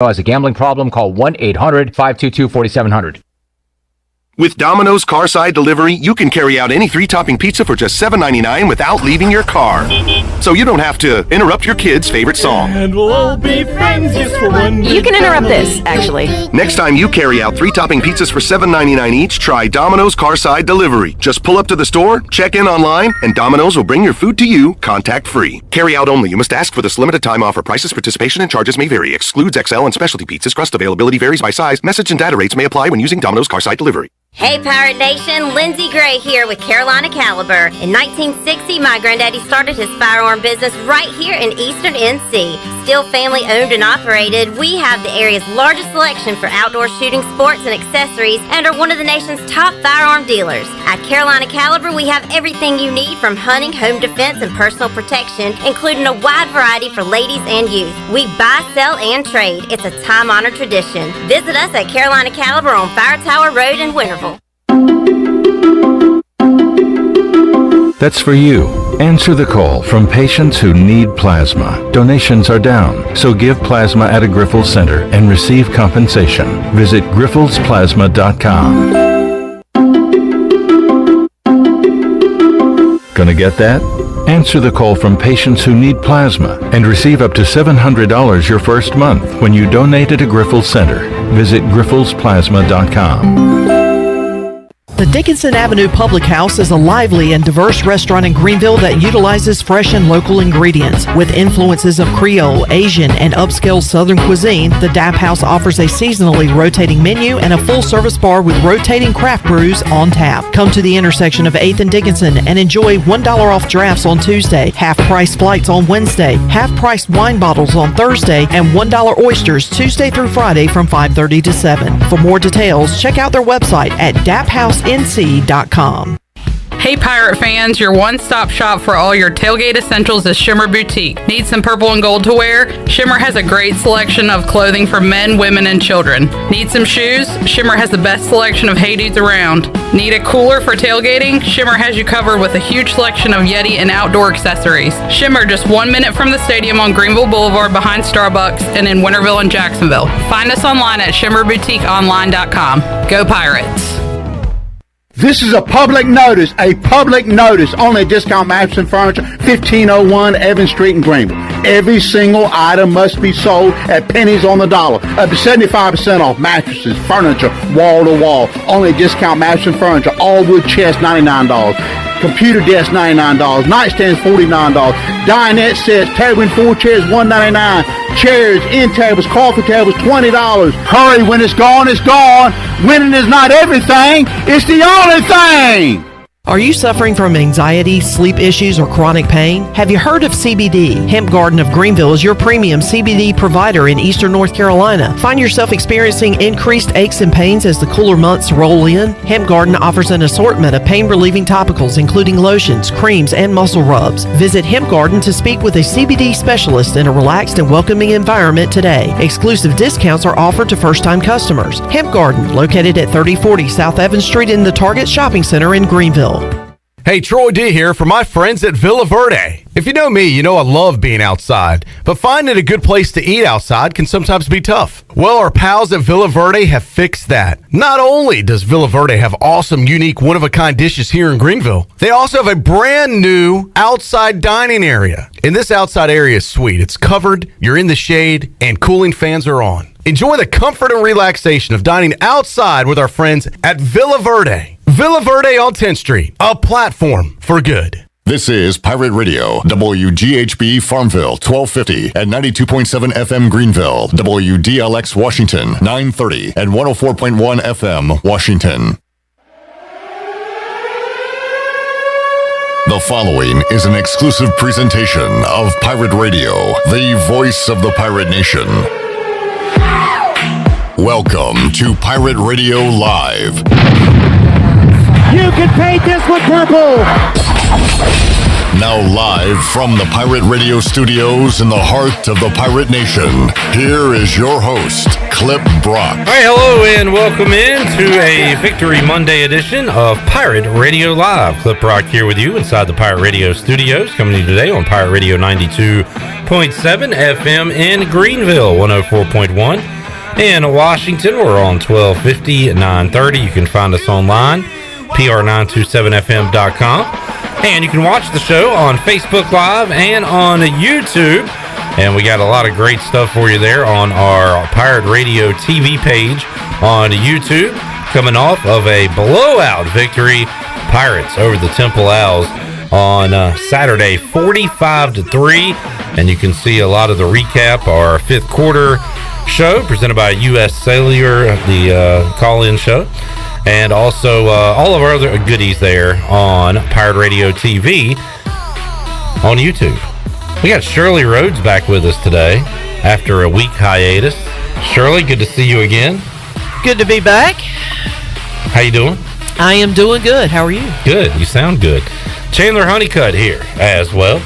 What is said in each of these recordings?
Has a gambling problem, call 1-800-522-4700. With Domino's Carside Delivery, you can carry out any 3-topping pizza for just $7.99 without leaving your car. So you don't have to interrupt your kid's favorite song. And we'll all be friends just for one day. You can interrupt this, actually. Next time you carry out 3-topping pizzas for $7.99 each, try Domino's Carside Delivery. Just pull up to the store, check in online, and Domino's will bring your food to you contact-free. Carry out only. You must ask for this limited time offer. Prices, participation, and charges may vary. Excludes XL and specialty pizzas. Crust availability varies by size. Message and data rates may apply when using Domino's Carside Delivery. Hey Pirate Nation, Lindsay Gray here with Carolina Caliber. In 1960, my granddaddy started his firearm business right here in Eastern NC. Still family owned and operated, we have the area's largest selection for outdoor shooting sports and accessories and are one of the nation's top firearm dealers. At Carolina Caliber, we have everything you need from hunting, home defense, and personal protection, including a wide variety for ladies and youth. We buy, sell, and trade. It's a time-honored tradition. Visit us at Carolina Caliber on Fire Tower Road in Winterville. That's for you. Answer the call from patients who need plasma. Donations are down, so give plasma at a Grifols Center and receive compensation. Visit grifolsplasma.com. Gonna get that? Answer the call from patients who need plasma and receive up to $700 your first month when you donate at a Grifols Center. Visit grifolsplasma.com. The Dickinson Avenue Public House is a lively and diverse restaurant in Greenville that utilizes fresh and local ingredients. With influences of Creole, Asian, and upscale Southern cuisine, the DAP House offers a seasonally rotating menu and a full-service bar with rotating craft brews on tap. Come to the intersection of 8th and Dickinson and enjoy $1 off drafts on Tuesday, half-price flights on Wednesday, half-price wine bottles on Thursday, and $1 oysters Tuesday through Friday from 5:30 to 7. For more details, check out their website at daphouse.com. NC.com. Hey Pirate fans, your one-stop shop for all your tailgate essentials is Shimmer Boutique. Need some purple and gold to wear? Shimmer has a great selection of clothing for men, women, and children. Need some shoes? Shimmer has the best selection of Hey Dudes around. Need a cooler for tailgating? Shimmer has you covered with a huge selection of Yeti and outdoor accessories. Shimmer just 1 minute from the stadium on Greenville Boulevard behind Starbucks and in Winterville and Jacksonville. Find us online at shimmerboutiqueonline.com. Go Pirates! This is a public notice, only at Discount Mattress and Furniture, 1501 Evans Street in Greenville. Every single item must be sold at pennies on the dollar, up to 75% off mattresses, furniture, wall to wall. Only at Discount Mattress and Furniture, all wood chest, $99. Computer desk, $99. Nightstands, $49. Dinette sets, table and 4 chairs, $199. Chairs, end tables, coffee tables, $20. Hurry, when it's gone, it's gone. Winning is not everything, it's the only thing. Are you suffering from anxiety, sleep issues, or chronic pain? Have you heard of CBD? Hemp Garden of Greenville is your premium CBD provider in eastern North Carolina. Find yourself experiencing increased aches and pains as the cooler months roll in? Hemp Garden offers an assortment of pain-relieving topicals, including lotions, creams, and muscle rubs. Visit Hemp Garden to speak with a CBD specialist in a relaxed and welcoming environment today. Exclusive discounts are offered to first-time customers. Hemp Garden, located at 3040 South Evans Street in the Target Shopping Center in Greenville. Hey, Troy D here for my friends at Villa Verde. If you know me, you know I love being outside, but finding a good place to eat outside can sometimes be tough. Well, our pals at Villa Verde have fixed that. Not only does Villa Verde have awesome, unique, one-of-a-kind dishes here in Greenville, they also have a brand new outside dining area. And this outside area is sweet. It's covered, you're in the shade, and cooling fans are on. Enjoy the comfort and relaxation of dining outside with our friends at Villa Verde. Villa Verde on 10th Street, a platform for good. This is Pirate Radio, WGHB Farmville, 1250 and 92.7 FM Greenville, WDLX Washington, 930 and 104.1 FM Washington. The following is an exclusive presentation of Pirate Radio, the voice of the pirate nation. Welcome to Pirate Radio Live. You can paint this with purple! Now live from the Pirate Radio studios in the heart of the Pirate Nation, here is your host, Clip Brock. All right, hello and welcome into a Victory Monday edition of Pirate Radio Live. Clip Brock here with you inside the Pirate Radio studios, coming to you today on Pirate Radio 92.7 FM in Greenville, 104.1 in Washington. We're on 1250 and 930. You can find us online, pr927fm.com. And you can watch the show on Facebook Live and on YouTube. And we got a lot of great stuff for you there on our Pirate Radio TV page on YouTube, coming off of a blowout victory, Pirates over the Temple Owls on Saturday, 45-3. And you can see a lot of the recap, our fifth quarter show presented by U.S. Cellular, the call-in show, and also all of our other goodies there on Pirate Radio TV on YouTube. We got Shirley Rhodes back with us today after a week hiatus. Shirley, good to see you again. Good to be back. How you doing? I am doing good. How are you? Good. You sound good. Chandler Honeycutt here as well.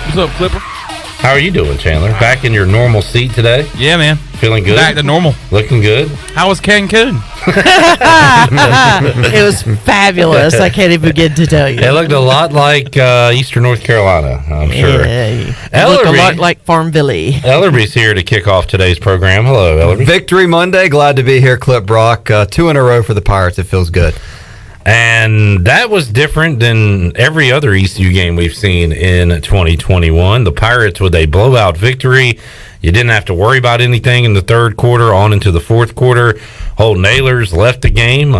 What's up, Clipper? How are you doing, Chandler? Back in your normal seat today? Yeah, man. Feeling good? Back to normal. Looking good? How was Cancun? It was fabulous. I can't even begin to tell you. It looked a lot like Eastern North Carolina, I'm sure. It looked a lot like Farmville. Ellerbe's here to kick off today's program. Hello, Ellerbe. Victory Monday. Glad to be here, Clip Brock. 2 in a row for the Pirates. It feels good. And that was different than every other ECU game we've seen in 2021. The Pirates with a blowout victory. You didn't have to worry about anything in the third quarter on into the fourth quarter. Holt Naylor's left the game.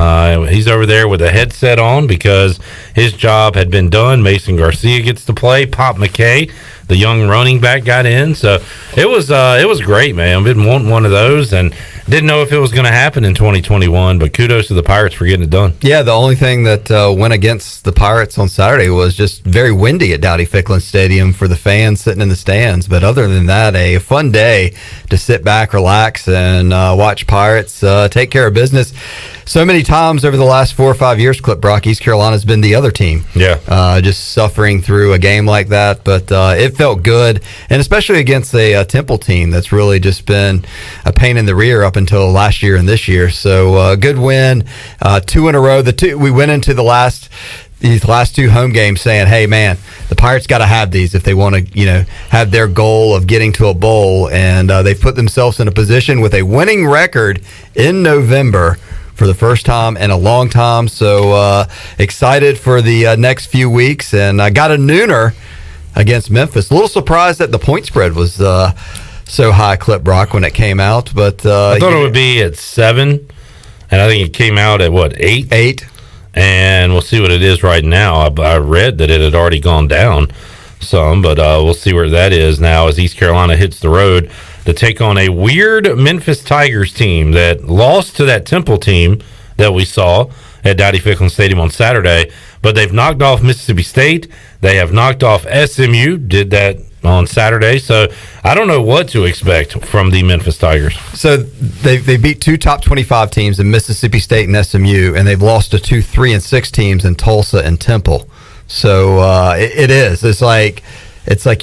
He's over there with a headset on because his job had been done. Mason Garcia gets to play. Pop McKay, the young running back, got in. So it was great, man. Been wanting one of those and didn't know if it was going to happen in 2021, but kudos to the Pirates for getting it done. Yeah, the only thing that went against the Pirates on Saturday was just very windy at Dowdy-Ficklin Stadium for the fans sitting in the stands. But other than that, a fun day to sit back, relax, and watch Pirates take care of business. So many times over the last 4 or 5 years, Clip Brock, East Carolina's been the other team. Yeah. Just suffering through a game like that. But it felt good, and especially against a Temple team that's really just been a pain in the rear up until last year and this year. So good win, 2 in a row. We went into these last 2 home games saying, hey, man, the Pirates got to have these if they want to, have their goal of getting to a bowl. And they've put themselves in a position with a winning record in November for the first time in a long time. So excited for the next few weeks. And I got a nooner against Memphis. A little surprised that the point spread was so high, Clip Brock, when it came out. But I thought it would be at 7, and I think it came out at, 8? 8. And we'll see what it is right now. I read that it had already gone down some, but we'll see where that is now as East Carolina hits the road to take on a weird Memphis Tigers team that lost to that Temple team that we saw at Dowdy-Ficklin Stadium on Saturday. But they've knocked off Mississippi State. They have knocked off SMU, did that on Saturday. So I don't know what to expect from the Memphis Tigers. So they beat 2 top 25 teams in Mississippi State and SMU, and they've lost to 2 3-6 teams in Tulsa and Temple. So it is. It's like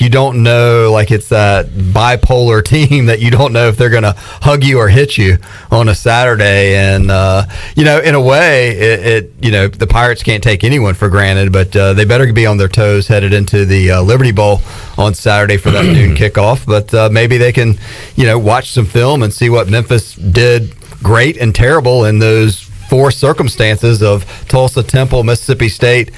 you don't know, like it's that bipolar team that you don't know if they're going to hug you or hit you on a Saturday. And, in a way, the Pirates can't take anyone for granted, but they better be on their toes headed into the Liberty Bowl on Saturday for that noon kickoff. But maybe they can, watch some film and see what Memphis did great and terrible in those 4 circumstances of Tulsa, Temple, Mississippi State,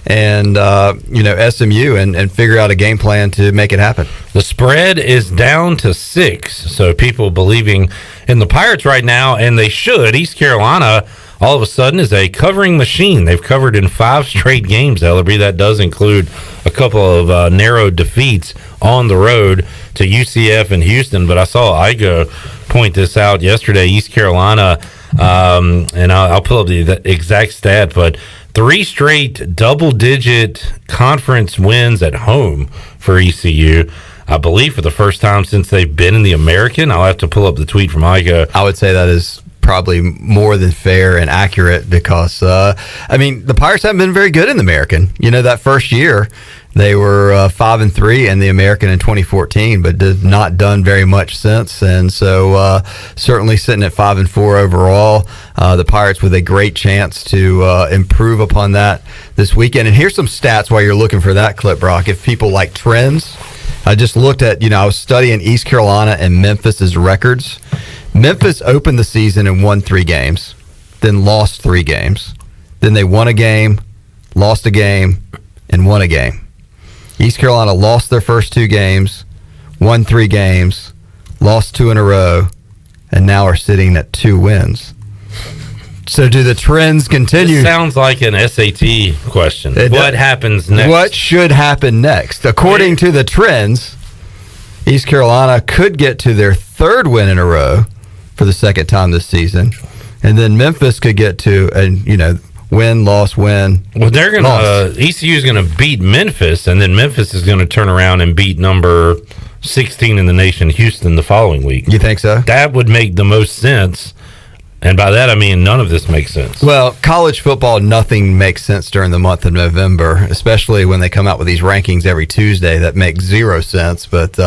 and SMU, and figure out a game plan to make it happen. The spread is down to 6, so people believing in the Pirates right now, and they should. East Carolina all of a sudden is a covering machine. They've covered in 5 straight games, Ellerbe. That does include a couple of narrow defeats on the road to UCF and Houston, but I saw Igo point this out yesterday. East Carolina, and I'll pull up the exact stat, but 3 straight double-digit conference wins at home for ECU, I believe for the first time since they've been in the American. I'll have to pull up the tweet from Igo. I would say that is probably more than fair and accurate because, the Pirates haven't been very good in the American. That first year, They were 5-3 in the American in 2014, but did not done very much since. And so certainly sitting at 5-4 overall. The Pirates with a great chance to improve upon that this weekend. And here's some stats while you're looking for that clip, Brock. If people like trends, I just looked at, I was studying East Carolina and Memphis's records. Memphis opened the season and won 3 games, then lost 3 games. Then they won a game, lost a game, and won a game. East Carolina lost their first 2 games, won 3 games, lost 2 in a row, and now are sitting at 2 wins. So do the trends continue? This sounds like an SAT question. What happens next? What should happen next? According to the trends, East Carolina could get to their 3rd win in a row for the 2nd time this season. And then Memphis could get to, win, loss, win. Well, they're going to ECU is going to beat Memphis, and then Memphis is going to turn around and beat number 16 in the nation, Houston, the following week. You think so? That would make the most sense. And by that, I mean none of this makes sense. Well, college football, nothing makes sense during the month of November, especially when they come out with these rankings every Tuesday that make 0 sense. But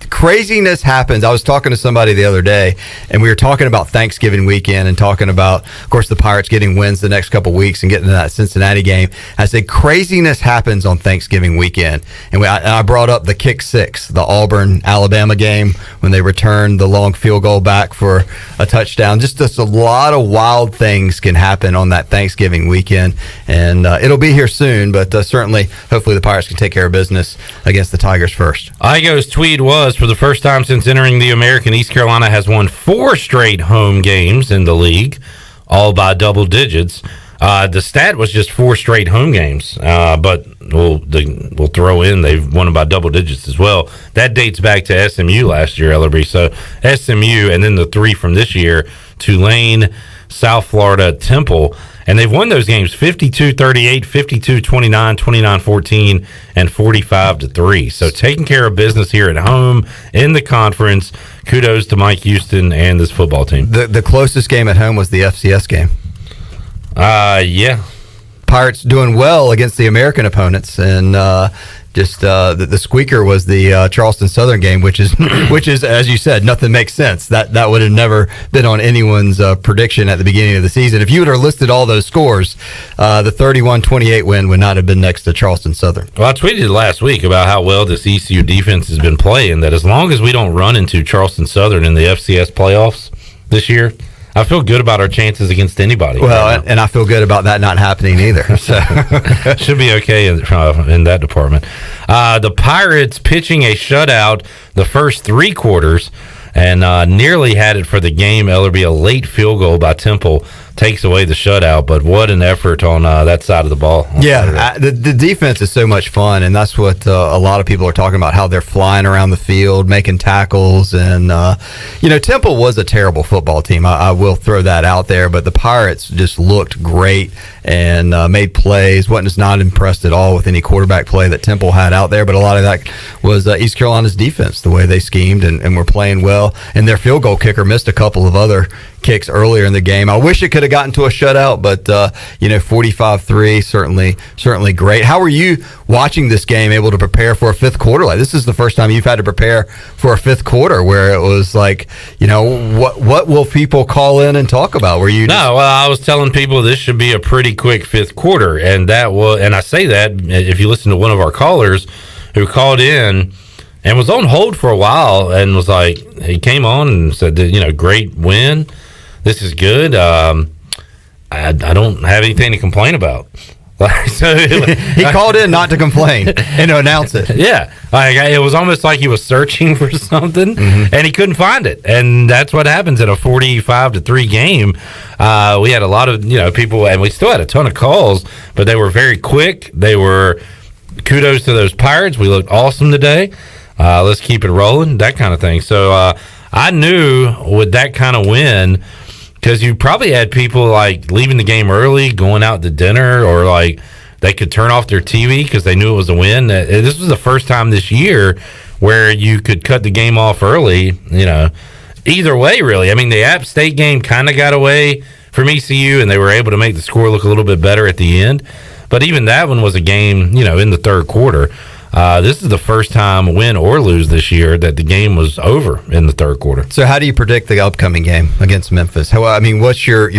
craziness happens. I was talking to somebody the other day, and we were talking about Thanksgiving weekend and talking about, of course, the Pirates getting wins the next couple weeks and getting to that Cincinnati game. I said craziness happens on Thanksgiving weekend. And I brought up the kick 6, the Auburn-Alabama game when they returned the long field goal back for a touchdown. Just a lot of wild things can happen on that Thanksgiving weekend, and it'll be here soon, but certainly, hopefully the Pirates can take care of business against the Tigers first. Igo's tweet was, for the first time since entering the American, East Carolina has won 4 straight home games in the league, all by double digits. The stat was just 4 straight home games, but we'll throw in they've won by double digits as well. That dates back to SMU last year, Ellerbe. So SMU, and then the 3 from this year, Tulane, South Florida, Temple. And they've won those games 52-38, 52-29, 29-14, and 45-3. So taking care of business here at home in the conference. Kudos to Mike Houston and this football team. The closest game at home was the FCS game. Yeah. Pirates doing well against the American opponents, and the squeaker was the Charleston Southern game, which is as you said, nothing makes sense. That would have never been on anyone's prediction at the beginning of the season. If you would have listed all those scores, the 31-28 win would not have been next to Charleston Southern. Well, I tweeted last week about how well this ECU defense has been playing, that as long as we don't run into Charleston Southern in the FCS playoffs this year, I feel good about our chances against anybody. Well, and I feel good about that not happening either. So should be okay in that department. The Pirates pitching a shutout the first 3 quarters and nearly had it for the game. Ellerbe, a late field goal by Temple takes away the shutout, but what an effort on that side of the ball. Yeah, the defense is so much fun, and that's what a lot of people are talking about, how they're flying around the field, making tackles, and Temple was a terrible football team. I will throw that out there, but the Pirates just looked great and made plays. Wasn't just not impressed at all with any quarterback play that Temple had out there, but a lot of that was East Carolina's defense, the way they schemed and were playing well, and their field goal kicker missed a couple of other kicks earlier in the game. I wish it could have gotten to a shutout, but 45-3, certainly great. How were you watching this game, able to prepare for a 5th quarter? Like, this is the first time you've had to prepare for a 5th quarter where it was like, what will people call in and talk about? Were you No, well, I was telling people this should be a pretty quick 5th quarter, and I say that if you listen to one of our callers who called in and was on hold for a while and was like, he came on and said, great win. This is good. I don't have anything to complain about. He called in not to complain and to announce it. Yeah. It was almost like he was searching for something, and he couldn't find it. And that's what happens in a 45-3 game. We had a lot of people, and we still had a ton of calls, but they were very quick. Kudos to those Pirates. We looked awesome today. Let's keep it rolling, that kind of thing. So I knew with that kind of win, because you probably had people like leaving the game early, going out to dinner, or like they could turn off their TV because they knew it was a win. This was the first time this year where you could cut the game off early, either way, really. I mean, the App State game kind of got away from ECU, and they were able to make the score look a little bit better at the end. But even that one was a game, in the third quarter. This is the first time, win or lose this year, that the game was over in the third quarter. So how do you predict the upcoming game against Memphis? What's your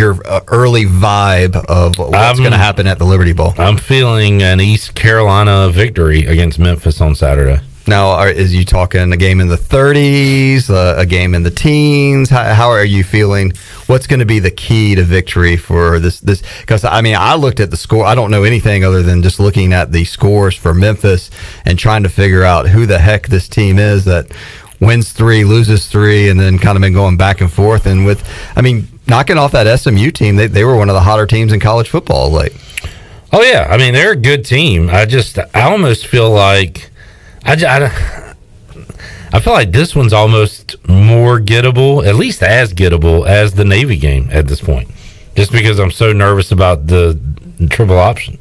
early vibe of what's going to happen at the Liberty Bowl? I'm feeling an East Carolina victory against Memphis on Saturday. Now, is you talking a game in the 30s, a game in the teens? How are you feeling? What's going to be the key to victory for this? Because, I looked at the score. I don't know anything other than just looking at the scores for Memphis and trying to figure out who the heck this team is that wins 3, loses 3, and then kind of been going back and forth. And knocking off that SMU team, they were one of the hotter teams in college football late. Oh, yeah. They're a good team. I almost feel like... I feel like this one's almost more gettable, at least as gettable as the Navy game at this point, just because I'm so nervous about the triple option.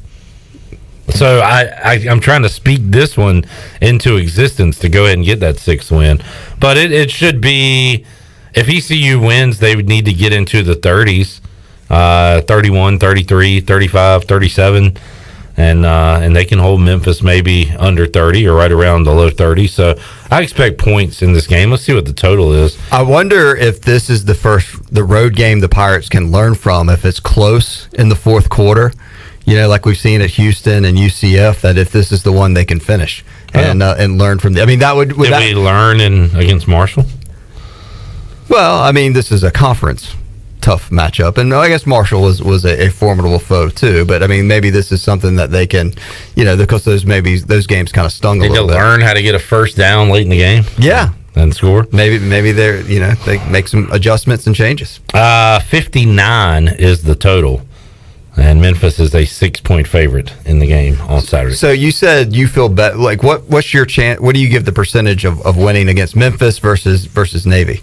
So I'm trying to speak this one into existence to go ahead and get that 6th win. But it should be, if ECU wins, they would need to get into the 30s, 31, 33, 35, 37. And they can hold Memphis maybe under 30 or right around the low 30s. So I expect points in this game. Let's see what the total is. I wonder if this is the road game the Pirates can learn from if it's close in the fourth quarter. Like we've seen at Houston and UCF, that if this is the one they can finish and learn from. Did we learn against Marshall? Well, this is a conference tough matchup, and I guess Marshall was a formidable foe too, but maybe this is something that they can, because those games kind of stung a little bit. They learn how to get a first down late in the game. Yeah. And score. Maybe they're, they make some adjustments and changes. 59 is the total, and Memphis is a 6-point favorite in the game on Saturday. So you said you feel better. Like, what's your chance? What do you give the percentage of winning against Memphis versus Navy?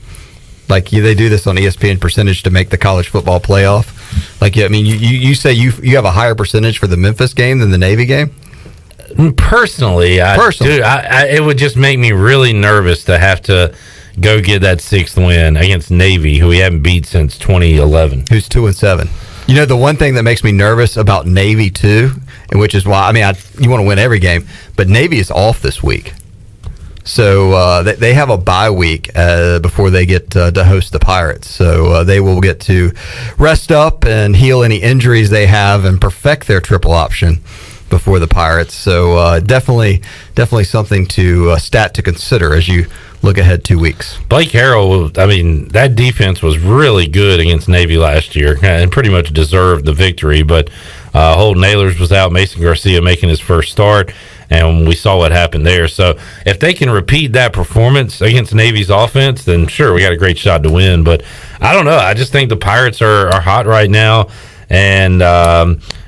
Like, they do this on ESPN percentage to make the college football playoff. Like, you say you have a higher percentage for the Memphis game than the Navy game? Personally, it would just make me really nervous to have to go get that 6th win against Navy, who we haven't beat since 2011. Who's 2-7. The one thing that makes me nervous about Navy, too, and which is why, you want to win every game, but Navy is off this week. So they have a bye week before they get to host the Pirates. So they will get to rest up and heal any injuries they have and perfect their triple option before the Pirates. So definitely something to stat to consider as you look ahead 2 weeks. Blake Harrell, that defense was really good against Navy last year and pretty much deserved the victory. But Holden Ahlers was out, Mason Garcia making his first start, and we saw what happened there. So if they can repeat that performance against Navy's offense, then sure, we got a great shot to win. But I don't know. I just think the Pirates are hot right now, and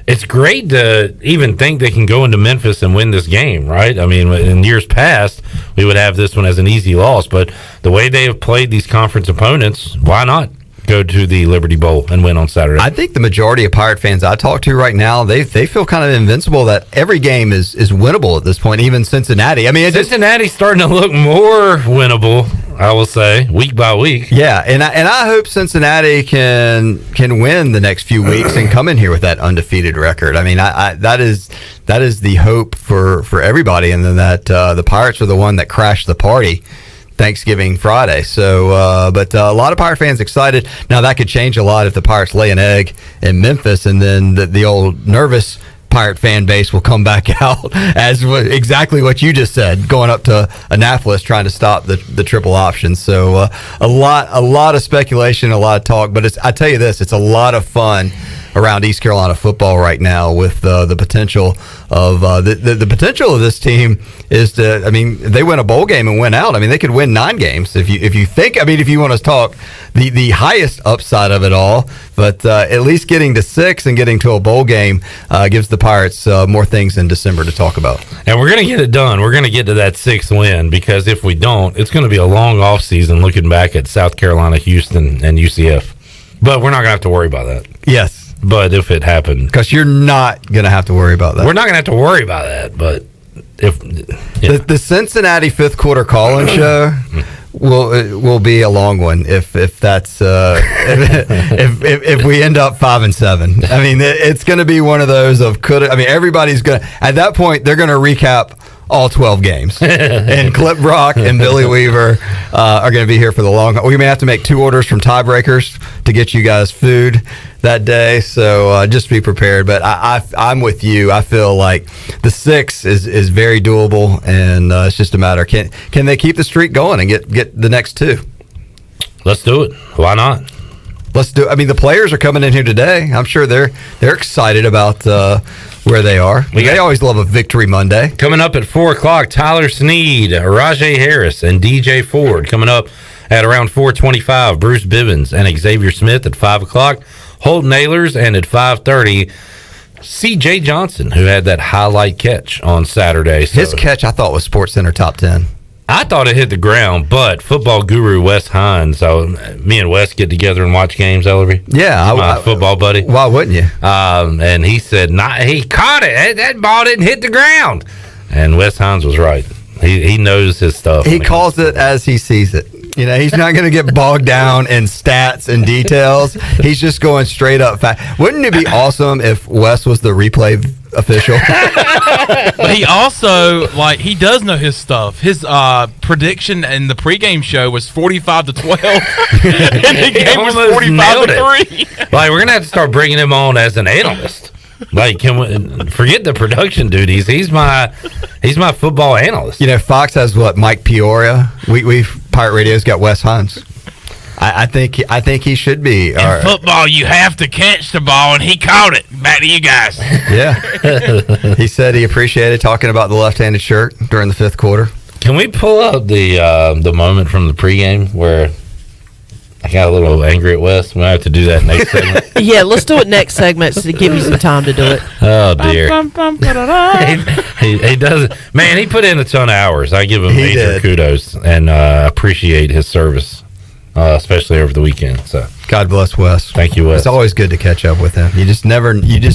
it's great to even think they can go into Memphis and win this game, right? In years past, we would have this one as an easy loss, but the way they have played these conference opponents, why not go to the Liberty Bowl and win on Saturday? I think the majority of Pirate fans I talk to right now, they feel kind of invincible, that every game is winnable at this point, even Cincinnati. Cincinnati's starting to look more winnable, I will say, week by week. Yeah, and I hope Cincinnati can win the next few weeks and come in here with that undefeated record. That is the hope for everybody, and then that the Pirates are the one that crashed the party Thanksgiving Friday. So, but a lot of Pirate fans excited. Now, that could change a lot if the Pirates lay an egg in Memphis, and then the old nervous Pirate fan base will come back out as exactly what you just said, going up to Annapolis trying to stop the triple option. So a lot of speculation, a lot of talk, but I tell you this, it's a lot of fun around East Carolina football right now with the potential of the potential of this team is to, they win a bowl game and win out. They could win 9 games if you think, if you want to talk the highest upside of it all, but at least getting to 6 and getting to a bowl game gives the Pirates more things in December to talk about. And we're going to get it done. We're going to get to that 6th win, because if we don't, it's going to be a long off season looking back at South Carolina, Houston, and UCF. But we're not going to have to worry about that. Yes. But if it happened, because you're not going to have to worry about that. We're not going to have to worry about that. But if the Cincinnati 5th quarter call-in show will be a long one if that's if we end up 5-7. I mean, it's going to be one of those of could. I mean, everybody's going to at that point they're going to recap all 12 games, and Clip Brock and Billy Weaver are going to be here for the long haul. We may have to make 2 orders from Tiebreakers to get you guys food that day, so just be prepared. But I'm with you. I feel like the 6 is very doable, and it's just a matter can they keep the streak going and get the next 2? Let's do it. Why not? Let's do it. I mean, the players are coming in here today. I'm sure they're excited about where they are. They always love a victory Monday. Coming up at 4 o'clock, Tyler Snead, Rajay Harris, and DJ Ford. Coming up at around 4:25, Bruce Bivens and Xavier Smith at 5 o'clock. Holt Nailers, and at 5:30, C.J. Johnson, who had that highlight catch on Saturday. So his catch, I thought, was SportsCenter top 10. I thought it hit the ground, but football guru Wes Hines, me and Wes get together and watch games, Ellerbe. Yeah. My football buddy. Why wouldn't you? And he said, he caught it. That ball didn't hit the ground. And Wes Hines was right. He knows his stuff. He calls it as he sees it. You know, he's not going to get bogged down in stats and details. He's just going straight up fact. Wouldn't it be awesome if Wes was the replay official? But he also, he does know his stuff. His prediction in the pregame show was 45-12. And the game was 45-3. We're going to have to start bringing him on as an analyst. Can we forget the production duties? He's my football analyst. You know, Fox has Mike Peoria. We Pirate Radio's got Wes Hines. I think he should be. In football, you have to catch the ball, and he caught it. Back to you guys. Yeah. He said he appreciated talking about the left-handed shirt during the 5th quarter. Can we pull up the moment from the pregame where I got a little angry at Wes? We have to do that next segment. Yeah, let's do it next segment to give you some time to do it. Oh, dear. He does it. Man, he put in a ton of hours. I give him major kudos and appreciate his service, especially over the weekend. So God bless Wes. Thank you, Wes. It's always good to catch up with him. You just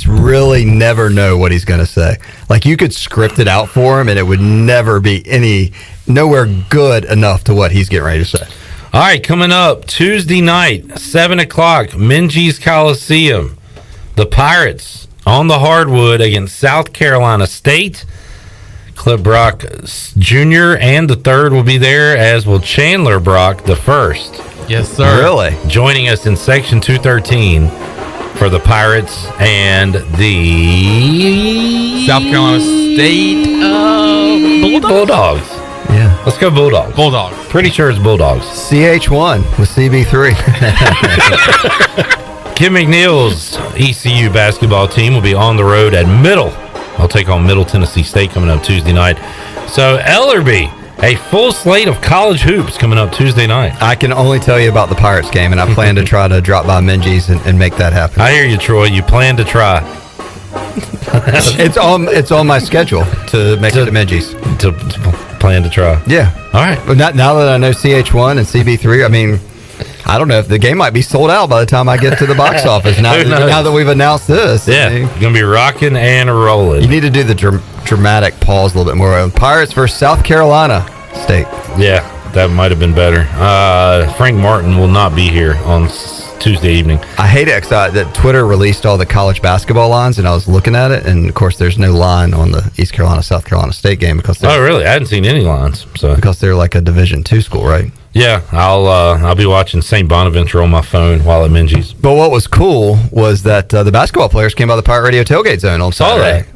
really never know what he's going to say. Like, you could script it out for him, and it would never be nowhere good enough to what he's getting ready to say. All right, coming up Tuesday night, 7 o'clock, Minges Coliseum. The Pirates on the hardwood against South Carolina State. Clip Brock Jr. and the third will be there, as will Chandler Brock the first. Yes, sir. Really? Joining us in Section 213 for the Pirates and the South Carolina State Bulldogs. Yeah. Let's go Bulldogs. Bulldogs. Pretty sure it's Bulldogs. CH1 with CB3. Kim McNeil's ECU basketball team will be on the road at Middle. I'll take on Middle Tennessee State coming up Tuesday night. So Ellerbe, a full slate of college hoops coming up Tuesday night. I can only tell you about the Pirates game, and I plan to try to drop by Minges and make that happen. I hear you, Troy. You plan to try. It's on my schedule to make it to Minges. To plan to try. Yeah. All right. But now that I know CH1 and CB3, I mean, I don't know if the game might be sold out by the time I get to the box office. Now that we've announced this. Yeah. You're going to be rocking and rolling. You need to do the dramatic pause a little bit more. Pirates versus South Carolina State. Yeah, that might have been better. Frank Martin will not be here on Tuesday evening. I hate it that Twitter released all the college basketball lines, and I was looking at it, and of course there's no line on the East Carolina South Carolina State game because really? I hadn't seen any lines. So because they're like a Division II school, right? Yeah, I'll be watching St. Bonaventure on my phone while at Minges. But what was cool was that the basketball players came by the Pirate Radio tailgate zone on Saturday.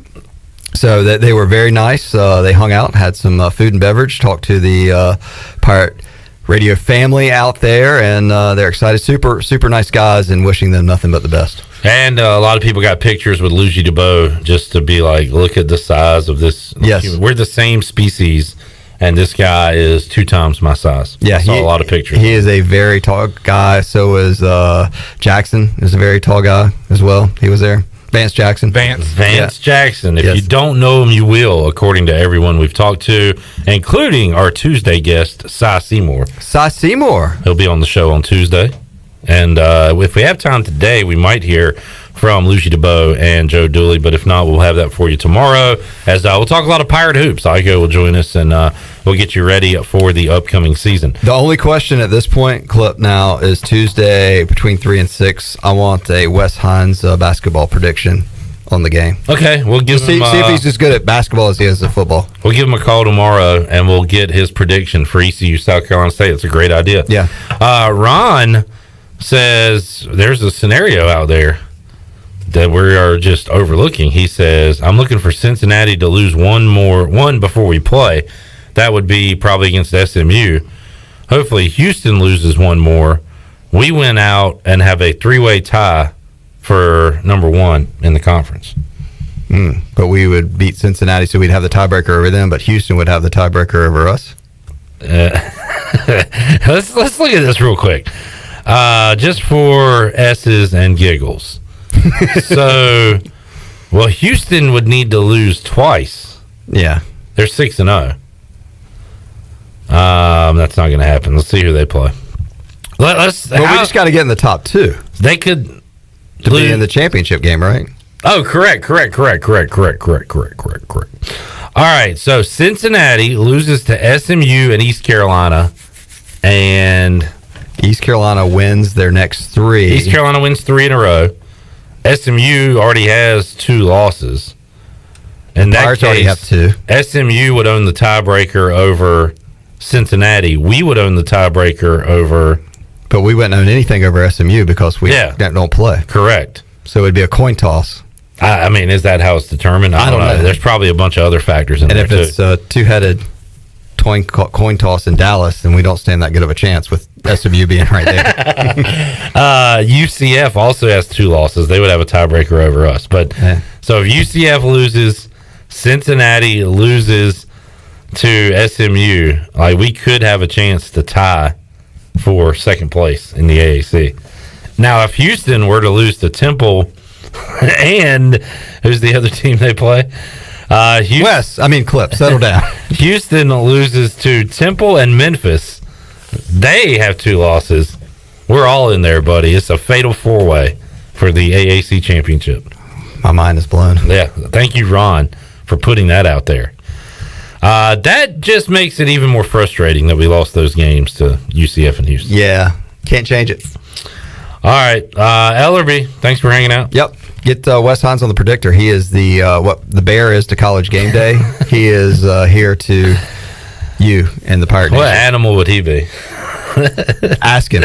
So that they were very nice. They hung out, had some food and beverage, talked to the Pirate Radio family out there, and they're excited. Super nice guys, and wishing them nothing but the best. And a lot of people got pictures with Luigi DeBow just to be like, look at the size of this. Yes. We're the same species, and this guy is 2 times my size. Yeah, I saw a lot of pictures. He is a very tall guy. So is Jackson is a very tall guy as well. He was there. Vance Jackson. Vance Jackson. If you don't know him, you will, according to everyone we've talked to, including our Tuesday guest, Cy Seymour. Cy Seymour. He'll be on the show on Tuesday. And if we have time today, we might hear from Lucy DeBow and Joe Dooley. But if not, we'll have that for you tomorrow. As we'll talk a lot of Pirate hoops. Iko will join us, and we'll get you ready for the upcoming season. The only question at this point, Clip, now is Tuesday between 3 and 6. I want a Wes Hines basketball prediction on the game. Okay, we'll give him... See if he's as good at basketball as he is at football. We'll give him a call tomorrow, and we'll get his prediction for ECU South Carolina State. It's a great idea. Yeah. Ron says there's a scenario out there that we are just overlooking. He says, I'm looking for Cincinnati to lose one before we play. That would be probably against SMU. Hopefully Houston loses one more. We win out and have a 3-way tie for number 1 in the conference. But we would beat Cincinnati, so we'd have the tiebreaker over them, but Houston would have the tiebreaker over us. Let's look at this real quick. Just for S's and giggles. So, Houston would need to lose twice. Yeah. They're 6-0. That's not going to happen. Let's see who they play. We just got to get in the top 2. They could be in the championship game, right? Oh, correct. All right, so Cincinnati loses to SMU and East Carolina, and East Carolina wins their next 3. East Carolina wins 3 in a row. SMU already has 2 losses. In that Pirates case, already have 2. SMU would own the tiebreaker over Cincinnati. We would own the tiebreaker over... But we wouldn't own anything over SMU because we don't play. Correct. So it would be a coin toss. I mean, is that how it's determined? I don't know. There's probably a bunch of other factors in there, too. And if it's a 2-headed coin toss in Dallas, then we don't stand that good of a chance with SMU being right there. UCF also has 2 losses. They would have a tiebreaker over us. But so if UCF loses, Cincinnati loses to SMU, we could have a chance to tie for second place in the AAC. Now, if Houston were to lose to Temple, and who's the other team they play? Clip, settle down. Houston loses to Temple and Memphis. They have 2 losses. We're all in there, buddy. It's a fatal 4-way for the AAC championship. My mind is blown. Yeah, thank you, Ron, for putting that out there. That just makes it even more frustrating that we lost those games to UCF and Houston. Yeah, can't change it. All right, Ellerbe, thanks for hanging out. Yep. Get Wes Hines on the predictor. He is what the bear is to college game day. He is here to you and the Pirate Nation. What animal would he be? Ask him.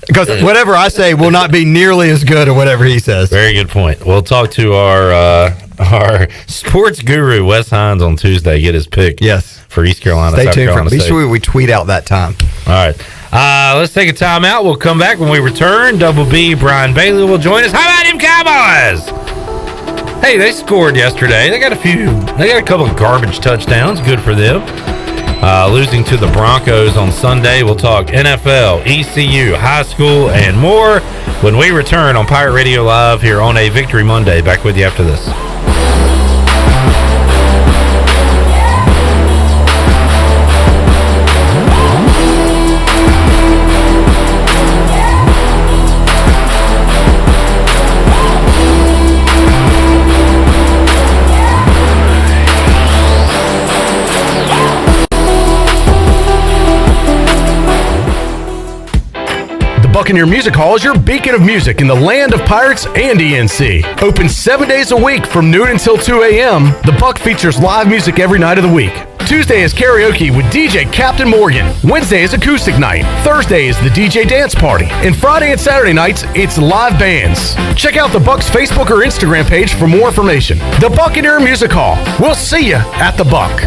Because whatever I say will not be nearly as good as whatever he says. Very good point. We'll talk to our sports guru, Wes Hines, on Tuesday. Get his pick. Yes. For East Carolina. Stay South tuned Carolina for him. Be State. sure we tweet out that time. All right. Let's take a time out. We'll come back when we return. Double B, Brian Bailey will join us. How about them Cowboys? Hey, they scored yesterday. They got a couple of garbage touchdowns. Good for them. Losing to the Broncos on Sunday. We'll talk NFL, ECU, high school, and more when we return on Pirate Radio Live here on a Victory Monday. Back with you after this. Buccaneer Music Hall is your beacon of music in the land of Pirates and ENC. Open 7 days a week from noon until 2 a.m., the Buck features live music every night of the week. Tuesday is karaoke with DJ Captain Morgan. Wednesday is acoustic night. Thursday is the DJ dance party. And Friday and Saturday nights, it's live bands. Check out the Buck's Facebook or Instagram page for more information. The Buccaneer Music Hall. We'll see you at the Buck.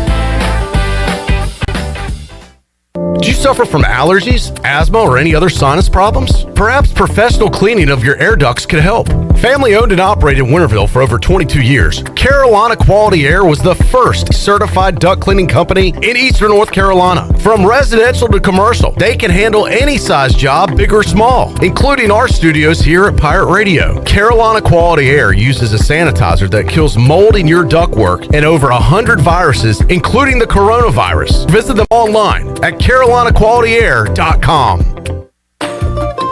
Do you suffer from allergies, asthma, or any other sinus problems? Perhaps professional cleaning of your air ducts could help. Family owned and operated in Winterville for over 22 years, Carolina Quality Air was the first certified duct cleaning company in Eastern North Carolina. From residential to commercial, they can handle any size job, big or small, including our studios here at Pirate Radio. Carolina Quality Air uses a sanitizer that kills mold in your ductwork and over 100 viruses, including the coronavirus. Visit them online at carolinaqualityair.com.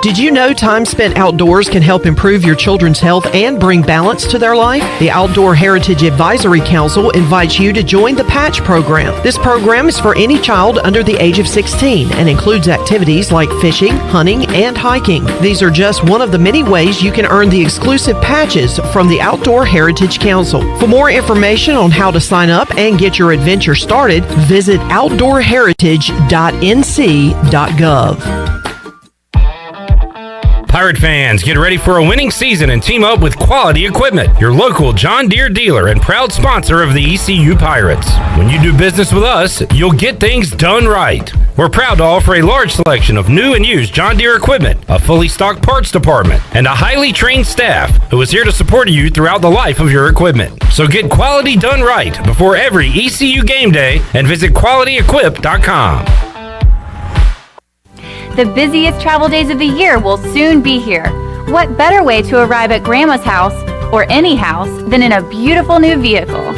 Did you know time spent outdoors can help improve your children's health and bring balance to their life? The Outdoor Heritage Advisory Council invites you to join the Patch program. This program is for any child under the age of 16 and includes activities like fishing, hunting, and hiking. These are just one of the many ways you can earn the exclusive patches from the Outdoor Heritage Council. For more information on how to sign up and get your adventure started, visit outdoorheritage.nc.gov. Pirate fans, get ready for a winning season and team up with Quality Equipment, your local John Deere dealer and proud sponsor of the ECU Pirates. When you do business with us, you'll get things done right. We're proud to offer a large selection of new and used John Deere equipment, a fully stocked parts department, and a highly trained staff who is here to support you throughout the life of your equipment. So get quality done right before every ECU game day and visit qualityequip.com. The busiest travel days of the year will soon be here. What better way to arrive at Grandma's house, or any house, than in a beautiful new vehicle?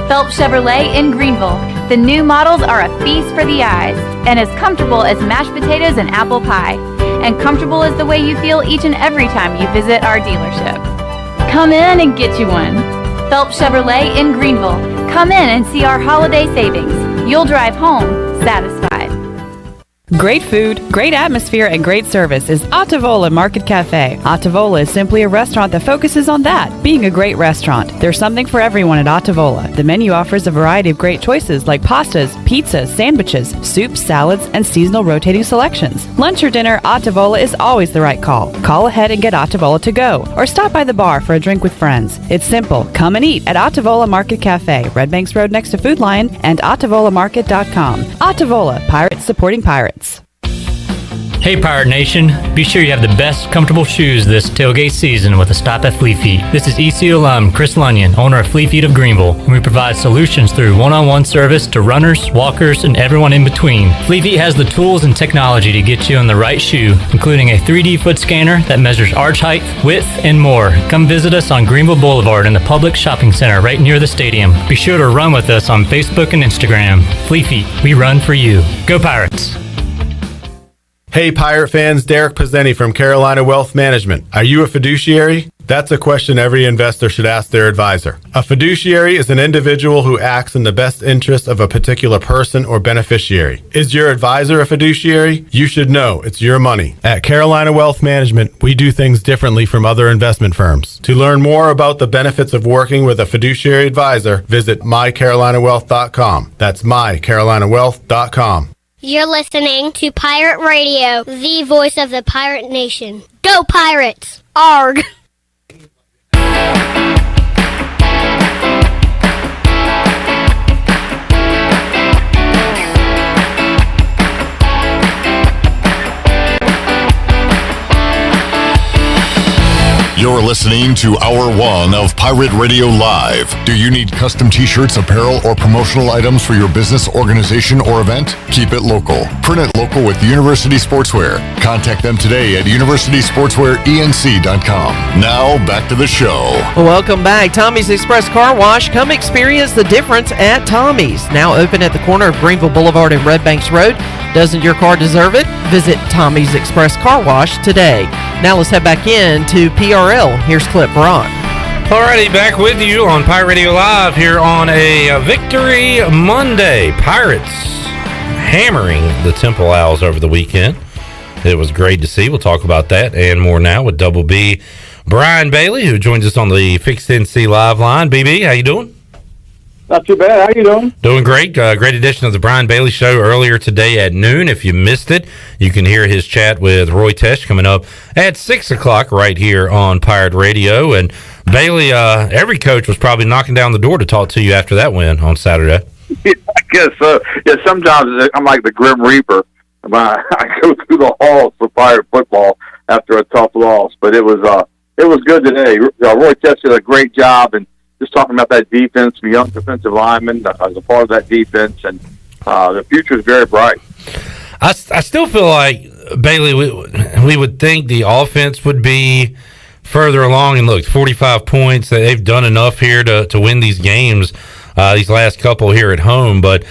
Phelps Chevrolet in Greenville. The new models are a feast for the eyes, and as comfortable as mashed potatoes and apple pie. And comfortable is the way you feel each and every time you visit our dealership. Come in and get you one. Phelps Chevrolet in Greenville. Come in and see our holiday savings. You'll drive home satisfied. Great food, great atmosphere, and great service is Ottavola Market Cafe. Ottavola is simply a restaurant that focuses on that, being a great restaurant. There's something for everyone at Ottavola. The menu offers a variety of great choices like pastas, pizzas, sandwiches, soups, salads, and seasonal rotating selections. Lunch or dinner, Ottavola is always the right call. Call ahead and get Ottavola to go, or stop by the bar for a drink with friends. It's simple. Come and eat at Ottavola Market Cafe, Red Banks Road next to Food Lion, and OttavolaMarket.com. Ottavola, pirates supporting pirates. Hey Pirate Nation, be sure you have the best comfortable shoes this tailgate season with a stop at Flea Feet. This is ECU alum Chris Lunyon, owner of Flea Feet of Greenville, and we provide solutions through one-on-one service to runners, walkers, and everyone in between. Flea Feet has the tools and technology to get you on the right shoe, including a 3D foot scanner that measures arch height, width, and more. Come visit us on Greenville Boulevard in the public shopping center right near the stadium. Be sure to run with us on Facebook and Instagram. Flea Feet, we run for you. Go Pirates! Hey Pirate fans, Derek Pizzeni from Carolina Wealth Management. Are you a fiduciary? That's a question every investor should ask their advisor. A fiduciary is an individual who acts in the best interest of a particular person or beneficiary. Is your advisor a fiduciary? You should know it's your money. At Carolina Wealth Management, we do things differently from other investment firms. To learn more about the benefits of working with a fiduciary advisor, visit mycarolinawealth.com. That's mycarolinawealth.com. You're listening to Pirate Radio, the voice of the pirate nation. Go Pirates! Arg! You're listening to Hour 1 of Pirate Radio Live. Do you need custom t-shirts, apparel, or promotional items for your business, organization, or event? Keep it local. Print it local with University Sportswear. Contact them today at universitysportswearenc.com. Now, back to the show. Welcome back. Tommy's Express Car Wash. Come experience the difference at Tommy's. Now open at the corner of Greenville Boulevard and Red Banks Road. Doesn't your car deserve it? Visit Tommy's Express Car Wash today. Now let's head back in to PRL. Here's Clip Brock. Alrighty, back with you on Pirate Radio Live here on a Victory Monday. Pirates hammering the Temple Owls over the weekend. It was great to see. We'll talk about that and more now with Double B Brian Bailey, who joins us on the Fixed NC Live line. BB, how you doing? Not too bad. How you doing? Doing great. Great edition of the Brian Bailey Show earlier today at noon. If you missed it, you can hear his chat with Roy Tesh coming up at 6 o'clock right here on Pirate Radio. And Bailey, every coach was probably knocking down the door to talk to you after that win on Saturday. Yeah, I guess so. Yeah, sometimes I'm like the Grim Reaper. I go through the halls for Pirate football after a tough loss. But it was good today. Roy Tesh did a great job, and just talking about that defense, the young defensive lineman as a part of that defense, and the future is very bright. I still feel like, Bailey, we would think the offense would be further along. And look, 45 points, they've done enough here to win these games, these last couple here at home. But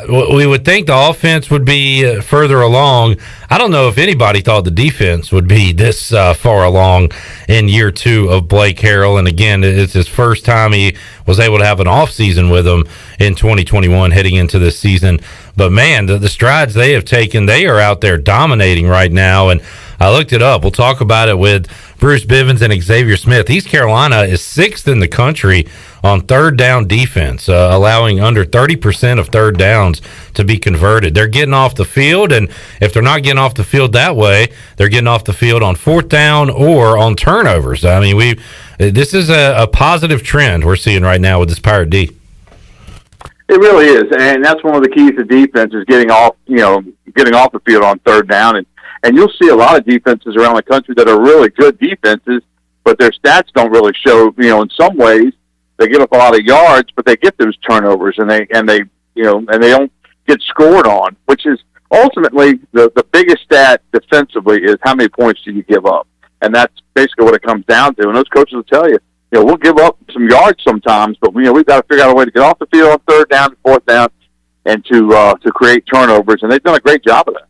we would think the offense would be further along. I don't know if anybody thought the defense would be this far along in year 2 of Blake Harrell. And again, it's his first time he was able to have an off season with them in 2021 heading into this season. But man, the strides they have taken, they are out there dominating right now. And I looked it up. We'll talk about it with Bruce Bivens and Xavier Smith. East Carolina is 6th in the country on third down defense, allowing under 30% of third downs to be converted. They're getting off the field, and if they're not getting off the field that way, they're getting off the field on fourth down or on turnovers. I mean, this is a positive trend we're seeing right now with this Pirate D. It really is, and that's one of the keys to defense is getting off the field on third down. And you'll see a lot of defenses around the country that are really good defenses, but their stats don't really show. In some ways, they give up a lot of yards, but they get those turnovers, and they don't get scored on, which is ultimately the biggest stat defensively is how many points do you give up, and that's basically what it comes down to. And those coaches will tell you, we'll give up some yards sometimes, but we've got to figure out a way to get off the field on third down and fourth down, and to create turnovers, and they've done a great job of that.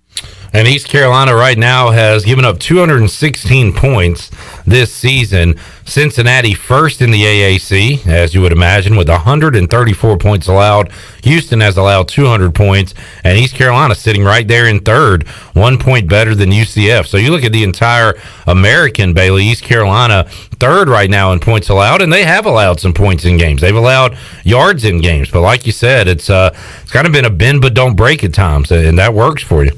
And East Carolina right now has given up 216 points this season. Cincinnati first in the AAC, as you would imagine, with 134 points allowed. Houston has allowed 200 points, and East Carolina sitting right there in third, 1 point better than UCF. So you look at the entire American, Bailey, East Carolina third right now in points allowed, and they have allowed some points in games. They've allowed yards in games, but like you said, it's kind of been a bend but don't break at times, and that works for you.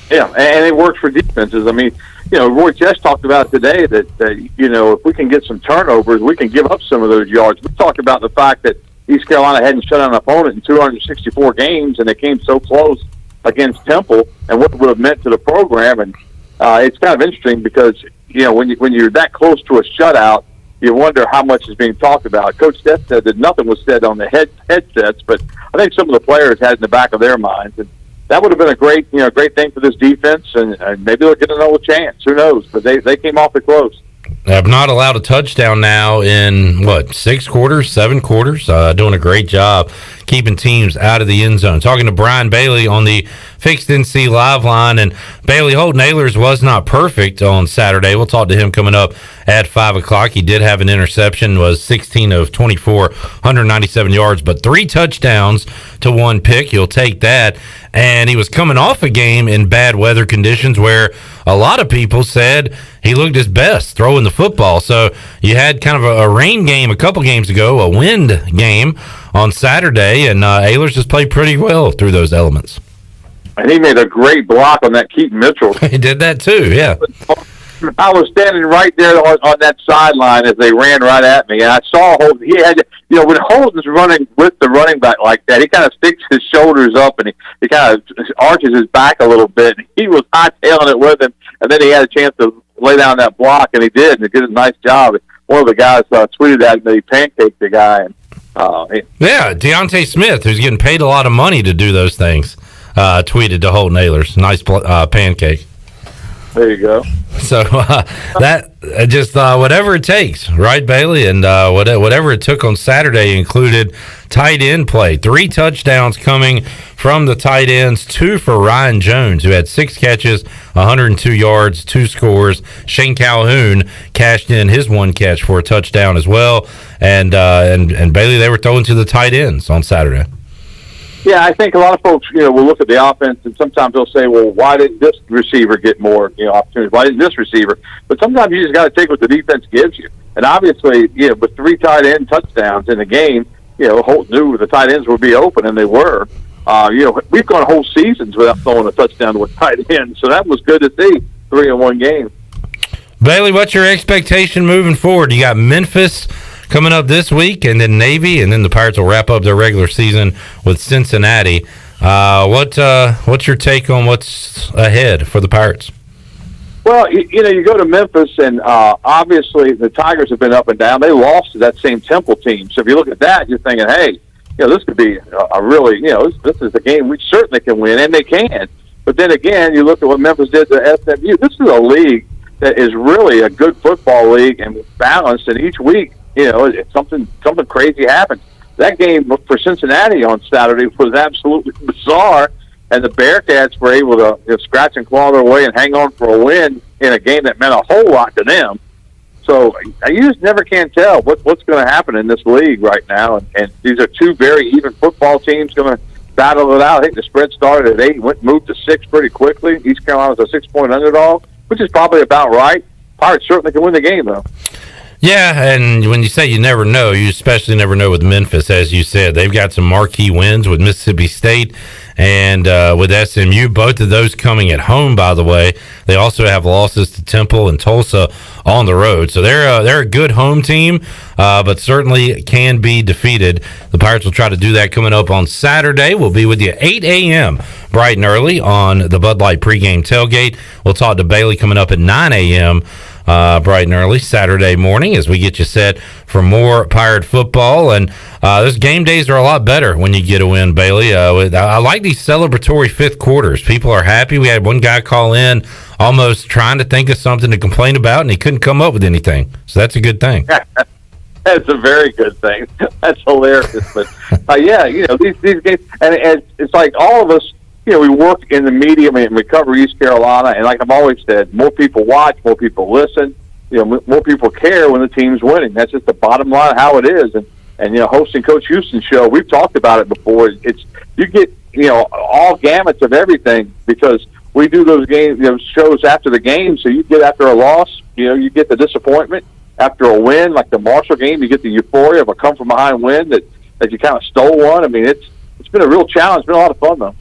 Yeah, and it works for defenses. I mean, Roy Chest talked about today that if we can get some turnovers, we can give up some of those yards. We talked about the fact that East Carolina hadn't shut out an opponent in 264 games, and they came so close against Temple, and what it would have meant to the program. And it's kind of interesting because when you're that close to a shutout, you wonder how much is being talked about. Coach Stett said that nothing was said on the headsets, but I think some of the players had in the back of their minds. And that would have been a great thing for this defense, and maybe they'll get another chance. Who knows? But they came awfully close. Have not allowed a touchdown now in, 6 quarters, 7 quarters? Doing a great job keeping teams out of the end zone. Talking to Brian Bailey on the Fixed NC Live line. And Bailey, Holton Ahlers was not perfect on Saturday. We'll talk to him coming up at 5 o'clock. He did have an interception, was 16 of 24, 197 yards, but 3 touchdowns to 1 pick. You'll take that. And he was coming off a game in bad weather conditions where a lot of people said he looked his best throwing the football. So you had kind of a rain game a couple games ago, a wind game on Saturday, and Ahlers just played pretty well through those elements. And he made a great block on that Keaton Mitchell. He did that too, yeah. I was standing right there on that sideline as they ran right at me, and I saw Holton. He had, when Holton's running with the running back like that, he kind of sticks his shoulders up and he kind of arches his back a little bit. He was hightailing it with him, and then he had a chance to lay down that block, and he did, and he did a nice job. One of the guys tweeted at me, he pancaked the guy. And, yeah, Deontay Smith, who's getting paid a lot of money to do those things, tweeted to Holton Ahlers, nice pancake. There you go. So that just whatever it takes, right, Bailey? And whatever it took on Saturday included tight end play. 3 touchdowns coming from the tight ends, 2 for Ryan Jones, who had 6 catches, 102 yards, 2 scores. Shane Calhoun cashed in his 1 catch for a touchdown as well. And Bailey, they were throwing to the tight ends on Saturday. Yeah, I think a lot of folks, will look at the offense and sometimes they'll say, well, why didn't this receiver get more, opportunities? Why didn't this receiver? But sometimes you just got to take what the defense gives you. And obviously, with 3 tight end touchdowns in the game, Holt knew the tight ends would be open, and they were. We've gone whole seasons without throwing a touchdown to a tight end, so that was good to see, 3 in 1 game. Bailey, what's your expectation moving forward? You got Memphis coming up this week, and then Navy, and then the Pirates will wrap up their regular season with Cincinnati. What's your take on what's ahead for the Pirates? Well, you go to Memphis, and obviously the Tigers have been up and down. They lost to that same Temple team. So if you look at that, you're thinking, hey, this could be a really, this is a game we certainly can win, and they can. But then again, you look at what Memphis did to SMU. This is a league that is really a good football league and balanced, and each week, something crazy happens. that game for Cincinnati on Saturday was absolutely bizarre, and the Bearcats were able to scratch and claw their way and hang on for a win in a game that meant a whole lot to them. So you just never can tell what's going to happen in this league right now, and these are two very even football teams going to battle it out. I think the spread started at 8, moved to 6 pretty quickly. East Carolina's a 6-point underdog, which is probably about right. Pirates certainly can win the game, though. Yeah, and when you say you never know, you especially never know with Memphis, as you said. They've got some marquee wins with Mississippi State and with SMU, both of those coming at home, by the way. They also have losses to Temple and Tulsa on the road. So they're a good home team, but certainly can be defeated. The Pirates will try to do that coming up on Saturday. We'll be with you 8 a.m. bright and early on the Bud Light pregame tailgate. We'll talk to Bailey coming up at 9 a.m. Bright and early Saturday morning as we get you set for more Pirate football. And those game days are a lot better when you get a win, Bailey. I like these celebratory fifth quarters. People are happy. We had one guy call in almost trying to think of something to complain about, and he couldn't come up with anything. So that's a good thing. That's a very good thing. That's hilarious. But yeah, these games, and it's like all of us, we work in the media and we cover East Carolina, and like I've always said, more people watch, more people listen, more people care when the team's winning. That's just the bottom line of how it is. And hosting Coach Houston's show, we've talked about it before. It's you get all gamuts of everything because we do those shows after the game. So you get after a loss, you get the disappointment. After a win, like the Marshall game, you get the euphoria of a come from behind win that you kind of stole one. I mean, it's been a real challenge. It's been a lot of fun though.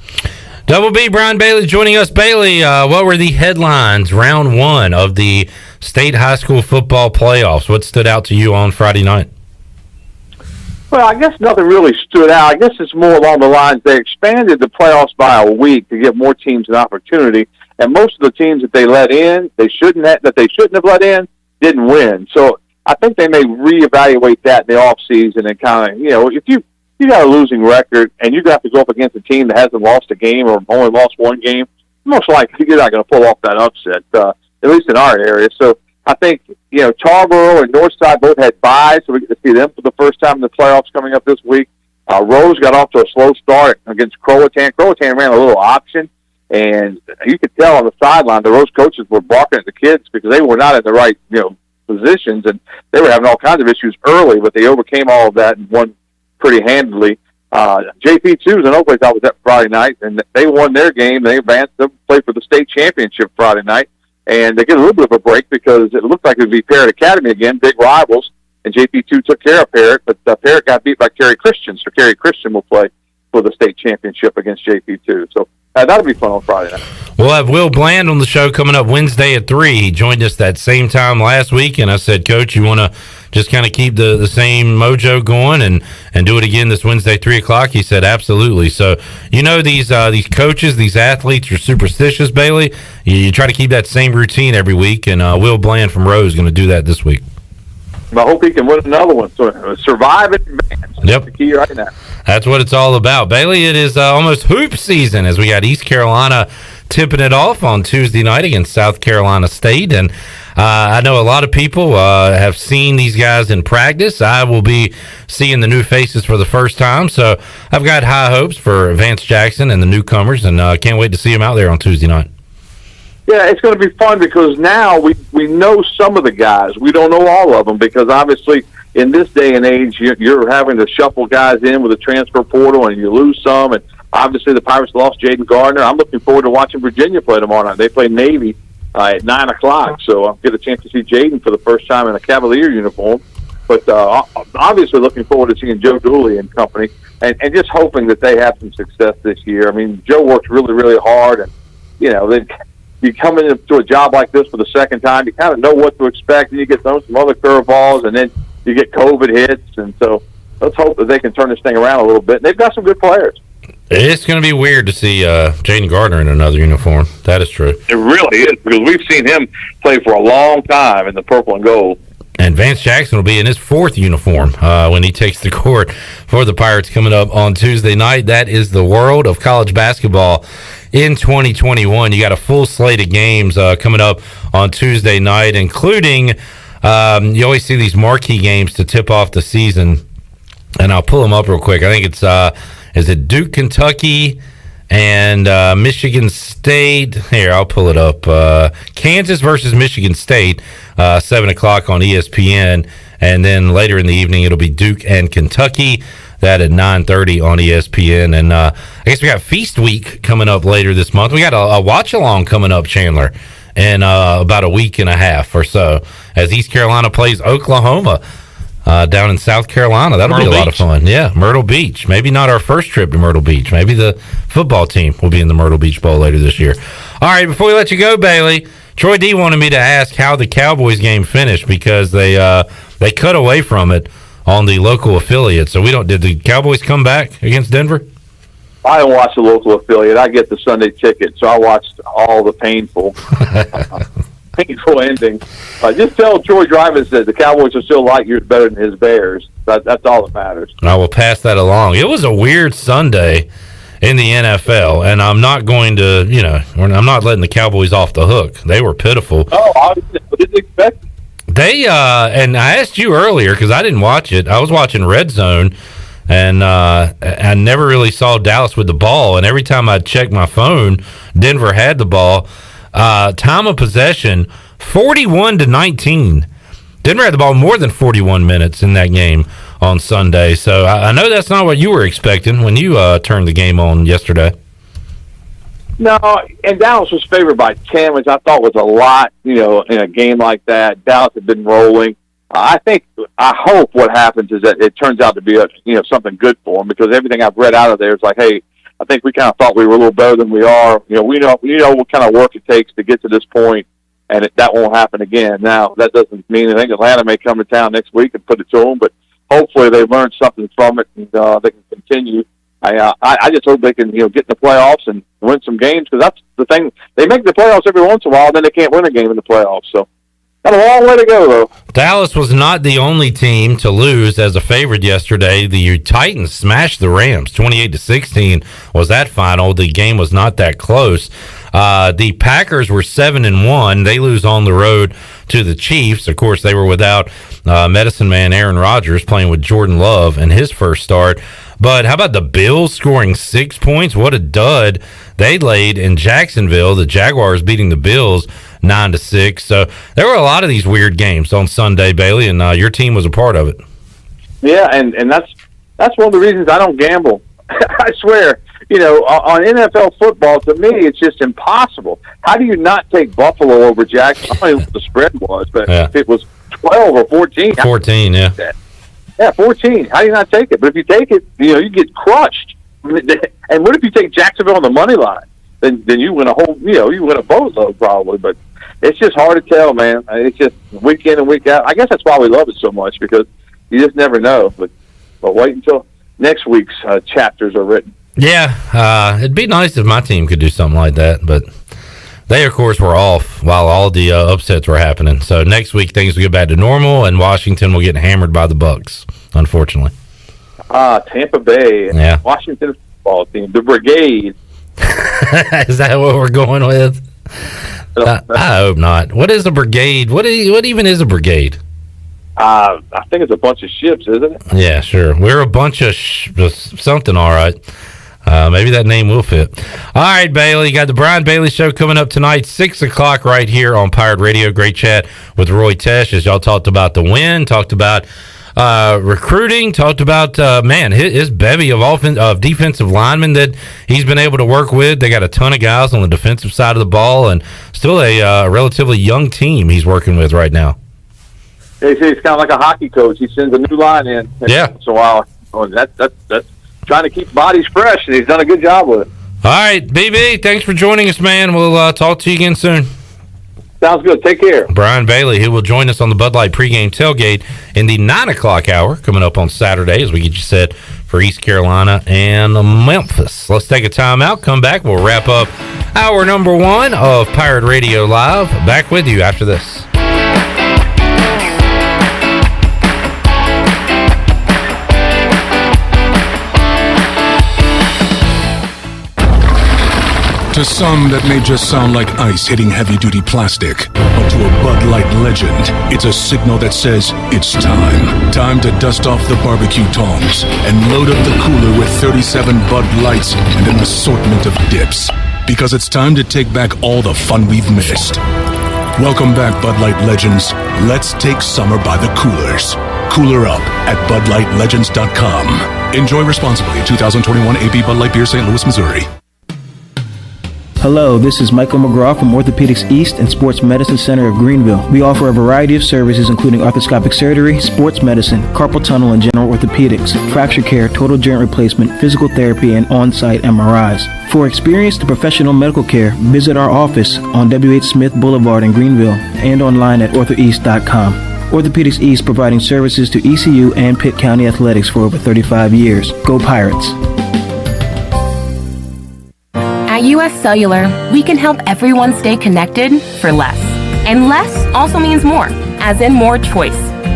Double B, Brian Bailey joining us. Bailey, what were the headlines round 1 of the state high school football playoffs? What stood out to you on Friday night? Well, I guess nothing really stood out. I guess it's more along the lines they expanded the playoffs by a week to give more teams an opportunity, and most of the teams that they let in, they shouldn't have let in, didn't win. So I think they may reevaluate that in the off season and kind of, if you got a losing record and you got to go up against a team that hasn't lost a game or only lost one game, most likely you're not going to pull off that upset, at least in our area. So I think, Tarboro and Northside both had byes, so we get to see them for the first time in the playoffs coming up this week. Rose got off to a slow start against Croatan. Croatan ran a little option, and you could tell on the sideline the Rose coaches were barking at the kids because they were not in the right, positions, and they were having all kinds of issues early, but they overcame all of that and won pretty handily. JP2 is another place I was at Friday night, and they won their game. They advanced to play for the state championship Friday night, and they get a little bit of a break because it looked like it would be Parrott Academy again, big rivals, and JP2 took care of Parrott, but Parrott got beat by Cary Christian, so Cary Christian will play for the state championship against JP2. So that'll be fun on Friday night. We'll have Will Bland on the show coming up Wednesday at 3. He joined us that same time last week, and I said, Coach, you want to just kind of keep the same mojo going and do it again this Wednesday, 3 o'clock? He said, absolutely. So, these coaches, these athletes are superstitious, Bailey. You try to keep that same routine every week, and Will Bland from Rose is going to do that this week. I hope he can win another one. So survive it, man. Yep. That's the key right now. That's what it's all about. Bailey, it is almost hoop season as we got East Carolina tipping it off on Tuesday night against South Carolina State. And I know a lot of people have seen these guys in practice. I will be seeing the new faces for the first time. So I've got high hopes for Vance Jackson and the newcomers, and can't wait to see them out there on Tuesday night. Yeah, it's going to be fun because now we know some of the guys. We don't know all of them because obviously in this day and age, you're having to shuffle guys in with a transfer portal and you lose some. And obviously the Pirates lost Jaden Gardner. I'm looking forward to watching Virginia play tomorrow night. They play Navy at 9 o'clock, so I'll get a chance to see Jaden for the first time in a Cavalier uniform. But obviously looking forward to seeing Joe Dooley and company and just hoping that they have some success this year. I mean, Joe works really, really hard, and, you come into a job like this for the second time, you kind of know what to expect, and you get some other curveballs, and then you get COVID hits, and so let's hope that they can turn this thing around a little bit. And they've got some good players. It's going to be weird to see Jaden Gardner in another uniform. That is true. It really is, because we've seen him play for a long time in the purple and gold. And Vance Jackson will be in his 4th uniform when he takes the court for the Pirates coming up on Tuesday night. That is the world of college basketball in 2021. You got a full slate of games coming up on Tuesday night, including you always see these marquee games to tip off the season. and I'll pull them up real quick. I think it's is it Duke, Kentucky, and Michigan State. Here, I'll pull it up. Kansas versus Michigan State, 7 o'clock on ESPN, and then later in the evening it'll be Duke and Kentucky. That at 9:30 on ESPN, and I guess we got Feast Week coming up later this month. We got a watch along coming up, Chandler, in about a week and a half or so, as East Carolina plays Oklahoma down in South Carolina. That'll be a lot of fun. Yeah, Myrtle Beach. Maybe not our first trip to Myrtle Beach. Maybe the football team will be in the Myrtle Beach Bowl later this year. All right, before we let you go, Bailey, Troy D wanted me to ask how the Cowboys game finished because they cut away from it on the local affiliate. So did the Cowboys come back against Denver? I don't watch the local affiliate. I get the Sunday ticket, so I watched all the painful endings. Just tell Troy Drivers that the Cowboys are still light years better than his Bears. That's all that matters. I will pass that along. It was a weird Sunday in the NFL, and I'm not going to, I'm not letting the Cowboys off the hook. They were pitiful. Oh, I didn't expect it. They and I asked you earlier because I didn't watch it. I was watching Red Zone, and I never really saw Dallas with the ball. And every time I checked my phone, Denver had the ball. Time of possession, 41-19. Denver had the ball more than 41 minutes in that game on Sunday. So I know that's not what you were expecting when you turned the game on yesterday. No, and Dallas was favored by 10, which I thought was a lot, in a game like that. Dallas had been rolling. I hope what happens is that it turns out to be something good for them, because everything I've read out of there is like, hey, I think we kind of thought we were a little better than we are. We know what kind of work it takes to get to this point, and that won't happen again. Now, that doesn't mean anything. Atlanta may come to town next week and put it to them, but hopefully they learned something from it and they can continue. I just hope they can, get in the playoffs and win some games, because that's the thing. They make the playoffs every once in a while, and then they can't win a game in the playoffs. So, got a long way to go, though. Dallas was not the only team to lose as a favorite yesterday. The Titans smashed the Rams. 28-16 was that final. The game was not that close. The Packers were 7-1. They lose on the road to the Chiefs. Of course, they were without medicine man Aaron Rodgers, playing with Jordan Love in his first start. But how about the Bills scoring 6 points? What a dud they laid in Jacksonville. The Jaguars beating the Bills 9-6. So there were a lot of these weird games on Sunday, Bailey, and your team was a part of it. Yeah, and that's one of the reasons I don't gamble. I swear, on NFL football, to me, it's just impossible. How do you not take Buffalo over Jacksonville? I don't know what the spread was, but if it was 12 or 14. 14, yeah. Yeah, 14. How do you not take it? But if you take it, you get crushed. And what if you take Jacksonville on the money line? Then you win a whole, you win a boatload probably. But it's just hard to tell, man. It's just week in and week out. I guess that's why we love it so much, because you just never know. But wait until next week's chapters are written. Yeah, it'd be nice if my team could do something like that, but they, of course, were off while all the upsets were happening. So next week things will get back to normal, and Washington will get hammered by the Bucks, unfortunately. Tampa Bay, yeah. Washington football team, the Brigade. Is that what we're going with? I hope not. What is a brigade? What even is a brigade? I think it's a bunch of ships, isn't it? Yeah, sure. We're a bunch of something, all right. Maybe that name will fit. All right, Bailey, you got the Brian Bailey Show coming up tonight, 6 o'clock right here on Pirate Radio. Great chat with Roy Tesh as y'all talked about the win, talked about recruiting, talked about, his bevy of defensive linemen that he's been able to work with. They got a ton of guys on the defensive side of the ball, and still a relatively young team he's working with right now. He's kind of like a hockey coach. He sends a new line in. Yeah. So that's trying to keep bodies fresh, and he's done a good job with it. All right, BB, thanks for joining us, man. We'll talk to you again soon. Sounds good. Take care. Brian Bailey, who will join us on the Bud Light pregame tailgate in the 9 o'clock hour coming up on Saturday as we get you set for East Carolina and Memphis. Let's take a time out. Come back. We'll wrap up hour number 1 of Pirate Radio Live. Back with you after this. To some, that may just sound like ice hitting heavy-duty plastic. But to a Bud Light legend, it's a signal that says it's time. Time to dust off the barbecue tongs and load up the cooler with 37 Bud Lights and an assortment of dips. Because it's time to take back all the fun we've missed. Welcome back, Bud Light legends. Let's take summer by the coolers. Cooler up at BudLightLegends.com. Enjoy responsibly. 2021 AB Bud Light Beer, St. Louis, Missouri. Hello, this is Michael McGraw from Orthopedics East and Sports Medicine Center of Greenville. We offer a variety of services including arthroscopic surgery, sports medicine, carpal tunnel and general orthopedics, fracture care, total joint replacement, physical therapy, and on-site MRIs. For experienced professional medical care, visit our office on W.H. Smith Boulevard in Greenville and online at orthoeast.com. Orthopedics East providing services to ECU and Pitt County Athletics for over 35 years. Go Pirates! At US Cellular, we can help everyone stay connected for less. And less also means more, as in more choice.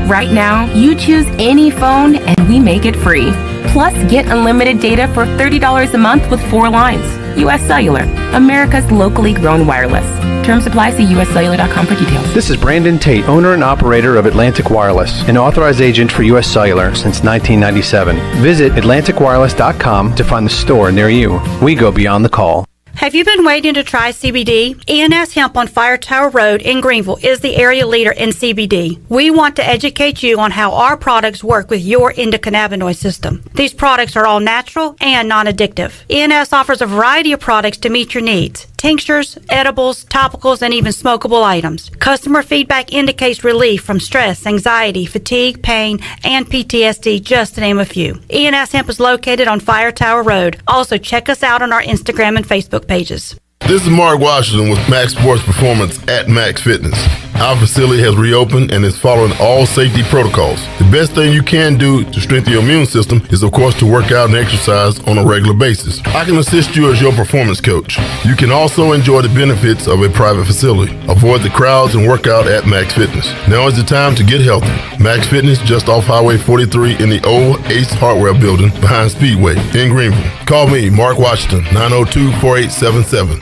Right now, you choose any phone and we make it free. Plus, get unlimited data for $30 a month with 4 lines. US Cellular, America's locally grown wireless. Terms apply. See uscellular.com for details. This is Brandon Tate, owner and operator of Atlantic Wireless, an authorized agent for US Cellular since 1997. Visit atlanticwireless.com to find the store near you. We go beyond the call. Have you been waiting to try CBD? ENS Hemp on Fire Tower Road in Greenville is the area leader in CBD. We want to educate you on how our products work with your endocannabinoid system. These products are all natural and non-addictive. ENS offers a variety of products to meet your needs. Tinctures, edibles, topicals, and even smokable items. Customer feedback indicates relief from stress, anxiety, fatigue, pain, and PTSD, just to name a few. ENS Hemp is located on Fire Tower Road. Also, check us out on our Instagram and Facebook pages. This is Mark Washington with Max Sports Performance at Max Fitness. Our facility has reopened and is following all safety protocols. The best thing you can do to strengthen your immune system is, of course, to work out and exercise on a regular basis. I can assist you as your performance coach. You can also enjoy the benefits of a private facility. Avoid the crowds and work out at Max Fitness. Now is the time to get healthy. Max Fitness, just off Highway 43 in the old Ace Hardware Building behind Speedway in Greenville. Call me, Mark Washington, 902-4877.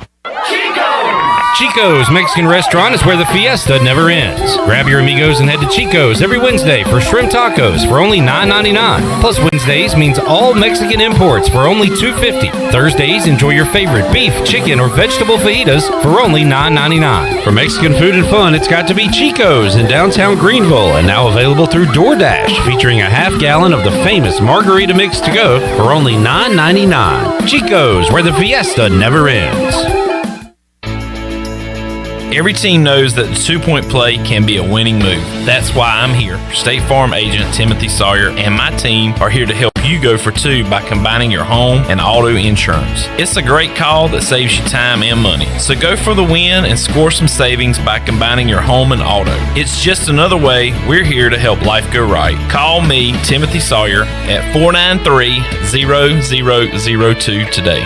Chico's Mexican Restaurant is where the fiesta never ends. Grab your amigos and head to Chico's every Wednesday for shrimp tacos for only $9.99. Plus Wednesdays means all Mexican imports for only $2.50. Thursdays, enjoy your favorite beef, chicken, or vegetable fajitas for only $9.99. For Mexican food and fun, it's got to be Chico's in downtown Greenville and now available through DoorDash, featuring a half gallon of the famous margarita mix to go for only $9.99. Chico's, where the fiesta never ends. Every team knows that the two-point play can be a winning move. That's why I'm here. State Farm agent Timothy Sawyer and my team are here to help you go for two by combining your home and auto insurance. It's a great call that saves you time and money. So go for the win and score some savings by combining your home and auto. It's just another way we're here to help life go right. Call me, Timothy Sawyer, at 493-0002 today.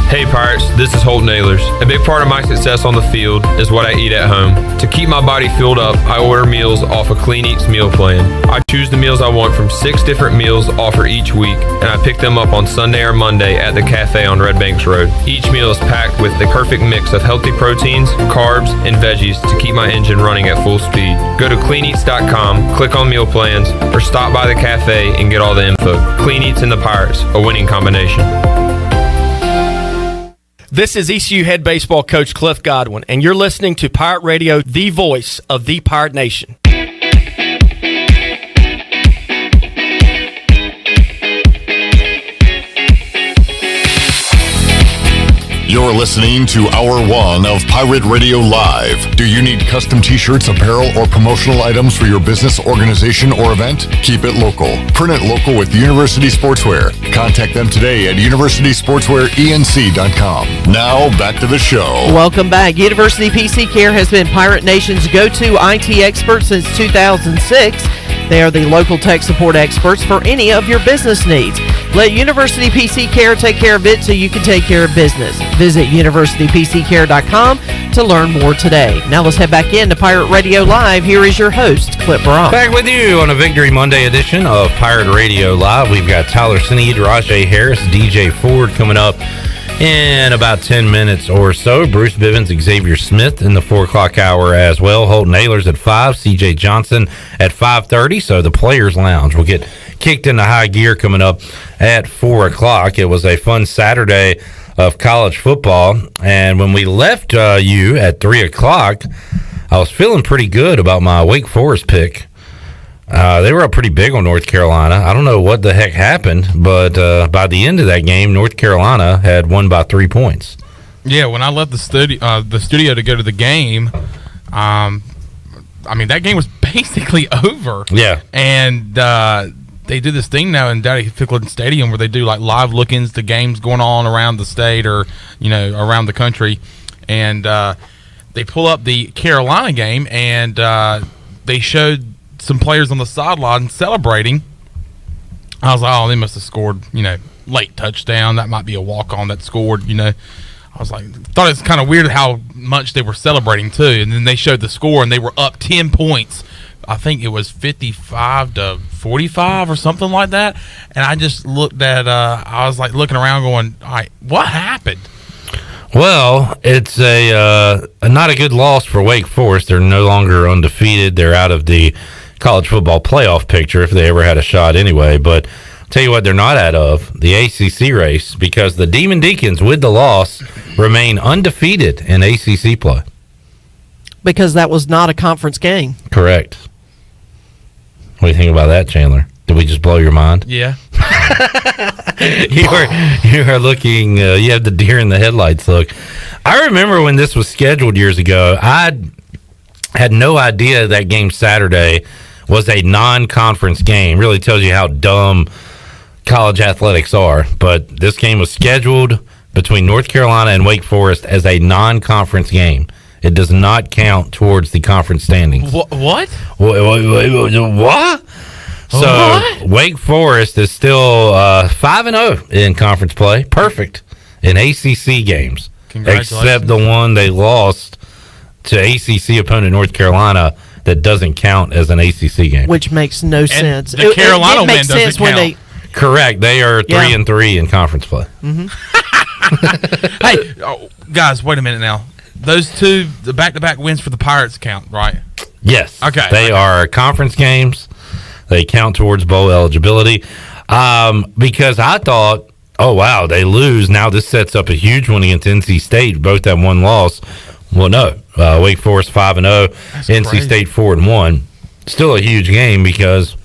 Hey Pirates, this is Holt Nailers. A big part of my success on the field is what I eat at home. To keep my body filled up, I order meals off a Clean Eats meal plan. I choose the meals I want from 6 different meals offered each week, and I pick them up on Sunday or Monday at the cafe on Red Banks Road. Each meal is packed with the perfect mix of healthy proteins, carbs, and veggies to keep my engine running at full speed. Go to CleanEats.com, click on meal plans, or stop by the cafe and get all the info. Clean Eats and the Pirates, a winning combination. This is ECU head baseball coach Cliff Godwin, and you're listening to Pirate Radio, the voice of the Pirate Nation. You're listening to Hour 1 of Pirate Radio Live. Do you need custom t-shirts, apparel, or promotional items for your business, organization, or event? Keep it local. Print it local with University Sportswear. Contact them today at universitysportswearenc.com. Now, back to the show. Welcome back. University PC Care has been Pirate Nation's go-to IT expert since 2006. They are the local tech support experts for any of your business needs. Let University PC Care take care of it so you can take care of business. Visit universitypccare.com to learn more today. Now let's head back into Pirate Radio Live. Here is your host, Clip Brown. Back with you on a Victory Monday edition of Pirate Radio Live. We've got Tyler Sneed, Rajay Harris, DJ Ford coming up in about 10 minutes or so. Bruce Bivens, Xavier Smith in the 4 o'clock hour as well. Holton Ahlers at 5, CJ Johnson at 5:30. So the Players Lounge will get kicked into high gear coming up at 4 o'clock. It was a fun Saturday of college football, and when we left you at 3 o'clock, I was feeling pretty good about my Wake Forest pick. They were up pretty big on North Carolina. I don't know what the heck happened, but by the end of that game, North Carolina had won by 3 points. Yeah, when I left the studio to go to the game, I mean, that game was basically over. Yeah. And they do this thing now in Daddy Ficklen Stadium where they do like live look-ins to games going on around the state or, you know, around the country. And they pull up the Carolina game and they showed some players on the sideline celebrating. I was like, oh, they must have scored, you know, late touchdown. That might be a walk-on that scored, you know. I was like, thought it was kind of weird how much they were celebrating too. And then they showed the score and they were up 10 points. I think it was 55-45 or something like that. And I just looked at, I was like looking around going, all right, what happened? Well, it's a not a good loss for Wake Forest. They're no longer undefeated. They're out of the college football playoff picture if they ever had a shot anyway. But I'll tell you what, they're not out of the ACC race because the Demon Deacons, with the loss, remain undefeated in ACC play. Because that was not a conference game. Correct. What do you think about that, Chandler? Did we just blow your mind? Yeah. You are looking, you have the deer in the headlights look. I remember when this was scheduled years ago, I had no idea that game Saturday was a non-conference game. Really tells you how dumb college athletics are. But this game was scheduled between North Carolina and Wake Forest as a non-conference game. It does not count towards the conference standings. What? What? So Wake Forest is still 5-0 in conference play. Perfect in ACC games. Except the one they lost to ACC opponent North Carolina that doesn't count as an ACC game. Which makes no sense. The Carolina win makes sense doesn't count. Correct. They are 3-3 in conference play. Mm-hmm. Hey, guys, wait a minute now. Those two, the back-to-back wins for the Pirates count, right? Yes. Okay. They are conference games. They count towards bowl eligibility. Because I thought, oh, wow, they lose. Now this sets up a huge one against NC State. Both have one loss. Well, no. Wake Forest 5-0, NC crazy. State 4-1. Still a huge game because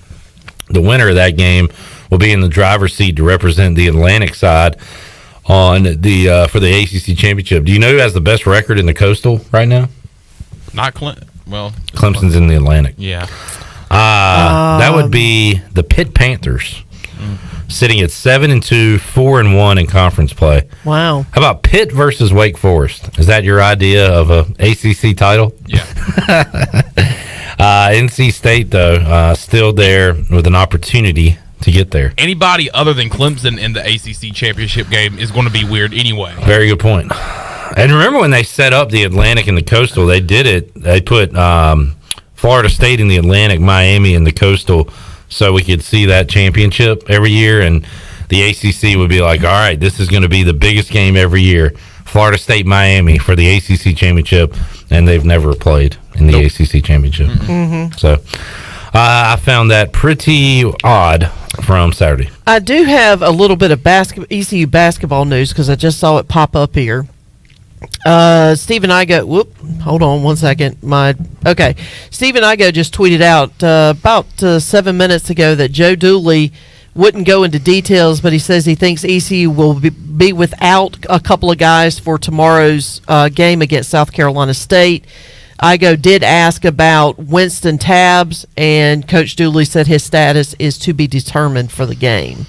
the winner of that game will be in the driver's seat to represent the Atlantic side on the for the ACC championship. Do you know who has the best record in the Coastal right now? Not Clemson. Well, Clemson's in the Atlantic. Yeah. That would be the Pitt Panthers, sitting at 7-2, 4-1 in conference play. Wow. How about Pitt versus Wake Forest? Is that your idea of a ACC title? Yeah. NC State, though, still there with an opportunity to get there. Anybody other than Clemson in the ACC championship game is going to be weird anyway. Very good point. And remember when they set up the Atlantic and the Coastal, they did it. They put Florida State in the Atlantic, Miami in the Coastal, so we could see that championship every year. And the ACC would be like, all right, this is going to be the biggest game every year. Florida State, Miami for the ACC championship. And they've never played in the ACC championship. Mm-hmm. So I found that pretty odd from Saturday. I do have a little bit of ECU basketball news because I just saw it pop up here. Stephen Igo, hold on one second. Stephen Igo just tweeted out about 7 minutes ago that Joe Dooley wouldn't go into details, but he says he thinks ECU will be without a couple of guys for tomorrow's game against South Carolina State. Igo did ask about Winston Tabbs, and Coach Dooley said his status is to be determined for the game.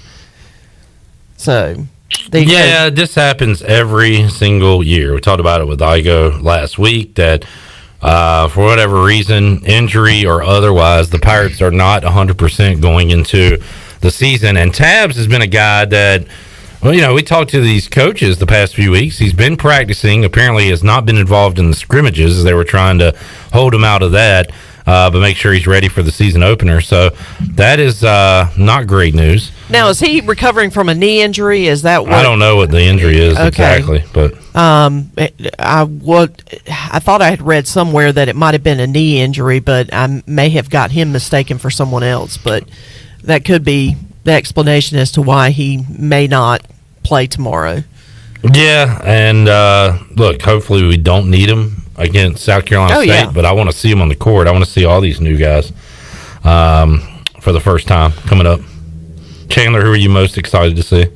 So, this happens every single year. We talked about it with Igo last week that for whatever reason, injury or otherwise, the Pirates are not 100% going into the season. And Tabs has been a guy that, well, we talked to these coaches the past few weeks. He's been practicing. Apparently has not been involved in the scrimmages as they were trying to hold him out of that, but make sure he's ready for the season opener. So that is not great news. Now, is he recovering from a knee injury? Is that what? I don't know what the injury is exactly, but I thought I had read somewhere that it might have been a knee injury, but I may have got him mistaken for someone else. But that could be the explanation as to why he may not play tomorrow. Yeah, and look, hopefully we don't need him against South Carolina State, yeah. But I want to see him on the court. I want to see all these new guys for the first time coming up. Chandler, who are you most excited to see?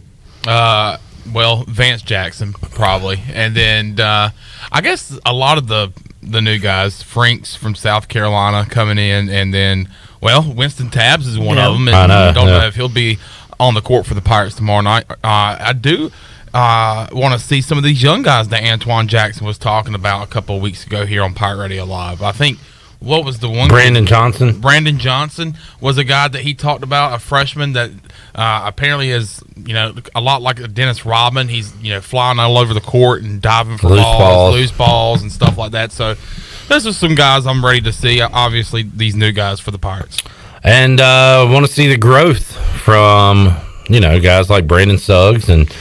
Well, Vance Jackson, probably. And then I guess a lot of the new guys, Franks from South Carolina coming in, and then, well, Winston Tabbs is one of them. And I don't know if he'll be on the court for the Pirates tomorrow night. I do want to see some of these young guys that Antoine Jackson was talking about a couple of weeks ago here on Pirate Radio Live. I think, what was the one? Brandon Johnson. Brandon Johnson was a guy that he talked about, a freshman that apparently is, a lot like Dennis Rodman. He's, flying all over the court and diving for loose balls and stuff like that. So those are some guys I'm ready to see. Obviously, these new guys for the Pirates. And want to see the growth from, guys like Brandon Suggs and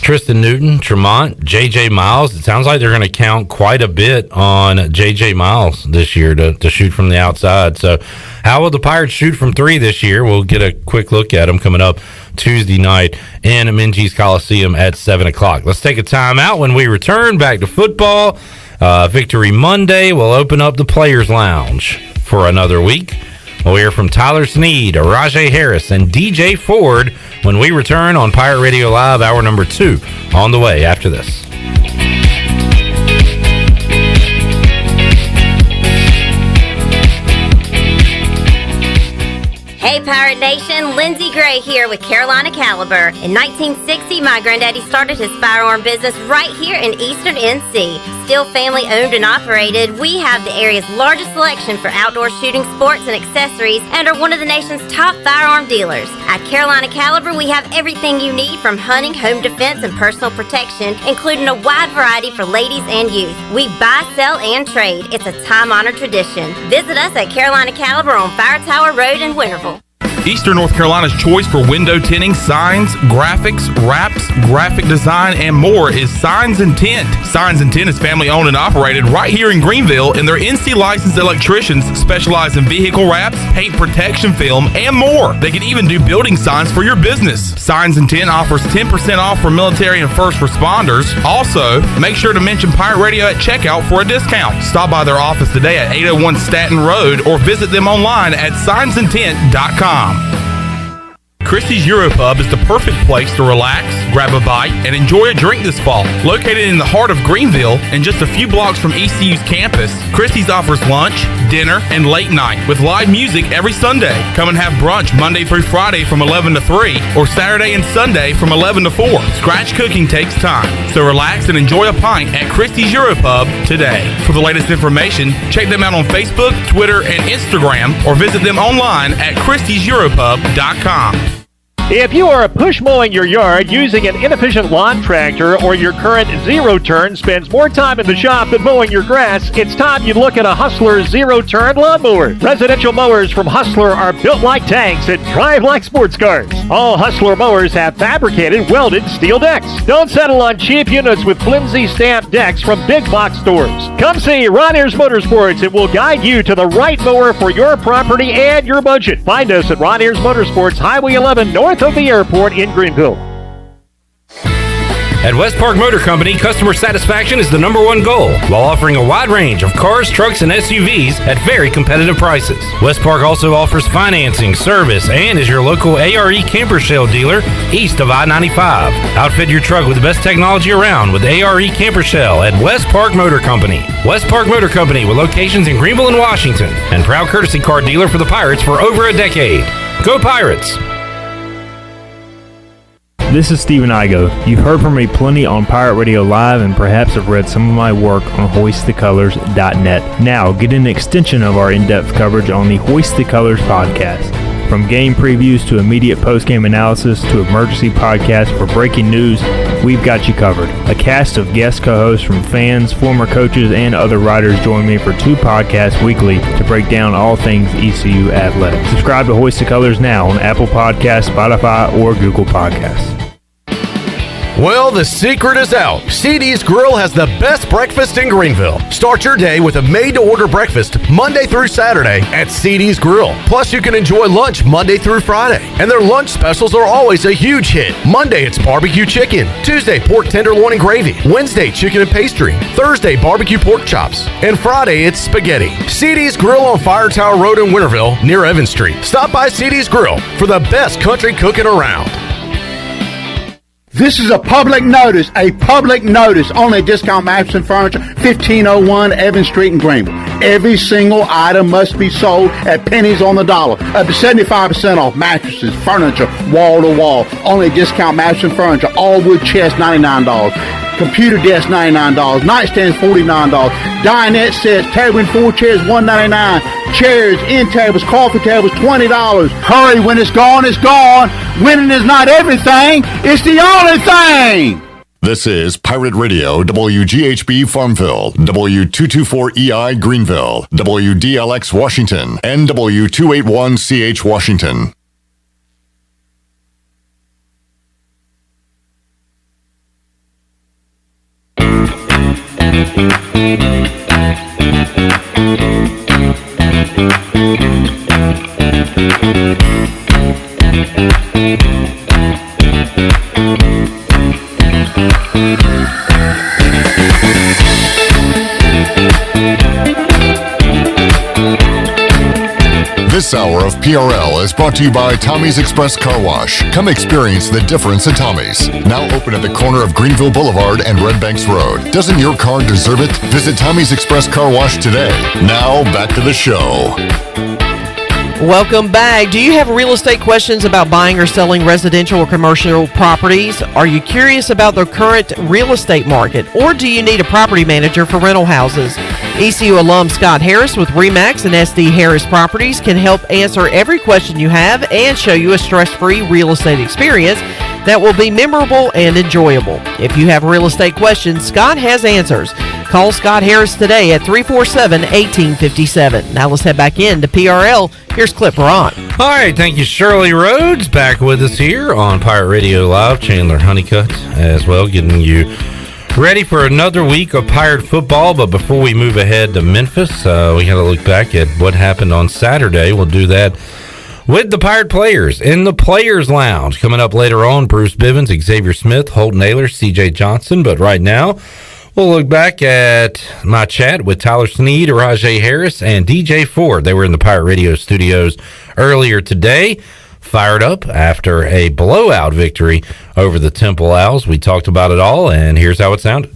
Tristan Newton, Tremont, J.J. Miles. It sounds like they're going to count quite a bit on J.J. Miles this year to shoot from the outside. So how will the Pirates shoot from three this year? We'll get a quick look at them coming up Tuesday night in Minges Coliseum at 7 o'clock. Let's take a timeout. When we return back to football, Victory Monday, we'll open up the Players Lounge for another week. We'll hear from Tyler Sneed, Rajay Harris, and DJ Ford when we return on Pirate Radio Live, hour number 2, on the way after this. Hey Pirate Nation, Lindsay Gray here with Carolina Caliber. In 1960, my granddaddy started his firearm business right here in Eastern NC. Still family owned and operated, we have the area's largest selection for outdoor shooting sports and accessories and are one of the nation's top firearm dealers. At Carolina Caliber, we have everything you need from hunting, home defense, and personal protection, including a wide variety for ladies and youth. We buy, sell, and trade. It's a time-honored tradition. Visit us at Carolina Caliber on Fire Tower Road in Winterville. Eastern North Carolina's choice for window tinting, signs, graphics, wraps, graphic design, and more is Signs and Tint. Signs and Tint is family owned and operated right here in Greenville, and their NC licensed electricians specialize in vehicle wraps, paint protection film, and more. They can even do building signs for your business. Signs and Tint offers 10% off for military and first responders. Also, make sure to mention Pirate Radio at checkout for a discount. Stop by their office today at 801 Staten Road or visit them online at signsandtint.com. Christie's Europub is the perfect place to relax, grab a bite, and enjoy a drink this fall. Located in the heart of Greenville and just a few blocks from ECU's campus, Christie's offers lunch, dinner, and late night with live music every Sunday. Come and have brunch Monday through Friday from 11 to 3 or Saturday and Sunday from 11 to 4. Scratch cooking takes time, so relax and enjoy a pint at Christie's Europub today. For the latest information, check them out on Facebook, Twitter, and Instagram or visit them online at christieseuropub.com. If you are push mowing your yard using an inefficient lawn tractor or your current zero-turn spends more time in the shop than mowing your grass, it's time you look at a Hustler zero-turn lawnmower. Residential mowers from Hustler are built like tanks and drive like sports cars. All Hustler mowers have fabricated, welded steel decks. Don't settle on cheap units with flimsy stamped decks from big box stores. Come see Ron Ayers Motorsports and we'll guide you to the right mower for your property and your budget. Find us at Ron Ayers Motorsports, Highway 11 north of the airport in Greenville. At West Park Motor Company, customer satisfaction is the #1 goal, while offering a wide range of cars, trucks, and SUVs at very competitive prices. West Park also offers financing, service, and is your local ARE camper shell dealer east of I-95. Outfit your truck with the best technology around with ARE camper shell at West Park Motor Company. West Park Motor Company with locations in Greenville and Washington, and proud courtesy car dealer for the Pirates for over a decade. Go Pirates! This is Stephen Igo. You've heard from me plenty on Pirate Radio Live and perhaps have read some of my work on hoistthecolors.net. Now, get an extension of our in-depth coverage on the Hoist the Colors podcast. From game previews to immediate post-game analysis to emergency podcasts for breaking news, we've got you covered. A cast of guest co-hosts from fans, former coaches, and other writers join me for 2 podcasts weekly to break down all things ECU athletics. Subscribe to Hoist the Colors now on Apple Podcasts, Spotify, or Google Podcasts. Well, the secret is out. CD's Grill has the best breakfast in Greenville. Start your day with a made-to-order breakfast Monday through Saturday at CD's Grill. Plus, you can enjoy lunch Monday through Friday. And their lunch specials are always a huge hit. Monday, it's barbecue chicken. Tuesday, pork tenderloin and gravy. Wednesday, chicken and pastry. Thursday, barbecue pork chops. And Friday, it's spaghetti. CD's Grill on Fire Tower Road in Winterville, near Evans Street. Stop by CD's Grill for the best country cooking around. This is a public notice, only Discount Mattress and Furniture, 1501 Evans Street in Greenville. Every single item must be sold at pennies on the dollar, up to 75% off mattresses, furniture, wall to wall. Only Discount Mattress and Furniture, all wood chest, $99. Computer desk, $99. Nightstands, $49. Dinette sets, table and 4 chairs, $199. Chairs, end tables, coffee tables, $20. Hurry, when it's gone, it's gone. Winning is not everything, it's the only thing. This is Pirate Radio, WGHB Farmville, W224EI Greenville, WDLX Washington, and W281CH Washington. This hour of PRL is brought to you by Tommy's Express Car Wash. Come experience the difference at Tommy's. Now open at the corner of Greenville Boulevard and Red Banks Road. Doesn't your car deserve it? Visit Tommy's Express Car Wash today. Now back to the show. Welcome back. Do you have real estate questions about buying or selling residential or commercial properties? Are you curious about the current real estate market? Or do you need a property manager for rental houses? ECU alum Scott Harris with RE/MAX and SD Harris Properties can help answer every question you have and show you a stress-free real estate experience that will be memorable and enjoyable. If you have real estate questions, Scott has answers. Call Scott Harris today at 347-1857. Now let's head back into PRL. Here's Clip Ron. All right, thank you, Shirley Rhodes, back with us here on Pirate Radio Live. Chandler Honeycutt as well, getting you ready for another week of Pirate football. But before we move ahead to Memphis, we got to look back at what happened on Saturday. We'll do that with the Pirate players in the Players Lounge. Coming up later on, Bruce Bivens, Xavier Smith, Holton Naylor, C.J. Johnson. But right now, we'll look back at my chat with Tyler Sneed, Rajay Harris, and DJ Ford. They were in the Pirate Radio studios earlier today, fired up after a blowout victory over the Temple Owls. We talked about it all, and here's how it sounded.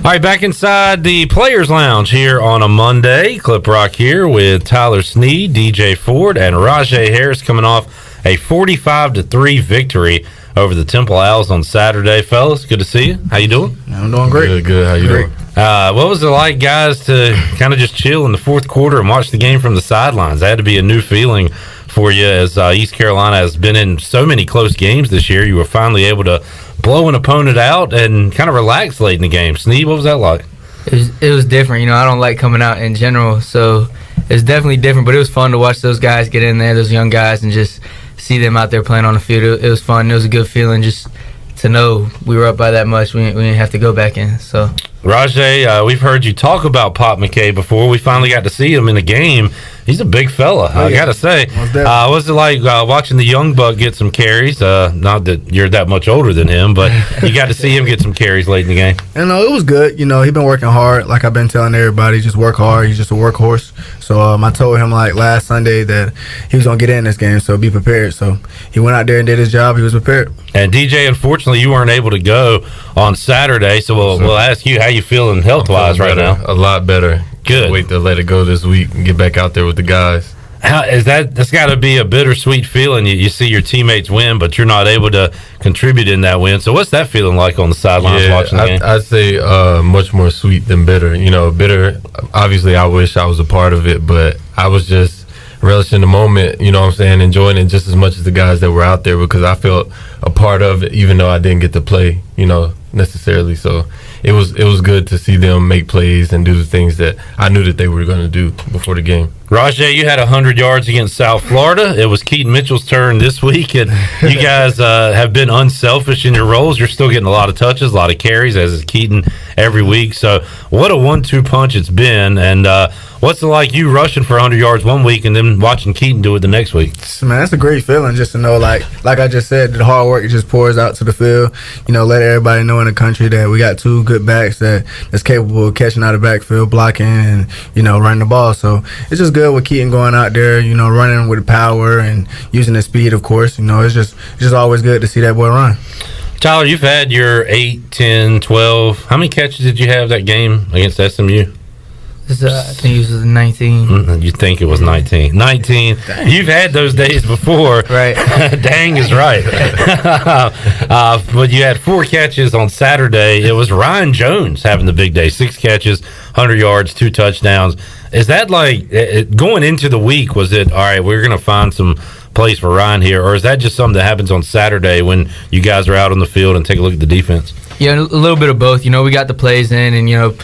All right, back inside the Players Lounge here on a Monday. Clip Rock here with Tyler Sneed, DJ Ford, and Rajay Harris coming off a 45-3 victory over the Temple Owls on Saturday. Fellas, good to see you. How you doing? I'm doing great. Good. How you doing? What was it like, guys, to kind of just chill in the fourth quarter and watch the game from the sidelines? That had to be a new feeling for you, as East Carolina has been in so many close games this year. You were finally able to blow an opponent out and kind of relax late in the game. Sneed, what was that like? It was different. You know, I don't like coming out in general, so it's definitely different. But it was fun to watch those guys get in there, those young guys, and just see them out there playing on the field. It was fun. It was a good feeling just to know we were up by that much. We didn't have to go back in. So, Rajay, we've heard you talk about Pop McKay before. We finally got to see him in a game. He's a big fella, I got to say. What was it like watching the young buck get some carries? Not that you're that much older than him, but you got to see him get some carries late in the game. And it was good. You know, he's been working hard. Like I've been telling everybody, just work hard. He's just a workhorse. So I told him like last Sunday that he was going to get in this game, so be prepared. So he went out there and did his job. He was prepared. And DJ, unfortunately, you weren't able to go on Saturday, so we'll ask you how you feeling health-wise right now. A lot better. Good. Can't wait to let it go this week and get back out there with the guys. How is that? That's got to be a bittersweet feeling. You see your teammates win, but you're not able to contribute in that win. So what's that feeling like on the sidelines watching the game? I'd say much more sweet than bitter. You know, bitter, obviously I wish I was a part of it, but I was just relishing the moment, you know what I'm saying, enjoying it just as much as the guys that were out there, because I felt a part of it even though I didn't get to play, you know, necessarily. So it was good to see them make plays and do the things that I knew that they were going to do before the game. Rajay, you had 100 yards against South Florida. It was Keaton Mitchell's turn this week, and you guys have been unselfish in your roles. You're still getting a lot of touches, a lot of carries, as is Keaton every week. So what a 1-2 punch it's been, and what's it like you rushing for 100 yards one week and then watching Keaton do it the next week? Man, that's a great feeling just to know, like I just said, the hard work just pours out to the field. You know, let everybody know in the country that we got two good backs that's capable of catching out of the backfield, blocking, and, you know, running the ball. So it's just good with Keaton going out there, you know, running with power and using his speed, of course. You know, it's just always good to see that boy run. Tyler, you've had your 8, 10, 12. How many catches did you have that game against SMU? I think it was 19. You think it was 19. 19. Dang. You've had those days before. Right. Dang is right. But you had 4 catches on Saturday. It was Ryan Jones having the big day. 6 catches, 100 yards, 2 touchdowns. Is that like, going into the week, was it, all right, we're going to find some place for Ryan here, or is that just something that happens on Saturday when you guys are out on the field and take a look at the defense? Yeah, a little bit of both. You know, we got the plays in, and, you know,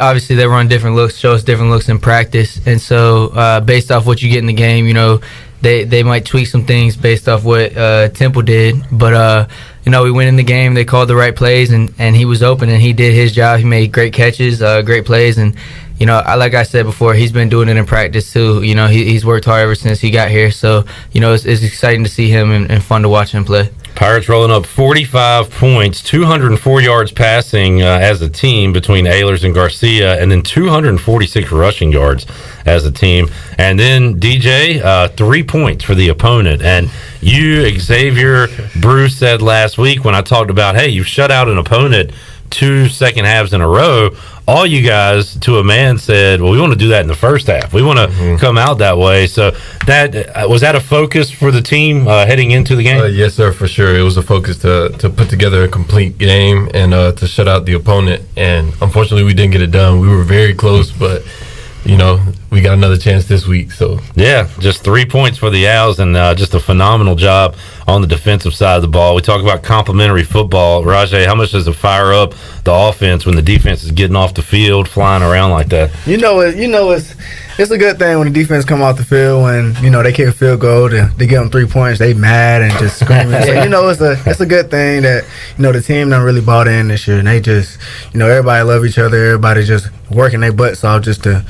obviously they run different looks, show us different looks in practice, and so based off what you get in the game, you know, they might tweak some things based off what Temple did, but you know, we went in the game, they called the right plays, and he was open, and he did his job. He made great catches, great plays, and, you know, like I said before, he's been doing it in practice too. You know, he's worked hard ever since he got here, so, you know, it's exciting to see him and fun to watch him play. Pirates rolling up 45 points, 204 yards passing as a team between Ehlers and Garcia, and then 246 rushing yards as a team. And then, DJ, 3 points for the opponent. And you, Xavier, Bruce said last week when I talked about, hey, you've shut out an opponent 2 second halves in a row, all you guys to a man said, well, we want to do that in the first half. We want to come out that way. So that was that a focus for the team heading into the game? Yes, sir, for sure. It was a focus to put together a complete game and to shut out the opponent. And unfortunately, we didn't get it done. We were very close, but, you know, we got another chance this week. So yeah, just 3 points for the Owls, and just a phenomenal job on the defensive side of the ball. We talk about complimentary football. Rajay, how much does it fire up the offense when the defense is getting off the field, flying around like that? You know, it's a good thing when the defense come off the field, when, you know, they kick a field goal, they give them 3 points, they mad and just screaming. So, you know, it's a good thing that, you know, the team done really bought in this year, and they just, you know, everybody love each other, everybody just working their butts off just to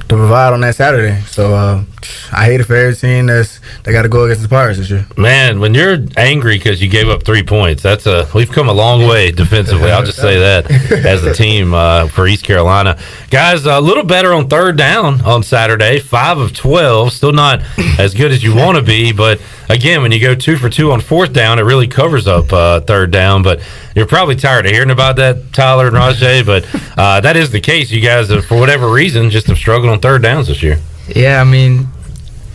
provide on that Saturday. So I hate it for every team they got to go against the Pirates this year. Man, when you're angry because you gave up 3 points, we've come a long way defensively. I'll just say that as a team for East Carolina. Guys, a little better on third down on Saturday, 5 of 12. Still not as good as you want to be, but again, when you go 2 for 2 on fourth down, it really covers up third down. But you're probably tired of hearing about that, Tyler and Rajay, but that is the case. You guys, for whatever reason, just have struggled on third downs this year. Yeah, I mean,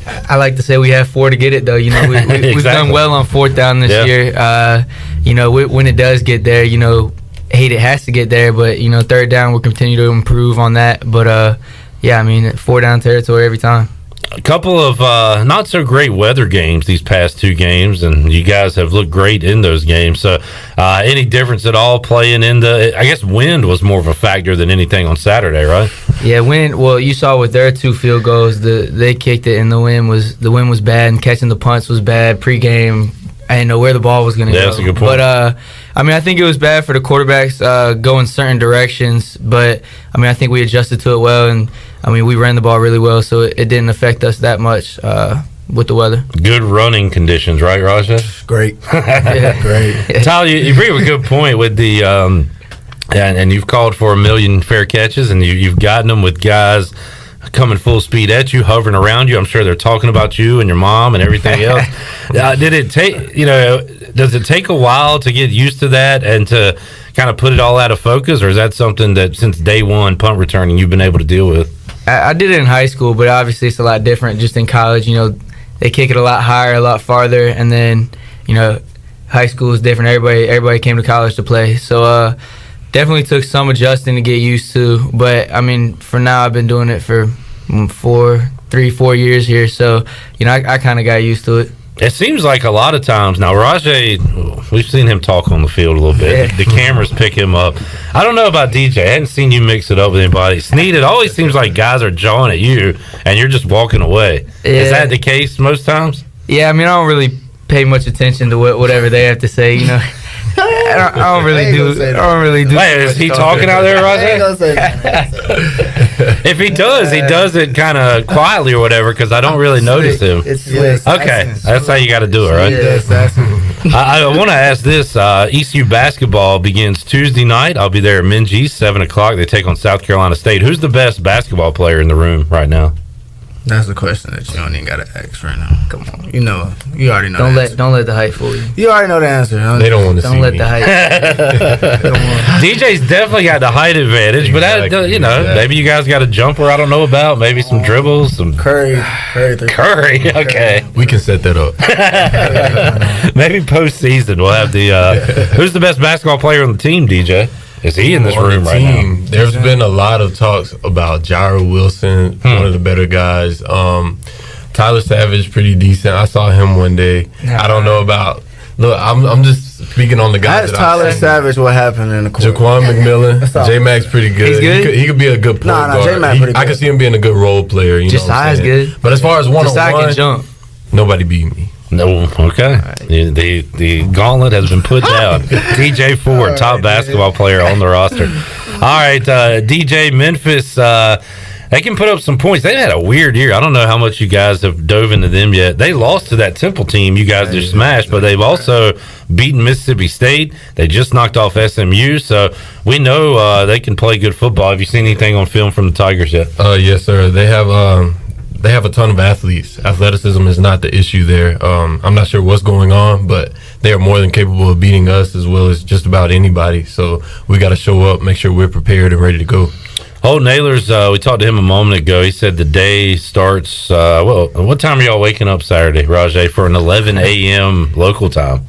I like to say we have 4 to get it, though. You know, we've done well on fourth down this year. You know, when it does get there, you know, hate it has to get there, but, you know, third down, we'll continue to improve on that. But, yeah, I mean, 4 down territory every time. A couple of not so great weather games these past 2 games, and you guys have looked great in those games. So any difference at all playing in I guess wind was more of a factor than anything on Saturday, right? Yeah, wind. Well, you saw with their 2 field goals, they kicked it, and the wind was bad, and catching the punts was bad. Pregame, I didn't know where the ball was going to go. That's a good point. But I mean, I think it was bad for the quarterbacks going certain directions, but I mean, I think we adjusted to it well, and I mean, we ran the ball really well, so it didn't affect us that much with the weather. Good running conditions, right, Raja? Great. Yeah. Great. Tyler, you bring up a good point with the and you've called for 1 million fair catches, and you've gotten them with guys coming full speed at you, hovering around you. I'm sure they're talking about you and your mom and everything else. Did it take, you know, does it take a while to get used to that and to kind of put it all out of focus, or is that something that since day one punt returning you've been able to deal with? I did it in high school, but obviously it's a lot different just in college. You know, they kick it a lot higher, a lot farther, and then, you know, high school is different. Everybody came to college to play. So definitely took some adjusting to get used to. But, I mean, for now I've been doing it for 3-4 years here, so I kind of got used to it. It seems like a lot of times now, Rajay, we've seen him talk on the field a little bit. Yeah. The cameras pick him up. I don't know about DJ. I hadn't seen you mix it up with anybody. Sneed, it always seems like guys are jawing at you and you're just walking away. Yeah. Is that the case most times? Yeah, I don't really pay much attention to whatever they have to say, I don't really do. Wait, is he talking out there, Rajay? If he does it kind of quietly or whatever, because I don't really notice him. It's slick. Okay, that's how you got to do it, right? Yeah. I want to ask this. ECU basketball begins Tuesday night. I'll be there at Minji's, 7 o'clock. They take on South Carolina State. Who's the best basketball player in the room right now? That's the question that you don't even got to ask right now. Come on. You already know Don't let the hype fool you. You already know the answer. They don't want to see Don't let me. the hype. Come on. DJ's definitely got the height advantage, but maybe you guys got a jumper I don't know about, maybe some dribbles, some Curry. Okay, we can set that up. Maybe postseason we'll have the. Who's the best basketball player on the team, DJ? Is he in this On the room right team, now? There's been a lot of talks about Jairo Wilson, one of the better guys. Tyler Savage, pretty decent. I saw him one day. I don't know about. Look, I'm just speaking on the guys. That's Tyler Savage. What happened in the court? Jaquan McMillan, J-Mac's pretty good. He's good? He could be a good point guard. J-Mac pretty good. I could see him being a good role player. Josiah's good. But as far as Josiah can one-on-one, jump. nobody beat me. No, okay. The gauntlet has been put down. DJ Ford, top basketball player on the roster. All right, DJ Memphis. They can put up some points. They've had a weird year. I don't know how much you guys have dove into them yet. They lost to that Temple team you guys just smashed, but they've also beaten Mississippi State. They just knocked off SMU, so we know they can play good football. Have you seen anything on film from the Tigers yet? Yes, sir. They have a ton of athletes. Athleticism is not the issue there. I'm not sure what's going on, but they are more than capable of beating us as well as just about anybody. So we got to show up, make sure we're prepared and ready to go. Holton Ahlers, we talked to him a moment ago. He said the day starts, what time are y'all waking up Saturday, Rajay, for an 11 a.m. local time?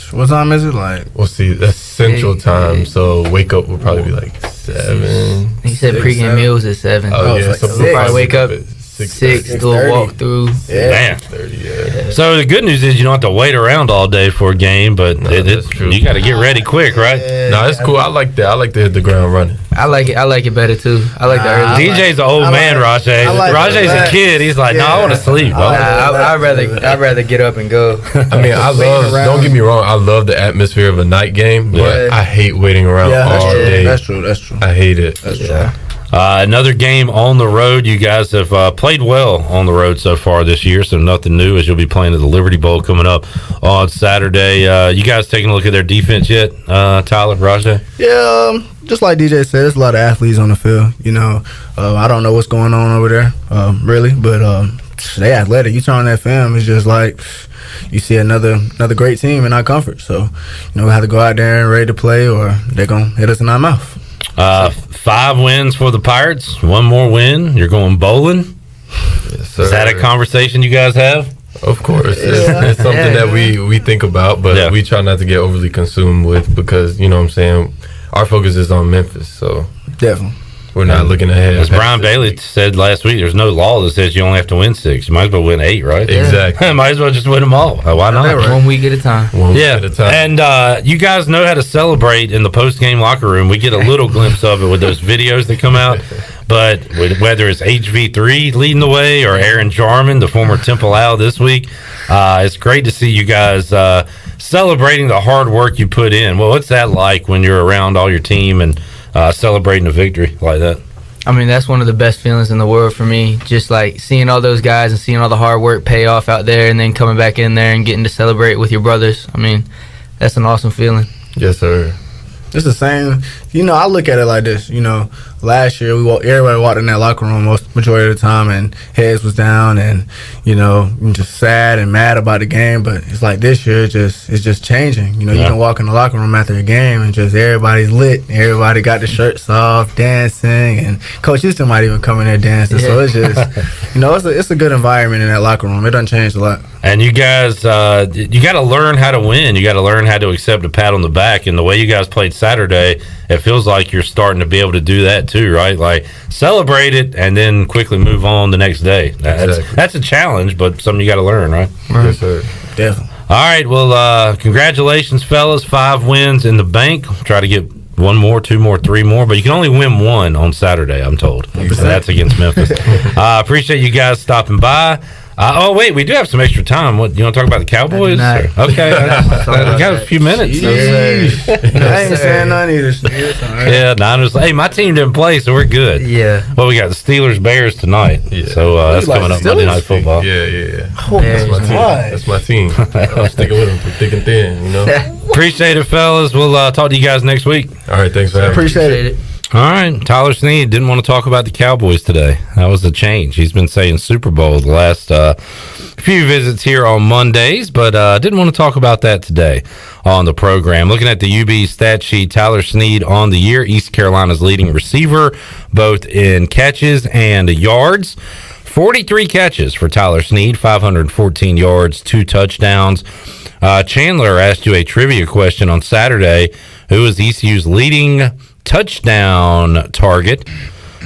What time is it? We'll see. That's Central Time, so wake up will probably be like 7. He said pregame meals at 7. Oh, yeah. So we'll probably wake up 6, do a walkthrough. Man. So the good news is you don't have to wait around all day for a game, but you got to get ready quick, right? No, it's cool. I like that. I like to hit the ground running. I like it better too. I like the early. DJ's an old man, Rajay. Rajay's a kid. He's like, no, I want to sleep. I'd rather get up and go. I mean, don't get me wrong, I love the atmosphere of a night game, but I hate waiting around all day. That's true. I hate it. That's true. Another game on the road. You guys have played well on the road so far this year, so nothing new as you'll be playing at the Liberty Bowl coming up on Saturday. You guys taking a look at their defense yet, Tyler, Rajay? Yeah, just like DJ said, there's a lot of athletes on the field. I don't know what's going on over there, really, but they athletic. You turn on that film, it's just like you see another great team in our comfort. So, we have to go out there and ready to play, or they're gonna hit us in our mouth. 5 wins for the Pirates. 1 more win. You're going bowling. Yes, Is that a conversation you guys have? Of course. It's something that we think about, but we try not to get overly consumed with because, you know what I'm saying, our focus is on Memphis. So definitely. We're not looking ahead. As Brian Bailey said last week, there's no law that says you only have to win 6. You might as well win 8, right? Exactly. Might as well just win them all. Why not? 1 week at a time. And you guys know how to celebrate in the post-game locker room. We get a little glimpse of it with those videos that come out. But whether it's HV3 leading the way or Aaron Jarman, the former Temple Owl this week, it's great to see you guys celebrating the hard work you put in. Well, what's that like when you're around all your team and celebrating a victory like that? I mean, that's one of the best feelings in the world for me. Just like seeing all those guys and seeing all the hard work pay off out there and then coming back in there and getting to celebrate with your brothers. I mean, that's an awesome feeling. Yes, sir. It's the same. I look at it like this. Last year everybody walked in that locker room majority of the time, and heads was down, and just sad and mad about the game. But it's like this year, it's just changing. You can walk in the locker room after a game, and just everybody's lit. Everybody got the shirts off, dancing, and Coach Houston might even come in there dancing. So it's just, it's a good environment in that locker room. It doesn't change a lot. And you guys, you got to learn how to win. You got to learn how to accept a pat on the back. And the way you guys played Saturday, it feels like you're starting to be able to do that too, right? Like celebrate it and then quickly move on the next day. That's a challenge, but something you got to learn, right? Yes, sir. Definitely. All right, well, congratulations, fellas. 5 wins in the bank. Try to get 1 more, 2 more, 3 more, but you can only win 1 on Saturday, I'm told. And that's against Memphis. Appreciate you guys stopping by. Wait, we do have some extra time. What, you want to talk about the Cowboys? Okay, we got a few minutes. I ain't saying none either. Yeah, Niners. Hey, my team didn't play, so we're good. Yeah. Well, we got the Steelers Bears tonight. Yeah. So that's coming up Monday Night Football. Yeah. Oh, That's my team. I'm sticking with them through thick and thin, you know. Appreciate it, fellas. We'll talk to you guys next week. All right, thanks for having me. Appreciate it. All right, Tyler Snead didn't want to talk about the Cowboys today. That was a change. He's been saying Super Bowl the last few visits here on Mondays, but didn't want to talk about that today on the program. Looking at the UB stat sheet, Tyler Snead on the year, East Carolina's leading receiver, both in catches and yards. 43 catches for Tyler Snead, 514 yards, 2 touchdowns. Chandler asked you a trivia question on Saturday. Who is ECU's leading touchdown target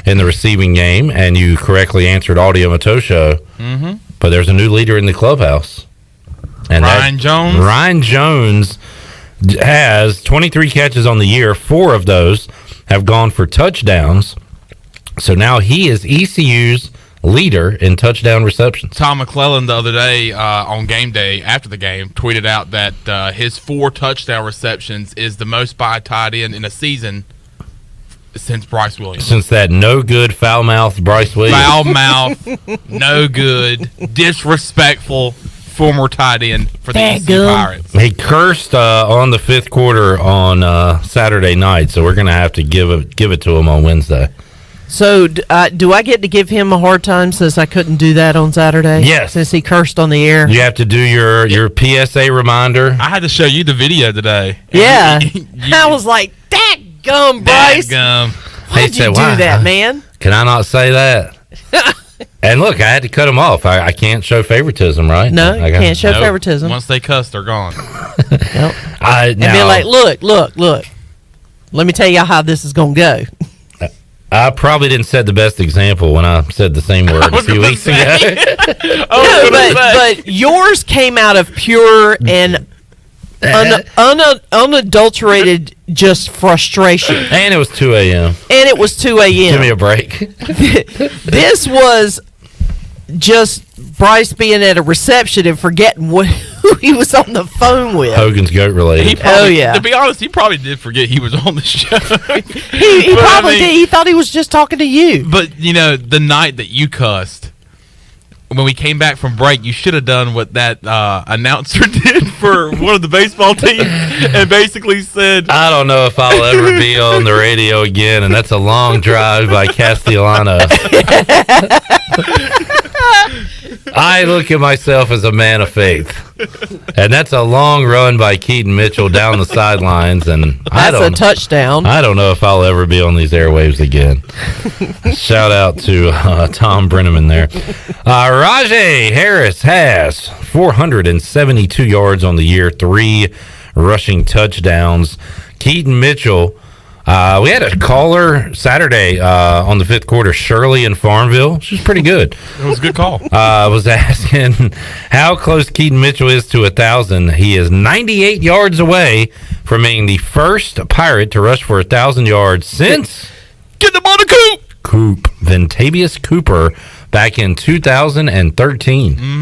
in the receiving game? And you correctly answered Audio Matosho. Mm-hmm. But there's a new leader in the clubhouse. And Ryan Jones? Ryan Jones has 23 catches on the year. 4 of those have gone for touchdowns. So now he is ECU's leader in touchdown receptions. Tom McClellan the other day on game day after the game tweeted out that his 4 touchdown receptions is the most by a tight end in a season since Bryce Williams. Since that no good foul-mouthed Bryce Williams. Foul-mouthed, no good, disrespectful former tight end for the ECU Pirates. He cursed on the 5th quarter on Saturday night, so we're going to have to give it to him on Wednesday. So, do I get to give him a hard time since I couldn't do that on Saturday? Yes. Since he cursed on the air? You have to do your PSA reminder. I had to show you the video today. Yeah. I was like, dadgum, Bryce. Dadgum. Why'd you do that, man? Can I not say that? And look, I had to cut him off. I can't show favoritism, right? No, you can't show Nope. favoritism. Once they cuss, they're gone. And be like, look. Let me tell you how this is going to go. I probably didn't set the best example when I said the same word a few weeks ago. But yours came out of pure and unadulterated just frustration. And it was 2 a.m. And it was 2 a.m. Give me a break. This was just Bryce being at a reception and forgetting who he was on the phone with. Hogan's goat related. To be honest, he probably did forget he was on the show. He probably did. He thought he was just talking to you. But, you know, the night that you cussed, when we came back from break, you should have done what that announcer did for one of the baseball teams and basically said, I don't know if I'll ever be on the radio again, and that's a long drive by Castellano. I look at myself as a man of faith, and that's a long run by Keaton Mitchell down the sidelines, and that's a touchdown. I don't know if I'll ever be on these airwaves again. Shout out to Tom Brenneman there. Rajay Harris has 472 yards on the year, 3 rushing touchdowns. Keaton Mitchell. We had a caller Saturday on the 5th quarter, Shirley in Farmville. She was pretty good. It was a good call. Was asking how close Keaton Mitchell is to 1,000. He is 98 yards away from being the first Pirate to rush for 1,000 yards since... Get the ball to Coop. Ventavious Cooper back in 2013.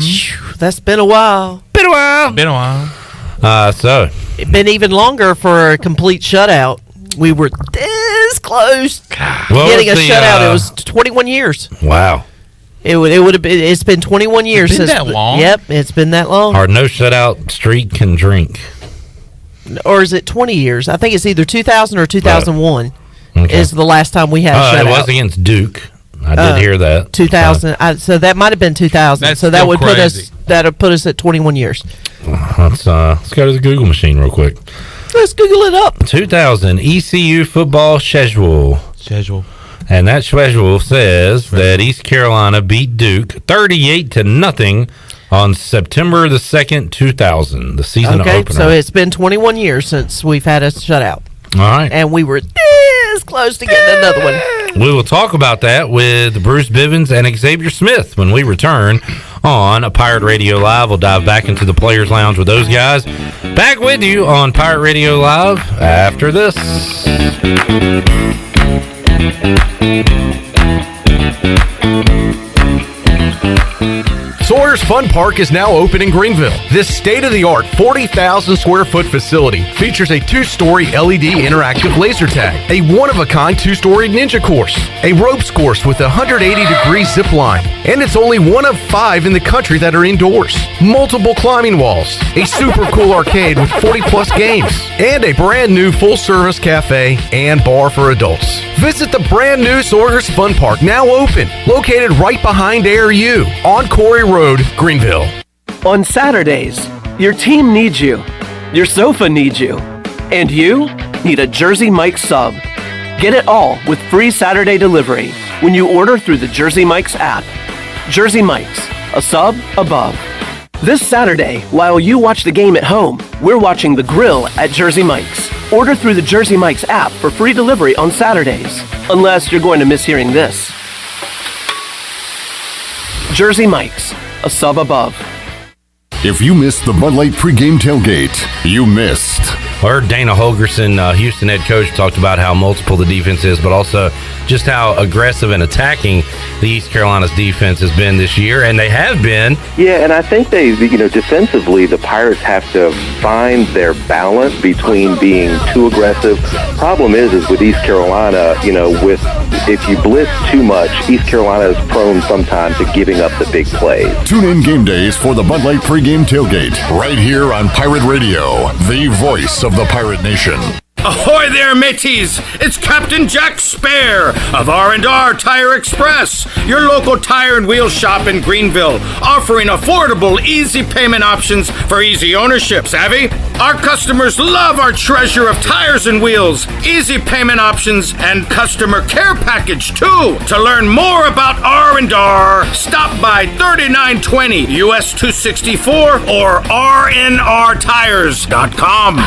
That's been a while. Been a while. So it's been even longer for a complete shutout. We were this close getting a shutout. It was 21 years. Wow. It would have been. It's been 21 years It's been since. that long? Yep, it's been that long. Our no shutout streak can drink. Or is it 20 years? I think it's either 2000 or 2001 Okay. is the last time we had a shutout. It was against Duke. I did hear that. 2000. So that might have been 2000. That's so that still would crazy. put us at 21 years. Let's go to the Google machine real quick. Let's Google it up. 2000 ECU football schedule. And that schedule says that East Carolina beat Duke 38-0 on September the 2nd, 2000, the season opener. So it's been 21 years since we've had a shutout. All right. And we were this close to getting another one. We will talk about that with Bruce Bivens and Xavier Smith when we return on Pirate Radio Live. We'll dive back into the Players Lounge with those guys. Back with you on Pirate Radio Live after this. Sawyer's Fun Park is now open in Greenville. This state-of-the-art 40,000 square foot facility features a 2-story LED interactive laser tag, a one-of-a-kind 2-story ninja course, a ropes course with a 180-degree zip line, and it's only one of 5 in the country that are indoors. Multiple climbing walls, a super cool arcade with 40-plus games, and a brand new full-service cafe and bar for adults. Visit the brand new Sawyer's Fun Park, now open, located right behind ARU on Corey Road, Greenville. On Saturdays, your team needs you, your sofa needs you, and you need a Jersey Mike's sub. Get it all with free Saturday delivery when you order through the Jersey Mike's app. Jersey Mike's, a sub above. This Saturday, while you watch the game at home, we're watching the grill at Jersey Mike's. Order through the Jersey Mike's app for free delivery on Saturdays, unless you're going to miss hearing this. Jersey Mike's, a sub above. If you missed the Bud Light pregame tailgate, you missed. Heard Dana Holgerson, Houston head coach, talked about how multiple the defense is, but also just how aggressive and attacking the East Carolina's defense has been this year, and they have been. Yeah, and I think defensively, the Pirates have to find their balance between being too aggressive. Problem is with East Carolina, if you blitz too much, East Carolina is prone sometimes to giving up the big plays. Tune in game days for the Bud Light pregame tailgate, right here on Pirate Radio, the voice of the Pirate Nation. Ahoy there, mateys! It's Captain Jack Spare of R&R Tire Express, your local tire and wheel shop in Greenville, offering affordable, easy payment options for easy ownership. Savvy? Our customers love our treasure of tires and wheels, easy payment options, and customer care package too. To learn more about R&R, stop by 3920 US 264 or rnrtires.com.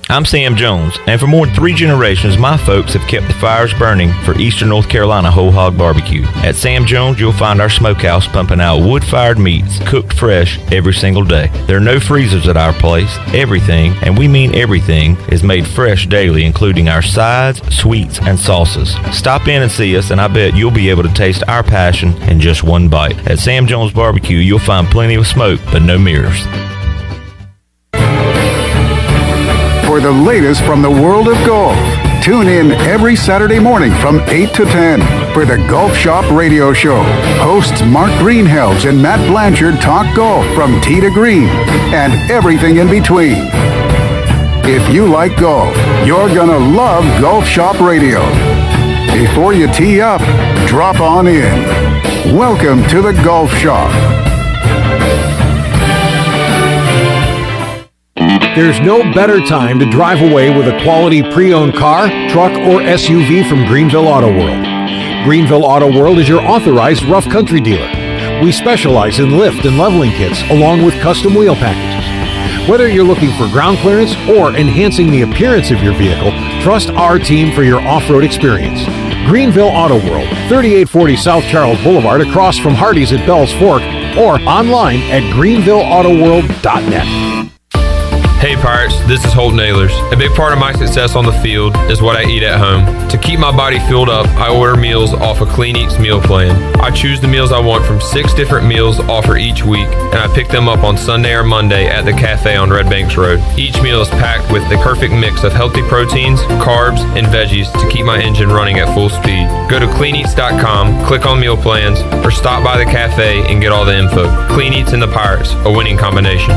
I'm Sam Jones, and for more than 3 generations, my folks have kept the fires burning for Eastern North Carolina Whole Hog Barbecue. At Sam Jones, you'll find our smokehouse pumping out wood-fired meats, cooked fresh every single day. There are no freezers at our place. Everything, and we mean everything, is made fresh daily, including our sides, sweets, and sauces. Stop in and see us, and I bet you'll be able to taste our passion in just one bite. At Sam Jones Barbecue, you'll find plenty of smoke, but no mirrors. For the latest from the world of golf, tune in every Saturday morning from 8 to 10 for the Golf Shop Radio Show. Hosts Mark Greenhelves and Matt Blanchard talk golf from tee to green and everything in between. If you like golf, you're gonna love Golf Shop Radio. Before you tee up, drop on in. Welcome to the Golf Shop. There's no better time to drive away with a quality pre-owned car, truck, or SUV from Greenville Auto World. Greenville Auto World is your authorized rough country dealer. We specialize in lift and leveling kits along with custom wheel packages. Whether you're looking for ground clearance or enhancing the appearance of your vehicle, trust our team for your off-road experience. Greenville Auto World, 3840 South Charles Boulevard across from Hardee's at Bell's Fork, or online at greenvilleautoworld.net. Hey Pirates, this is Holt Nailers. A big part of my success on the field is what I eat at home. To keep my body filled up, I order meals off a Clean Eats meal plan. I choose the meals I want from 6 different meals offered each week, and I pick them up on Sunday or Monday at the cafe on Red Banks Road. Each meal is packed with the perfect mix of healthy proteins, carbs, and veggies to keep my engine running at full speed. Go to cleaneats.com, click on meal plans, or stop by the cafe and get all the info. Clean Eats and the Pirates, a winning combination.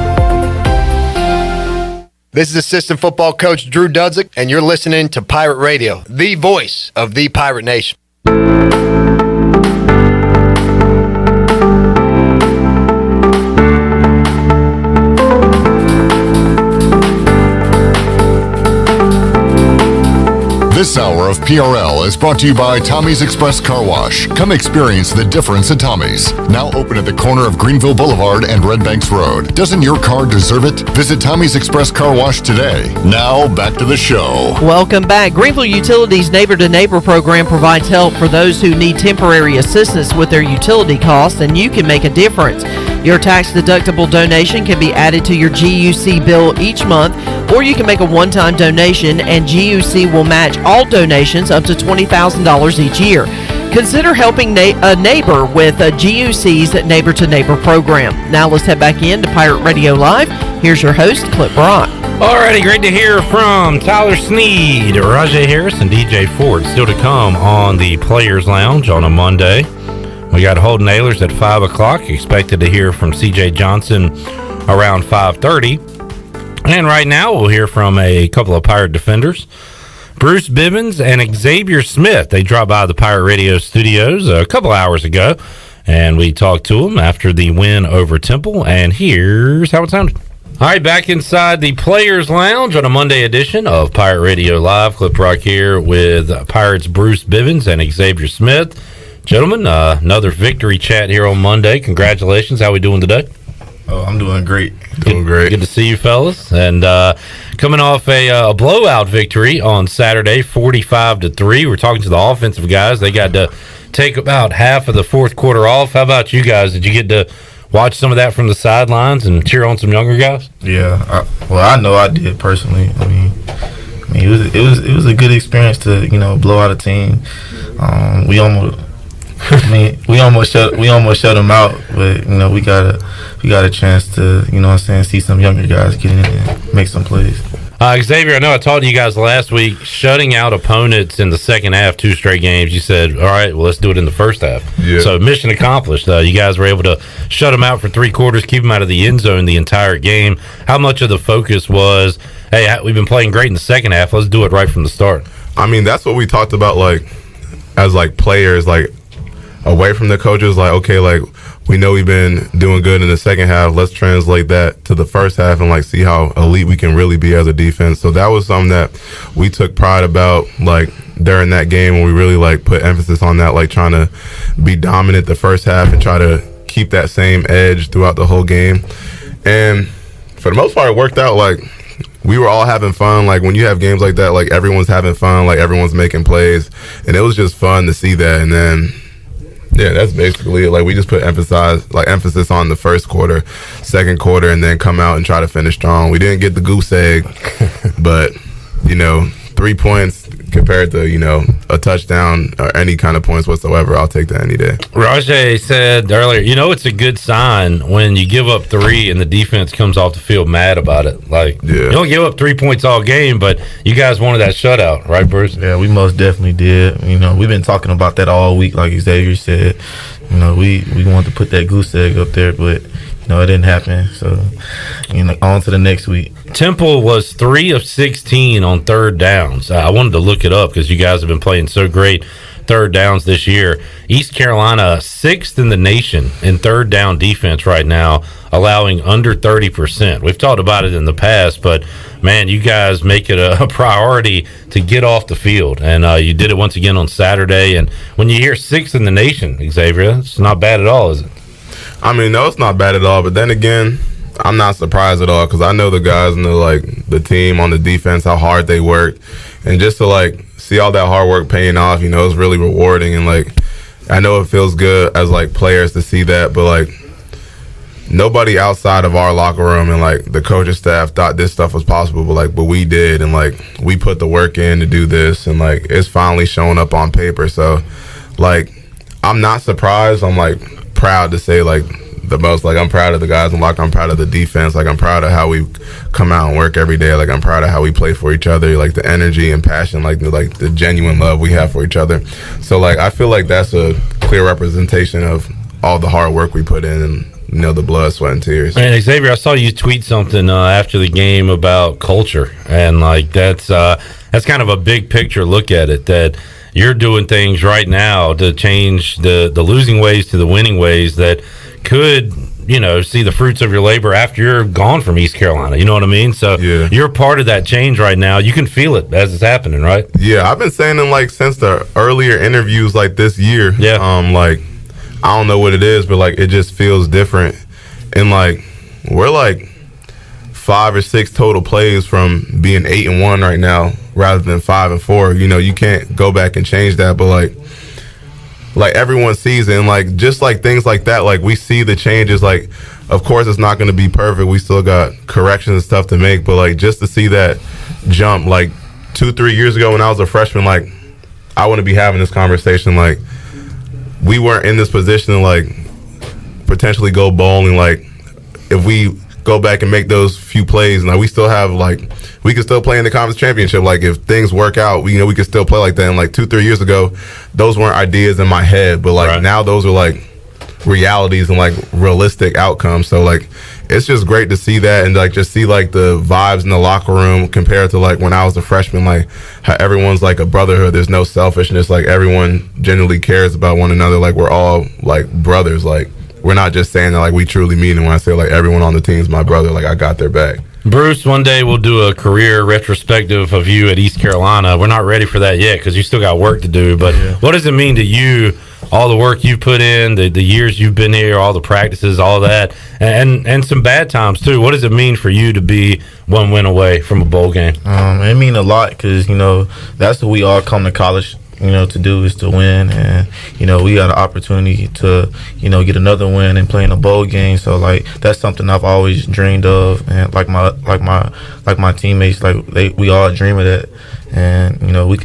This is assistant football coach Drew Dudzik, and you're listening to Pirate Radio, the voice of the Pirate Nation. This hour of PRL is brought to you by Tommy's Express Car Wash. Come experience the difference at Tommy's. Now open at the corner of Greenville Boulevard and Red Banks Road. Doesn't your car deserve it? Visit Tommy's Express Car Wash today. Now back to the show. Welcome back. Greenville Utilities Neighbor to Neighbor program provides help for those who need temporary assistance with their utility costs, and you can make a difference. Your tax-deductible donation can be added to your GUC bill each month, or you can make a one-time donation, and GUC will match all donations up to $20,000 each year. Consider helping a neighbor with a GUC's Neighbor to Neighbor program. Now let's head back into Pirate Radio Live. Here's your host, Clip Brock. Alrighty, great to hear from Tyler Sneed, Rajay Harris, and DJ Ford. Still to come on the Players Lounge on a Monday. We got Holden Ahlers at 5 o'clock. Expected to hear from CJ Johnson around 5:30. And right now we'll hear from a couple of Pirate defenders, Bruce Bibbins and Xavier Smith. They dropped by the Pirate Radio studios a couple hours ago, and we talked to them after the win over Temple, and here's how it sounded. All right, back inside the Players Lounge on a Monday edition of Pirate Radio Live. Clip Rock here with Pirates Bruce Bibbins and Xavier Smith. Gentlemen, another victory chat here on Monday. Congratulations. How we doing today? Oh, I'm doing great. Doing great. Good to see you, fellas. And coming off a blowout victory on Saturday, 45-3. We're talking to the offensive guys. They got to take about half of the fourth quarter off. How about you guys? Did you get to watch some of that from the sidelines and cheer on some younger guys? Yeah. I know I did personally. I mean, it was a good experience to blow out a team. We almost shut them out, but we got a chance to see some younger guys get in and make some plays. Xavier, I know I talked to you guys last week, shutting out opponents in the second half, 2 straight games. You said, all right, well, let's do it in the first half. Yeah. So mission accomplished. You guys were able to shut them out for 3 quarters, keep them out of the end zone the entire game. How much of the focus was, hey, we've been playing great in the second half, let's do it right from the start? I mean, that's what we talked about, as players, away from the coaches, okay, we know we've been doing good in the second half. Let's translate that to the first half and see how elite we can really be as a defense. So that was something that we took pride about, during that game, when we really put emphasis on that, trying to be dominant the first half and try to keep that same edge throughout the whole game. And for the most part, it worked out. We were all having fun. When you have games like that, everyone's having fun, everyone's making plays, and it was just fun to see that. And then, yeah, that's basically it. We just put emphasis on the first quarter, second quarter, and then come out and try to finish strong. We didn't get the goose egg, but 3 points compared to a touchdown or any kind of points whatsoever, I'll take that any day. Rajay said earlier, it's a good sign when you give up 3 and the defense comes off the field mad about it. You don't give up 3 points all game, but you guys wanted that shutout, right, Bruce? Yeah, we most definitely did. We've been talking about that all week, like Xavier said. We wanted to put that goose egg up there, but it didn't happen. So, on to the next week. Temple was 3 of 16 on third downs. I wanted to look it up because you guys have been playing so great third downs this year. East Carolina, 6th in the nation in third down defense right now, allowing under 30%. We've talked about it in the past, but, man, you guys make it a priority to get off the field. And you did it once again on Saturday. And when you hear 6th in the nation, Xavier, it's not bad at all, is it? I mean, no, it's not bad at all. But then again, I'm not surprised at all because I know the guys and the team on the defense, how hard they worked, and just to see all that hard work paying off, it's really rewarding. And I know it feels good as players to see that, but nobody outside of our locker room and the coaching staff thought this stuff was possible, but we did, and we put the work in to do this, and it's finally showing up on paper. So I'm not surprised. I'm proud to say the most. I'm proud of the guys in locker. I'm proud of the defense. I'm proud of how we come out and work every day. I'm proud of how we play for each other. The energy and passion, the genuine love we have for each other. So I feel that's a clear representation of all the hard work we put in and the blood, sweat, and tears. And Xavier, I saw you tweet something after the game about culture, and that's kind of a big picture look at it, that you're doing things right now to change the losing ways to the winning ways that could see the fruits of your labor after you're gone from East Carolina. You know what I mean? So you're part of that change right now. You can feel it as it's happening, right? Yeah, I've been saying it since the earlier interviews this year. Yeah. I don't know what it is, but it just feels different. And we're 5 or 6 total plays from being 8-1 right now rather than 5-4. You can't go back and change that, but everyone sees it, and just things like that, we see the changes. Of course it's not going to be perfect. We still got corrections and stuff to make, but just to see that jump 2-3 years ago when I was a freshman, I wouldn't be having this conversation. We weren't in this position to potentially go bowling. If we go back and make those few plays, we still have we can still play in the conference championship. If things work out, we can still play like that. And 2-3 years ago, those weren't ideas in my head, but now those are realities and realistic outcomes. So it's just great to see that, and just see the vibes in the locker room compared to when I was a freshman, how everyone's a brotherhood. There's no selfishness. Everyone genuinely cares about one another. We're all brothers. We're not just saying that we truly mean it when I say everyone on the team's my brother. I got their back. Bruce, one day we'll do a career retrospective of you at East Carolina. We're not ready for that yet because you still got work to do. But what does it mean to you, all the work you put in, the years you've been here, all the practices, all that, and some bad times too? What does it mean for you to be one win away from a bowl game? It mean a lot because, that's what we all come to college to do, is to win, and we got an opportunity to get another win and play in a bowl game. So that's something I've always dreamed of, and my teammates, we all dream of that, and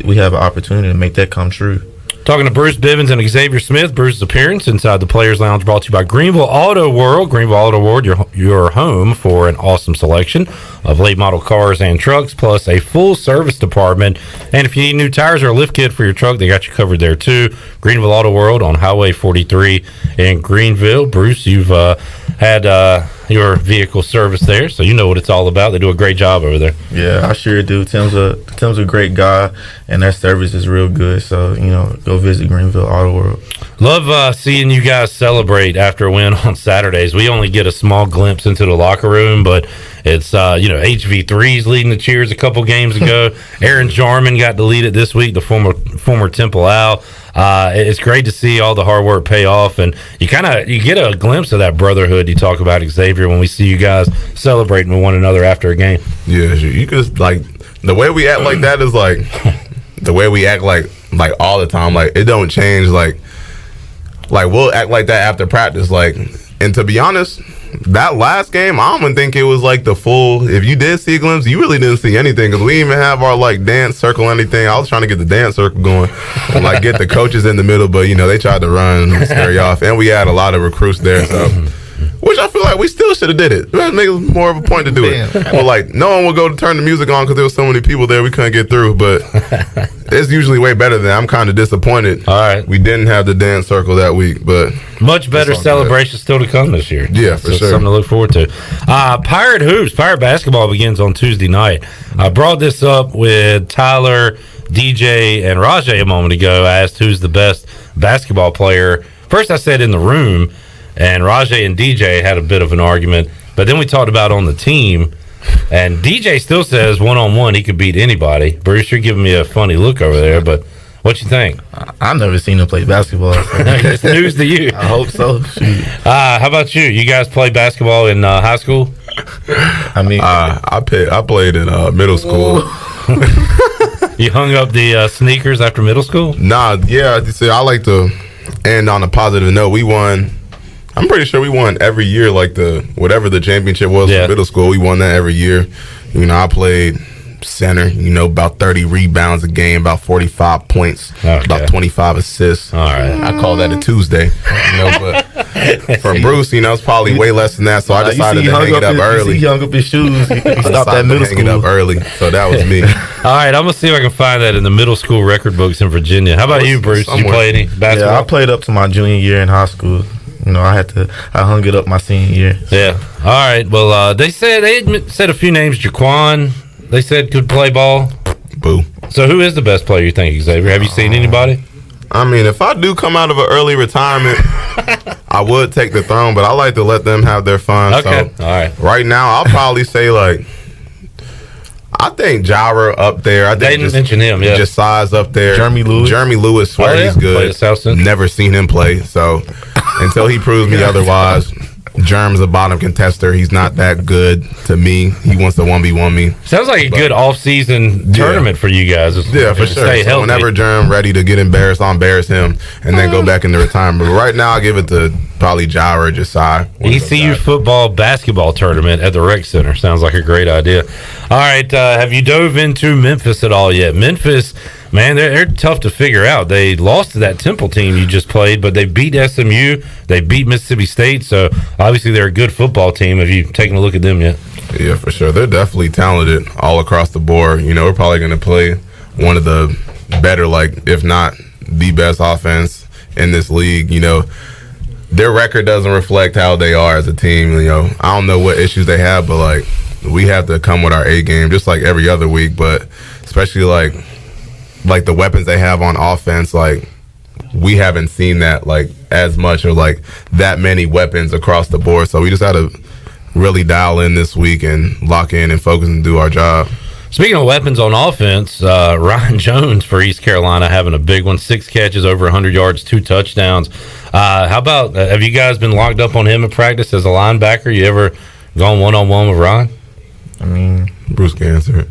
we have an opportunity to make that come true. Talking to Bruce Bivens and Xavier Smith. Bruce's appearance inside the Players Lounge brought to you by Greenville Auto World. Greenville Auto World, your home for an awesome selection of late model cars and trucks, plus a full service department. And if you need new tires or a lift kit for your truck, they got you covered there too. Greenville Auto World on Highway 43 in Greenville. Bruce, you've had your vehicle service there, so you know what it's all about. They do a great job over there. Yeah, I sure do. Tim's a great guy, and their service is real good. So go visit Greenville Auto World. Love seeing you guys celebrate after a win on Saturdays. We only get a small glimpse into the locker room, but it's HV3's leading the cheers a couple games ago. Aaron Jarman got to lead it this week, the former Temple Owl. It's great to see all the hard work pay off, and you get a glimpse of that brotherhood you talk about, Xavier, when we see you guys celebrating with one another after a game. Yeah, you just the way we act like that is the way we act all the time. It don't change. We'll act like that after practice. And to be honest, that last game, I don't even think it was the full. If you did see a glimpse, you really didn't see anything, because we didn't even have our dance circle or anything. I was trying to get the dance circle going, and get the coaches in the middle, but they tried to run and scare you off, and we had a lot of recruits there, so. Which I feel we still should have did it. That makes more of a point to do it. Well, no one would go to turn the music on because there was so many people there we couldn't get through. But it's usually way better than that. I'm kind of disappointed. All right, we didn't have the dance circle that week, but much better celebration still to come this year. Yeah, for sure. Something to look forward to. Pirate hoops, Pirate basketball begins on Tuesday night. I brought this up with Tyler, DJ, and Rajay a moment ago. I asked who's the best basketball player. First, I said in the room. And Rajay and DJ had a bit of an argument, but then we talked about on the team, and DJ still says one-on-one he could beat anybody. Bruce, you're giving me a funny look over there, but what you think? I've never seen him play basketball. So. It's news to you. I hope so. How about you? You guys play basketball in high school? I mean, I played in middle school. You hung up the sneakers after middle school? Nah, yeah. See, I like to end on a positive note. We won. I'm pretty sure we won every year, whatever the championship was for middle school. We won that every year. I played center, about 30 rebounds a game, about 45 points, about 25 assists. All right. I call that a Tuesday. But for Bruce, it's probably way less than that. So I decided to hang it up early. He hung up his shoes. He stopped at middle school. Hang it up early. So that was me. All right, I'm going to see if I can find that in the middle school record books in Virginia. How about you, Bruce? Did you play any basketball? Yeah, I played up to my junior year in high school. I hung it up my senior year. Yeah. All right. Well, they said a few names. Jaquan, they said could play ball. Boo. So who is the best player you think, Xavier? Have you seen anybody? I mean, if I do come out of an early retirement, I would take the throne, but I like to let them have their fun. Okay, So all right. right now, I'll probably say like, I think Jara up there. I They think didn't mention him, yeah. Just size up there. Jeremy Lewis. Swear Oh, yeah. he's Played good. at South Central. Never seen him play. So until he proves me otherwise, Germ's a bottom contester. He's not that good to me. He wants to 1v1 me. Sounds like a good off-season tournament for you guys. Yeah, for sure. Stay So healthy. whenever Germ ready to get embarrassed, I'll embarrass him and then go back into retirement. But right now, I'll give it to probably Jara or Josiah. ECU football basketball tournament at the Rec Center. Sounds like a great idea. All right, have you dove into Memphis at all yet? Memphis, man, they're tough to figure out. They lost to that Temple team you just played, but they beat SMU. They beat Mississippi State, so obviously they're a good football team. Have you taken a look at them yet? Yeah, for sure. They're definitely talented all across the board. You know, we're probably going to play one of the better, like, if not the best offense in this league. You know, their record doesn't reflect how they are as a team. You know, I don't know what issues they have, but, like, we have to come with our A game just like every other week, but especially, like the weapons they have on offense, like, we haven't seen that, like, as much or, like, that many weapons across the board. So we just had to really dial in this week and lock in and focus and do our job. Speaking of weapons on offense, Ryan Jones for East Carolina having a big one. 6 catches, over 100 yards, 2 touchdowns. How about, have you guys been locked up on him in practice as a linebacker? You ever gone one-on-one with Ryan? I mean, Bruce can answer it.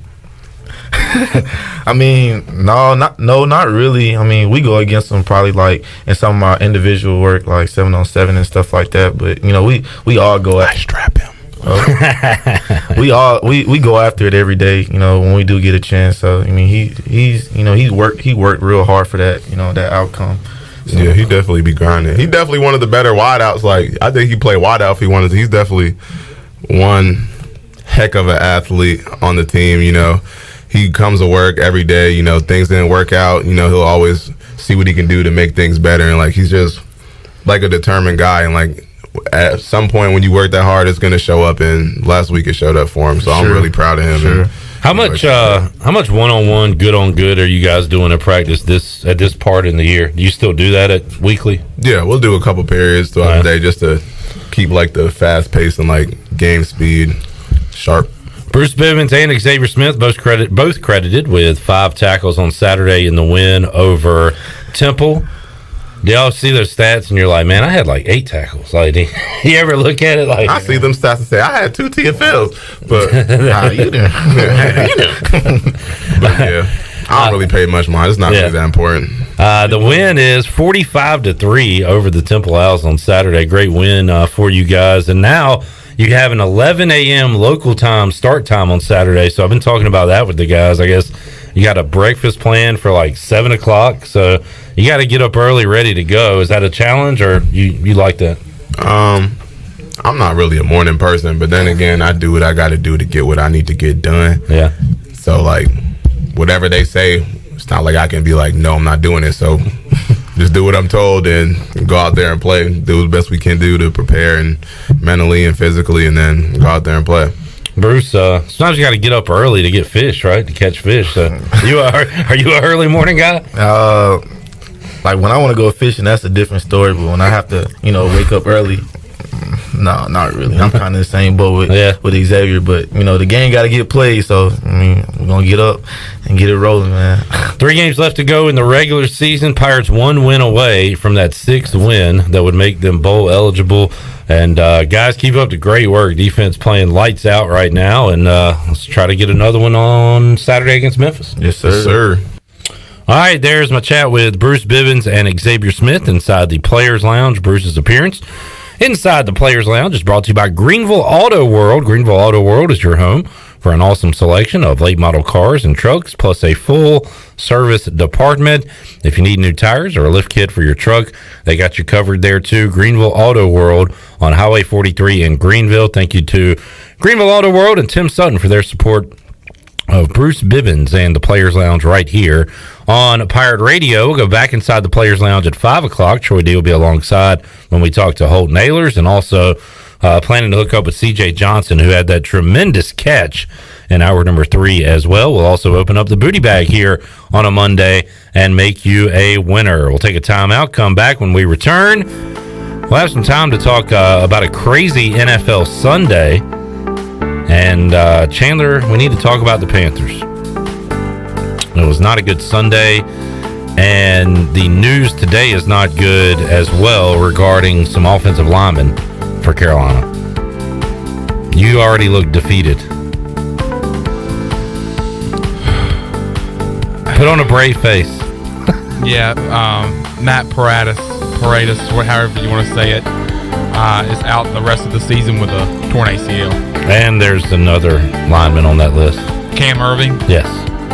I mean, not really. I mean, we go against them probably like in some of our individual work, like 7-on-7 and stuff like that. But you know, we all go after. Strap him. we go after it every day. You know, when we do get a chance. So I mean, he worked real hard for that. You know, that outcome. So, yeah, he definitely be grinding. He definitely one of the better wideouts. Like, I think he played wideout if he wanted to. He's definitely one heck of an athlete on the team. You know, he comes to work every day. You know, things didn't work out. You know, he'll always see what he can do to make things better. And, like, he's just, like, a determined guy. And, like, at some point when you work that hard, it's going to show up. And last week it showed up for him. So I'm really proud of him. Sure. And, How much one-on-one, good on good are you guys doing at practice at this part in the year? Do you still do that at weekly? Yeah, we'll do a couple periods throughout the day just to keep like the fast pace and like game speed sharp. Bruce Bivens and Xavier Smith both credited with 5 tackles on Saturday in the win over Temple. Do y'all see those stats and you're like, man, I had like 8 tackles? Like, do you ever look at it like? I see them stats and say I had 2 TFLs, but how you doing? But yeah, I don't really pay much mind. It's not really that important. The win is 45-3 over the Temple Owls on Saturday. Great win for you guys, and now you have an 11 a.m. local time start time on Saturday. So I've been talking about that with the guys. I guess you got a breakfast planned for like 7 o'clock. So you got to get up early, ready to go. Is that a challenge, or you like that? I'm not really a morning person, but then again, I do what I got to do to get what I need to get done. Yeah. So like, whatever they say, it's not like I can be like, no, I'm not doing it. So just do what I'm told and go out there and play. Do the best we can do to prepare and mentally and physically, and then go out there and play. Bruce, sometimes you got to get up early to get fish, right? To catch fish. So are you a early morning guy? Like when I want to go fishing, that's a different story. But when I have to, wake up early, no, not really. I'm kind of the same boat with Xavier. But the game got to get played. So I mean, we're gonna get up and get it rolling, man. 3 games left to go in the regular season. Pirates 1 win away from that 6th win that would make them bowl eligible. And guys, keep up the great work. Defense playing lights out right now, and let's try to get another one on Saturday against Memphis. Yes, sir. Yes, sir. All right, there's my chat with Bruce Bivens and Xavier Smith inside the Players Lounge. Bruce's appearance inside the Players Lounge is brought to you by Greenville Auto World. Greenville Auto World is your home for an awesome selection of late model cars and trucks, plus a full service department. If you need new tires or a lift kit for your truck, they got you covered there too. Greenville Auto World on Highway 43 in Greenville. Thank you to Greenville Auto World and Tim Sutton for their support of Bruce Bivens and the Players Lounge right here on Pirate Radio. We'll go back inside the Players Lounge at 5 o'clock. Troy D will be alongside when we talk to Holt Nailers, and also planning to hook up with CJ Johnson, who had that tremendous catch in hour number 3 as well. We'll also open up the booty bag here on a Monday and make you a winner. We'll take a timeout, come back when we return. We'll have some time to talk about a crazy NFL Sunday. And Chandler, we need to talk about the Panthers. It was not a good Sunday. And the news today is not good as well regarding some offensive linemen for Carolina. You already look defeated. Put on a brave face. Yeah, Matt Paradis, however you want to say it, is out the rest of the season with a torn ACL. And there's another lineman on that list. Cam Irving? Yes,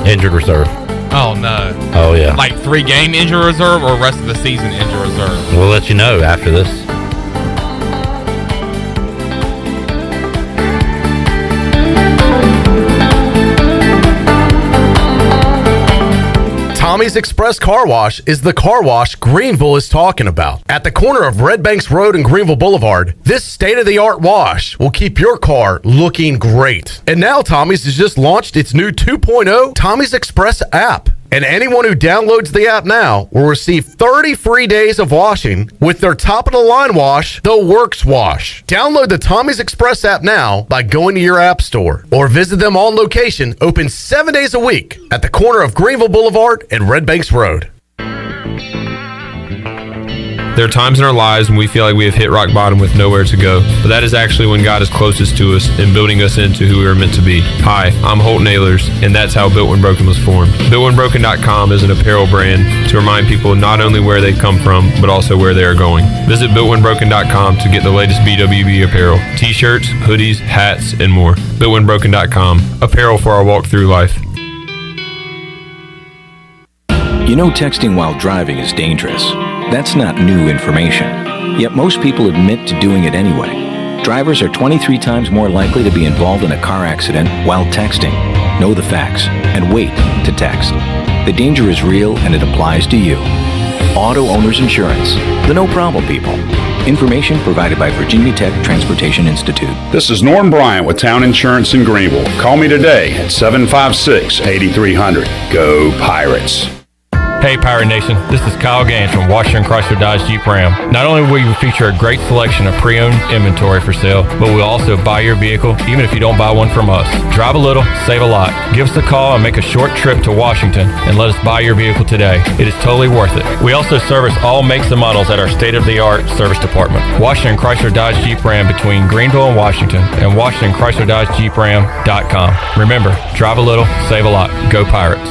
injured reserve. Oh, no. Oh, yeah. Like 3-game injured reserve or rest of the season injured reserve? We'll let you know after this. Tommy's Express Car Wash is the car wash Greenville is talking about. At the corner of Red Banks Road and Greenville Boulevard, this state-of-the-art wash will keep your car looking great. And now Tommy's has just launched its new 2.0 Tommy's Express app. And anyone who downloads the app now will receive 30 free days of washing with their top-of-the-line wash, the Works Wash. Download the Tommy's Express app now by going to your app store or visit them on location, open 7 days a week at the corner of Greenville Boulevard and Red Banks Road. There are times in our lives when we feel like we have hit rock bottom with nowhere to go, but that is actually when God is closest to us and building us into who we are meant to be. Hi, I'm Holt Nailers, and that's how Built When Broken was formed. BuiltWhenBroken.com is an apparel brand to remind people not only where they come from, but also where they are going. Visit BuiltWhenBroken.com to get the latest BWB apparel, t-shirts, hoodies, hats, and more. BuiltWhenBroken.com, apparel for our walk through life. You know, texting while driving is dangerous. That's not new information. Yet most people admit to doing it anyway. Drivers are 23 times more likely to be involved in a car accident while texting. Know the facts and wait to text. The danger is real and it applies to you. Auto Owners Insurance, the no problem people. Information provided by Virginia Tech Transportation Institute. This is Norm Bryant with Town Insurance in Greenville. Call me today at 756-8300. Go Pirates. Hey Pirate Nation, this is Kyle Gaines from Washington Chrysler Dodge Jeep Ram. Not only will you feature a great selection of pre-owned inventory for sale, but we'll also buy your vehicle even if you don't buy one from us. Drive a little, save a lot. Give us a call and make a short trip to Washington and let us buy your vehicle today. It is totally worth it. We also service all makes and models at our state-of-the-art service department. Washington Chrysler Dodge Jeep Ram between Greenville and Washington, and WashingtonChryslerDodgeJeepRam.com. Remember, drive a little, save a lot. Go Pirates.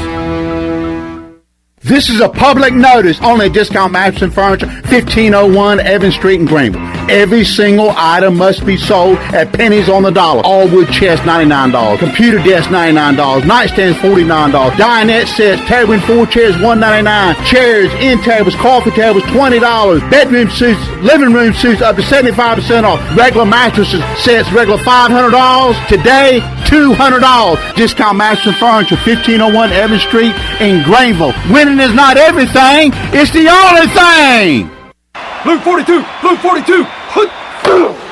This is a public notice. Only Discount Mattress and Furniture, 1501 Evans Street in Greenville. Every single item must be sold at pennies on the dollar. All wood chest, $99. Computer desk, $99. Nightstands, $49. Dinette sets, table and 4 chairs, $199. Chairs, end tables, coffee tables, $20. Bedroom suits, living room suits, up to 75% off. Regular mattresses sets, regular $500. Today, $200. Discount Mattress and Furniture, 1501 Evans Street in Greenville. Winning is not everything, it's the only thing. Blue 42! Blue 42!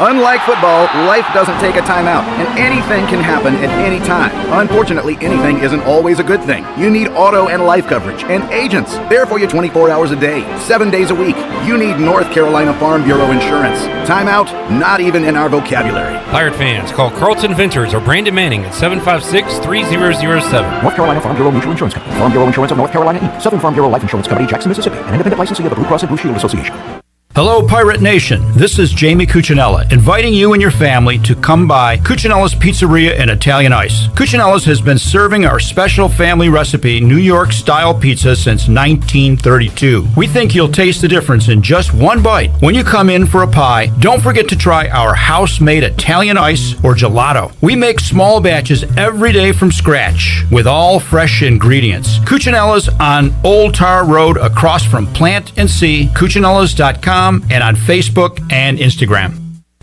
Unlike football, life doesn't take a timeout, and anything can happen at any time. Unfortunately, anything isn't always a good thing. You need auto and life coverage, and agents. There for you 24 hours a day, 7 days a week. You need North Carolina Farm Bureau insurance. Timeout? Not even in our vocabulary. Pirate fans, call Carlton Ventures or Brandon Manning at 756-3007. North Carolina Farm Bureau Mutual Insurance Company. Farm Bureau Insurance of North Carolina, Inc. Southern Farm Bureau Life Insurance Company, Jackson, Mississippi. An independent licensee of the Blue Cross and Blue Shield Association. Hello, Pirate Nation. This is Jamie Cuccinella, inviting you and your family to come by Cuccinella's Pizzeria and Italian Ice. Cuccinella's has been serving our special family recipe New York-style pizza since 1932. We think you'll taste the difference in just one bite. When you come in for a pie, don't forget to try our house-made Italian ice or gelato. We make small batches every day from scratch with all fresh ingredients. Cuccinella's on Old Tar Road across from Plant and See, Cuccinellas.com, and on Facebook and Instagram.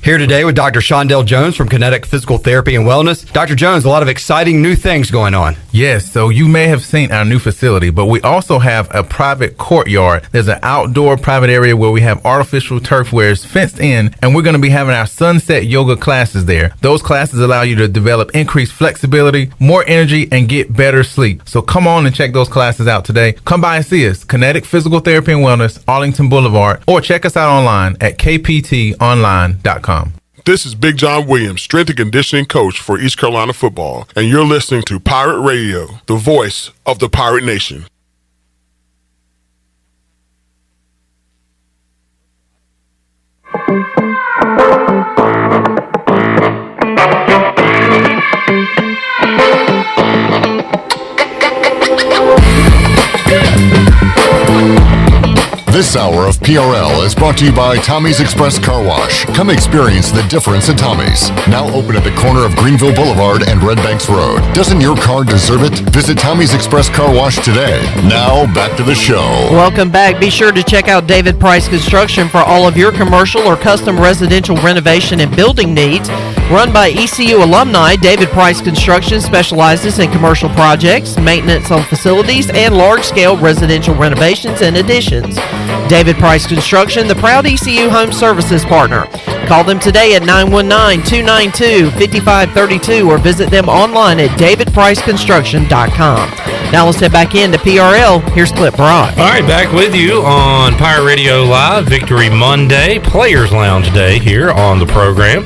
Here today with Dr. Shondell Jones from Kinetic Physical Therapy and Wellness. Dr. Jones, a lot of exciting new things going on. Yes, so you may have seen our new facility, but we also have a private courtyard. There's an outdoor private area where we have artificial turf where it's fenced in, and we're going to be having our sunset yoga classes there. Those classes allow you to develop increased flexibility, more energy, and get better sleep. So come on and check those classes out today. Come by and see us, Kinetic Physical Therapy and Wellness, Arlington Boulevard, or check us out online at kptonline.com. This is Big John Williams, strength and conditioning coach for East Carolina football, and you're listening to Pirate Radio, the voice of the Pirate Nation. This hour of PRL is brought to you by Tommy's Express Car Wash. Come experience the difference at Tommy's. Now open at the corner of Greenville Boulevard and Red Banks Road. Doesn't your car deserve it? Visit Tommy's Express Car Wash today. Now back to the show. Welcome back. Be sure to check out David Price Construction for all of your commercial or custom residential renovation and building needs. Run by ECU alumni, David Price Construction specializes in commercial projects, maintenance on facilities, and large-scale residential renovations and additions. David Price Construction, the proud ECU Home Services partner. Call them today at 919-292-5532 or visit them online at davidpriceconstruction.com. Now let's head back into PRL. Here's Clip Broad. All right, back with you on Pirate Radio Live, Victory Monday, Players Lounge Day here on the program.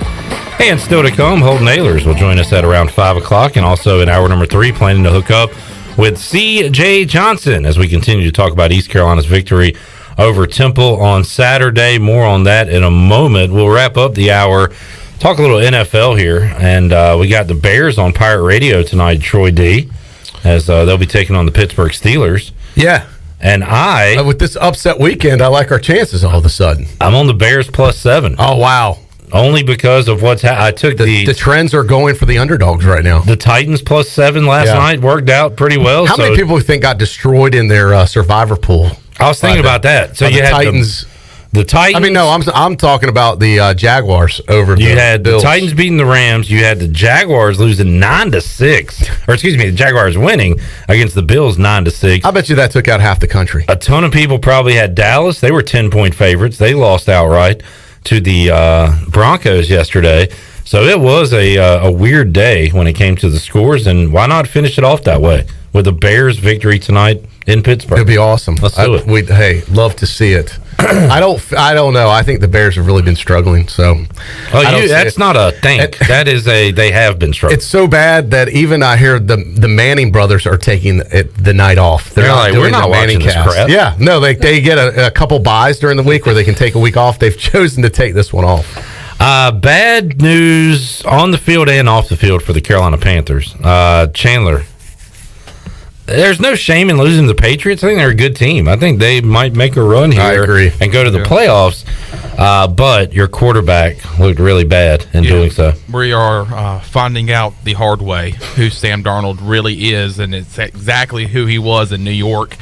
And still to come, Holton Ahlers will join us at around 5 o'clock, and also in hour number 3, planning to hook up with C.J. Johnson as we continue to talk about East Carolina's victory over Temple on Saturday. More on that in a moment. We'll wrap up the hour, talk a little NFL here, and we got the Bears on Pirate Radio tonight, Troy D., as they'll be taking on the Pittsburgh Steelers. Yeah. And with this upset weekend, I like our chances all of a sudden. I'm on the Bears +7. Oh, wow. Only because of what's I took the trends are going for the underdogs right now. The Titans +7 last night worked out pretty well. How many people think got destroyed in their survivor pool? I was thinking about that. So you had Titans. The Titans. I mean, no, I'm talking about the Jaguars over. You had Bills. the Titans beating the Rams. You had the Jaguars losing 9-6, or excuse me, the Jaguars winning against the Bills 9-6. I bet you that took out half the country. A ton of people probably had Dallas. They were 10-point favorites. They lost outright to the Broncos yesterday. So it was a weird day when it came to the scores, and why not finish it off that way with a Bears victory tonight in Pittsburgh? It'd be awesome. Let's do it. Hey, love to see it. I don't know. I think the Bears have really been struggling. So that's not a think. That is they have been struggling. It's so bad that even I hear the Manning brothers are taking the night off. They're not like, doing we're not the Manning watching this cast. crap. Yeah, no, they get a couple buys during the week where they can take a week off. They've chosen to take this one off. Bad news on the field and off the field for the Carolina Panthers. Chandler, there's no shame in losing to the Patriots. I think they're a good team. I think they might make a run here. I agree. And go to the playoffs. But your quarterback looked really bad in doing so. We are finding out the hard way who Sam Darnold really is, and it's exactly who he was in New York.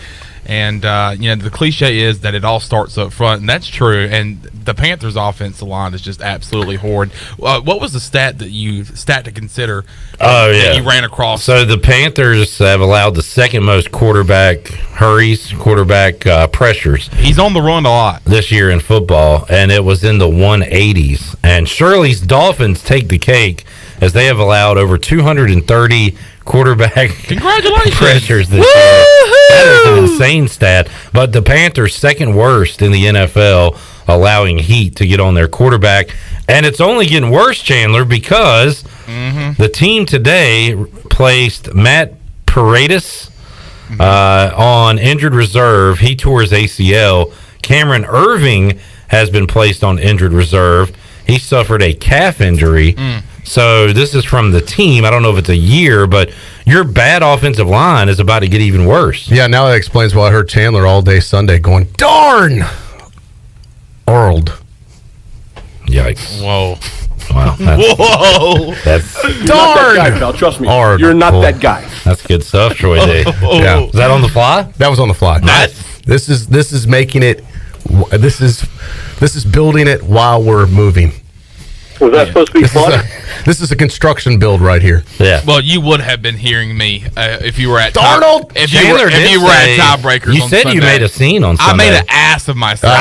And, the cliche is that it all starts up front, and that's true. And the Panthers' offensive line is just absolutely horrid. What was the stat to consider that you ran across? So the Panthers have allowed the second most quarterback hurries, quarterback pressures. He's on the run a lot this year in football, and it was in the 180s. And Shirley's Dolphins take the cake as they have allowed over 230 quarterback pressures this year. That is an insane stat. But the Panthers second worst in the NFL, allowing heat to get on their quarterback. And it's only getting worse, Chandler, because the team today placed Matt Paredes on injured reserve. He tore his ACL. Cameron Irving has been placed on injured reserve. He suffered a calf injury. So this is from the team. I don't know if it's a year, but your bad offensive line is about to get even worse. Yeah, now that explains why I heard Chandler all day Sunday going, darn! Earled. Yikes. Whoa. Wow. Whoa. That's darn! That guy, pal. Trust me. You're not that guy. That's good stuff, Troy D. Yeah. Was that on the fly? That was on the fly. Nice. This is making it. This is building it while we're moving. Was that supposed to be fun? This is a construction build right here. Yeah. Well, you would have been hearing me if you were at Darnold. If you were at tiebreakers. You said you made a scene on Sunday. I made an ass of myself.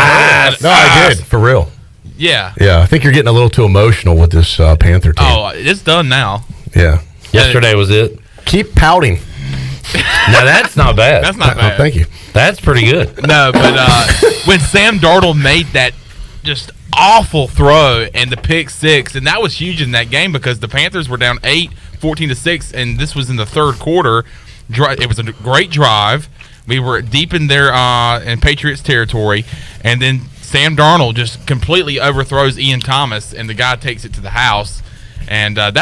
No, I did for real. Yeah. Yeah, I think you're getting a little too emotional with this Panther team. Oh, it's done now. Yeah. Yesterday was it. Keep pouting. Now that's not bad. That's not bad. Oh, thank you. That's pretty good. No, but when Sam Darnold made that just awful throw and the pick six, and that was huge in that game because the Panthers were down 14-6, and this was in the third quarter. It was a great drive. We were deep in their in Patriots territory, and then Sam Darnold just completely overthrows Ian Thomas, and the guy takes it to the house. And that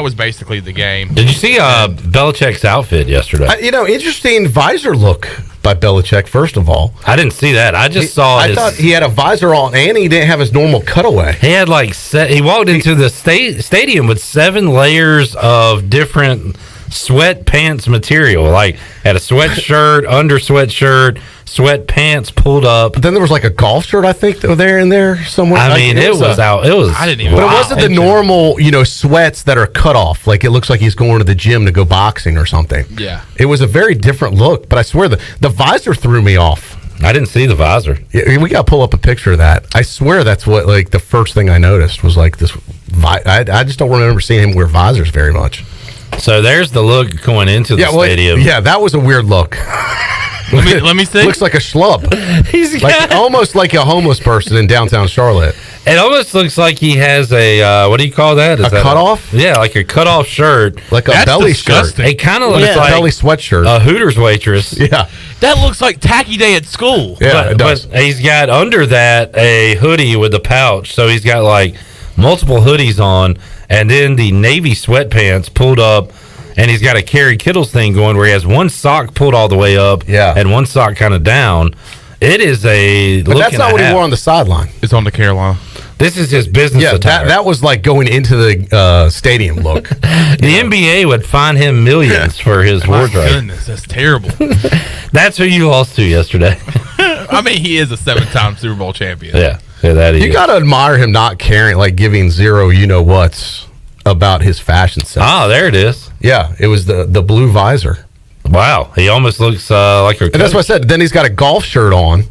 was basically the game. Did you see Belichick's outfit yesterday? Interesting visor look by Belichick, first of all. I didn't see that. I just saw I thought he had a visor on, and he didn't have his normal cutaway. He had he walked into the stadium with 7 layers of different sweatpants material. Like, had a sweatshirt, under sweatshirt, sweatpants pulled up. But then there was like a golf shirt, I think, there in there somewhere. I mean, it was out. It was. I didn't even. But it wasn't the normal, sweats that are cut off. Like, it looks like he's going to the gym to go boxing or something. Yeah. It was a very different look. But I swear the visor threw me off. I didn't see the visor. Yeah, we got to pull up a picture of that. I swear that's what the first thing I noticed was like this. I just don't remember seeing him wear visors very much. So there's the look going into the stadium. Yeah, that was a weird look. Let me see. Looks like a schlub. He's almost like a homeless person in downtown Charlotte. It almost looks like he has a what do you call that? Is that cutoff? Yeah, like a cutoff shirt, like a belly shirt. It kind of looks like a belly sweatshirt. A Hooters waitress. Yeah, that looks like tacky day at school. Yeah, it does. But he's got under that a hoodie with a pouch, so he's got like multiple hoodies on, and then the navy sweatpants pulled up. And he's got a Kerry Kittles thing going where he has one sock pulled all the way up and one sock kind of down. It is a But that's not what he wore on the sideline. It's on the Carolina. This is his business attire. That was like going into the stadium look. The NBA would fine him millions for his wardrobe. My goodness, that's terrible. That's who you lost to yesterday. I mean, he is a 7-time Super Bowl champion. Yeah, that is. You got to admire him not caring, like giving zero you-know-whats about his fashion sense. Ah, there it is. Yeah, it was the blue visor. Wow, he almost looks like a. And that's what I said. Then he's got a golf shirt on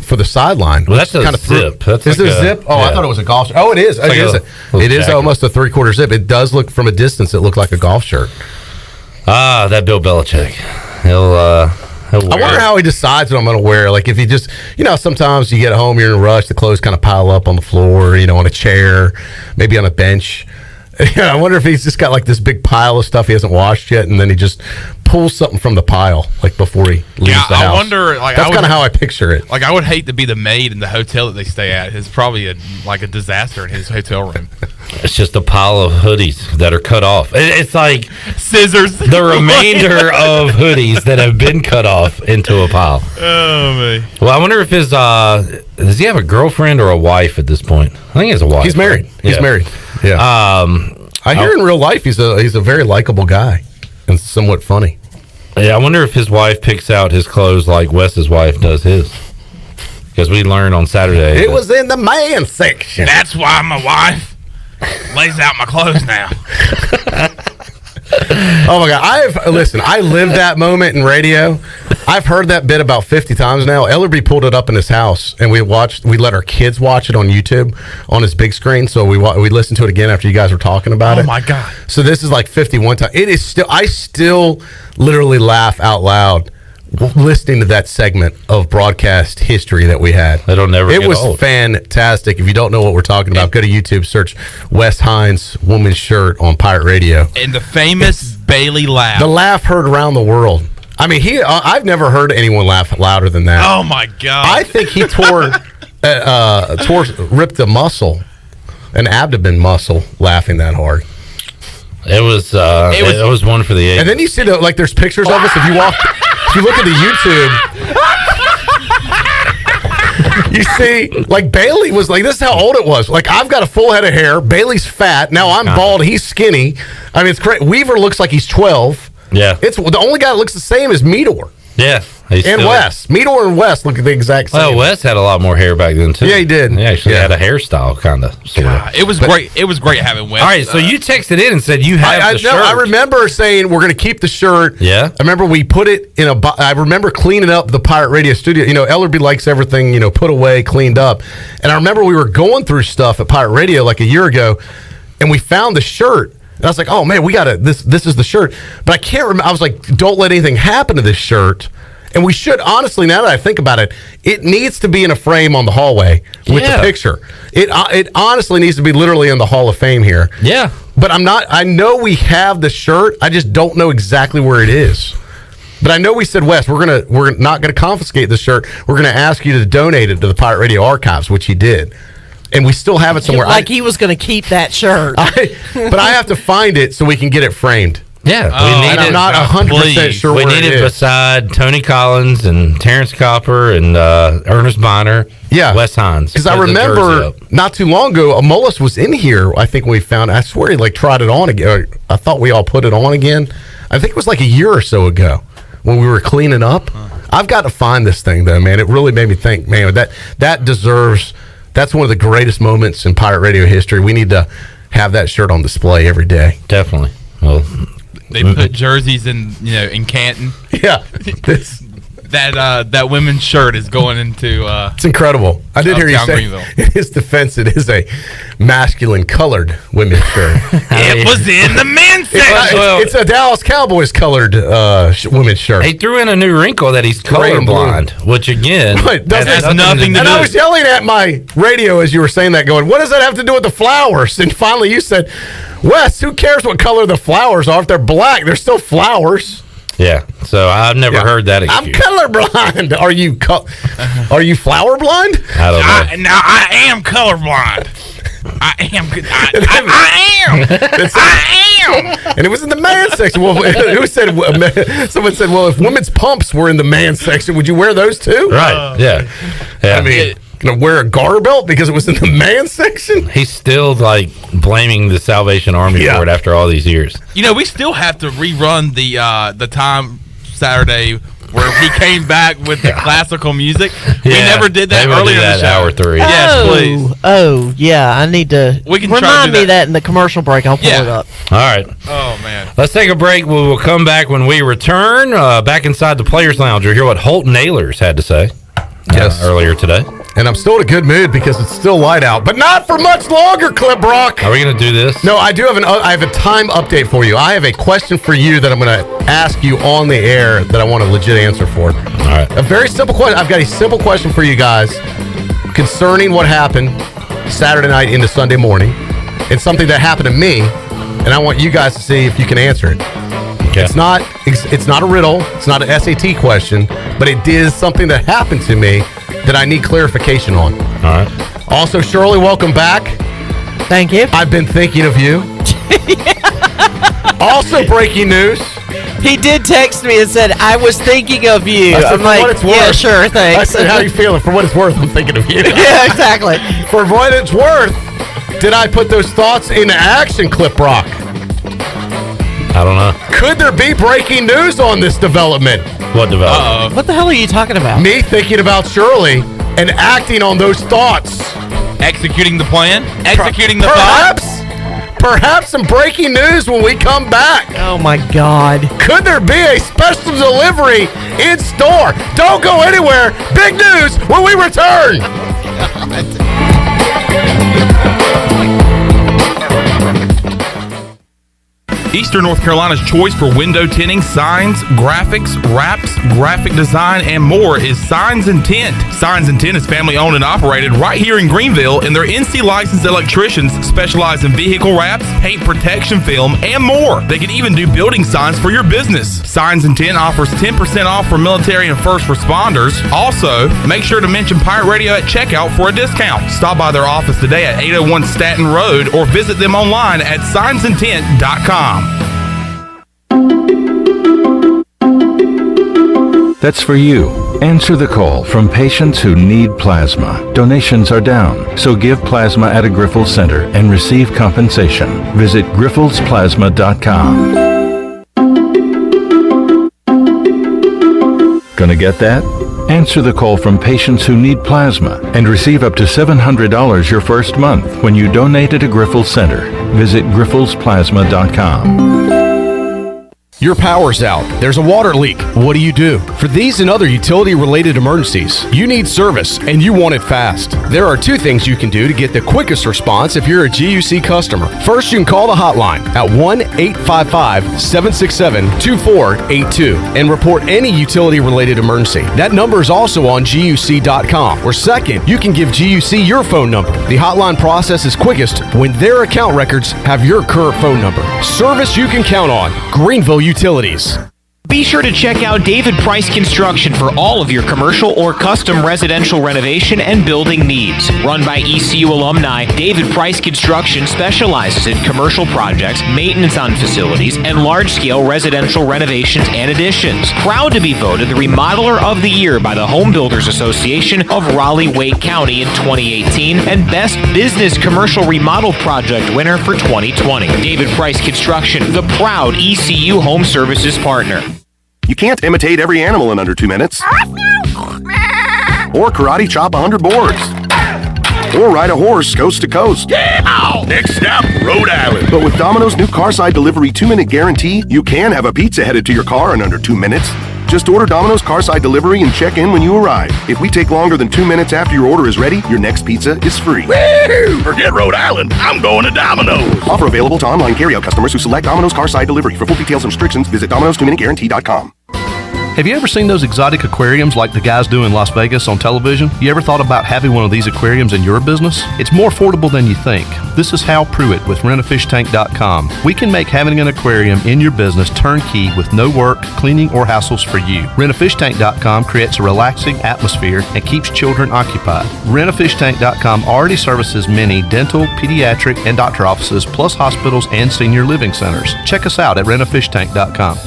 for the sideline. Well, that's a zip. That's is it a zip? Oh, yeah. I thought it was a golf shirt. Oh, it is. It is almost a 3/4 zip. It does look from a distance. It looked like a golf shirt. Ah, that Bill Belichick. He'll I wonder how he decides what I'm going to wear. Like if he just, sometimes you get home, you're in a rush, the clothes kind of pile up on the floor, on a chair, maybe on a bench. I wonder if he's just got like this big pile of stuff he hasn't washed yet, and then he just pulls something from the pile like before he leaves the house. I wonder. Like that's kind of how I picture it. Like I would hate to be the maid in the hotel that they stay at. It's probably a disaster in his hotel room. It's just a pile of hoodies that are cut off. It's like scissors. The remainder of hoodies that have been cut off into a pile. Oh man. Well, I wonder if his does he have a girlfriend or a wife at this point? I think he has a wife. He's married. He's married. Yeah. I hear in real life he's a very likable guy and somewhat funny. Yeah, I wonder if his wife picks out his clothes like Wes's wife does his. Because we learned on Saturday. It was in the man section. That's why my wife lays out my clothes now. Oh my God! I lived that moment in radio. I've heard that bit about 50 times now. Ellerbe pulled it up in his house, and we let our kids watch it on YouTube on his big screen. So we listened to it again after you guys were talking about it. Oh my God! So this is like 51 times. It is still. I still literally laugh out loud listening to that segment of broadcast history that we had. It'll never get old. It was fantastic. If you don't know what we're talking about, go to YouTube, search Wes Hines woman's shirt on Pirate Radio. And the famous Bailey laugh. The laugh heard around the world. I mean, I've never heard anyone laugh louder than that. Oh my God. I think he ripped a muscle, an abdomen muscle, laughing that hard. It was one for the ages. And then you see there's pictures of us. If you look at the YouTube, you see like Bailey was like, this is how old it was. Like I've got a full head of hair. Bailey's fat. Now I'm bald. He's skinny. I mean, it's great. Weaver looks like he's 12. Yeah. It's the only guy that looks the same is Meador. Yeah. And Wes. Meador and Wes look at the exact same. Well, Wes had a lot more hair back then, too. Yeah, he did. He actually had a hairstyle, kind of, sort of. It was great. It was great having Wes. All right, so you texted in and said you have the shirt. I remember saying we're going to keep the shirt. Yeah. I remember we put it in a I remember cleaning up the Pirate Radio studio. Ellerbe likes everything, put away, cleaned up. And I remember we were going through stuff at Pirate Radio like a year ago, and we found the shirt. And I was like, oh, man, we got to, this is the shirt. But I can't remember. I was like, don't let anything happen to this shirt. And we should, honestly, now that I think about it, it needs to be in a frame on the hallway with the picture. It honestly needs to be literally in the Hall of Fame here. Yeah. But I know we have the shirt. I just don't know exactly where it is. But I know we said, Wes, we're not gonna confiscate the shirt. We're gonna ask you to donate it to the Pirate Radio Archives, which he did. And we still have it somewhere. Like he was going to keep that shirt. But I have to find it so we can get it framed. Yeah, we need it. I'm not 100% sure we where need it it is. beside Tony Collins and Terrence Copper and Ernest Biner. Yeah, Wes Hines. Because I remember not too long ago, Mullis was in here. I think we found. I swear he tried it on again. I thought we all put it on again. I think it was like a year or so ago when we were cleaning up. I've got to find this thing though, man. It really made me think, man. That deserves. That's one of the greatest moments in Pirate Radio history. We need to have that shirt on display every day. Definitely. Well, they put jerseys in Canton. Yeah, that women's shirt is going into. It's incredible. I did hear you say Greenville. in his defense, it is a masculine colored women's shirt. It was in the men's section. It's a Dallas Cowboys colored women's shirt. He threw in a new wrinkle that he's colorblind, which again has nothing to do. And I was yelling at my radio as you were saying that, going, "What does that have to do with the flowers?" And finally, you said, "Wes, who cares what color the flowers are? If they're black, they're still flowers." Yeah, so I've never heard that excuse. I'm colorblind. Are you flower blind? I don't know. I am colorblind. I am. I am. And it was in the man section. Well, who said? Someone said, "Well, if women's pumps were in the man section, would you wear those too?" Right. Yeah. I mean, gonna wear a garter belt because it was in the man section. He's still blaming the Salvation Army for it after all these years. We still have to rerun the time Saturday where he came back with the classical music. We never did that earlier in the show. Hour 3. Yes, please. Oh, yeah. I need to remind me that in the commercial break. I'll pull it up. All right. Oh, man. Let's take a break. We will come back when we return. Back inside the Players Lounge, you'll hear what Holt Nailers had to say earlier today. And I'm still in a good mood because it's still light out, but not for much longer, Clip Brock. Are we going to do this? No, I do have I have a time update for you. I have a question for you that I'm going to ask you on the air that I want a legit answer for. All right. A very simple question. I've got a simple question for you guys concerning what happened Saturday night into Sunday morning. It's something that happened to me, and I want you guys to see if you can answer it. Okay. It's not a riddle. It's not an SAT question, but it is something that happened to me that I need clarification on. All right. Also, Shirley, welcome back. Thank you. I've been thinking of you. Also, breaking news. He did text me and said, "I was thinking of you." I said, I'm like, what it's worth. "Yeah, sure, thanks." I said, "How you feeling? For what it's worth, I'm thinking of you." Yeah, exactly. For what it's worth, did I put those thoughts into action, Clip Rock? I don't know. Could there be breaking news on this development? What development? What the hell are you talking about? Me thinking about Shirley and acting on those thoughts. Executing the plan? Executing the thoughts? Perhaps some breaking news when we come back. Oh, my God. Could there be a special delivery in store? Don't go anywhere. Big news when we return. Eastern North Carolina's choice for window tinting, signs, graphics, wraps, graphic design, and more is Signs and Tint. Signs and Tint is family owned and operated right here in Greenville, and their NC licensed electricians specialize in vehicle wraps, paint protection film, and more. They can even do building signs for your business. Signs and Tint offers 10% off for military and first responders. Also, make sure to mention Pirate Radio at checkout for a discount. Stop by their office today at 801 Staten Road or visit them online at signsandtint.com. That's for you. Answer the call from patients who need plasma. Donations are down, so give plasma at a Grifols Center and receive compensation. Visit grifolsplasma.com. going to get that? Answer the call from patients who need plasma and receive up to $700 your first month when you donate at a Grifols Center. Visit grifolsplasma.com. Your power's out. There's a water leak. What do? For these and other utility-related emergencies, you need service, and you want it fast. There are two things you can do to get the quickest response if you're a GUC customer. First, you can call the hotline at 1-855-767-2482 and report any utility-related emergency. That number is also on GUC.com. Or second, you can give GUC your phone number. The hotline process is quickest when their account records have your current phone number. Service you can count on. Greenville Utilities. Be sure to check out David Price Construction for all of your commercial or custom residential renovation and building needs. Run by ECU alumni, David Price Construction specializes in commercial projects, maintenance on facilities, and large-scale residential renovations and additions. Proud to be voted the Remodeler of the Year by the Home Builders Association of Raleigh-Wake County in 2018 and Best Business Commercial Remodel Project winner for 2020. David Price Construction, the proud ECU Home Services partner. You can't imitate every animal in under 2 minutes. Or karate chop 100 boards. Or ride a horse coast to coast. Yeah! Next stop, Rhode Island. But with Domino's new Carside Delivery 2-minute guarantee, you can have a pizza headed to your car in under 2 minutes. Just order Domino's Carside Delivery and check in when you arrive. If we take longer than 2 minutes after your order is ready, your next pizza is free. Woo! Forget Rhode Island. I'm going to Domino's. Offer available to online carryout customers who select Domino's Carside Delivery. For full details and restrictions, visit Domino's2minuteguarantee.com. Have you ever seen those exotic aquariums like the guys do in Las Vegas on television? You ever thought about having one of these aquariums in your business? It's more affordable than you think. This is Hal Pruitt with rentafishtank.com. We can make having an aquarium in your business turnkey with no work, cleaning, or hassles for you. Rentafishtank.com creates a relaxing atmosphere and keeps children occupied. Rentafishtank.com already services many dental, pediatric, and doctor offices, plus hospitals and senior living centers. Check us out at rentafishtank.com.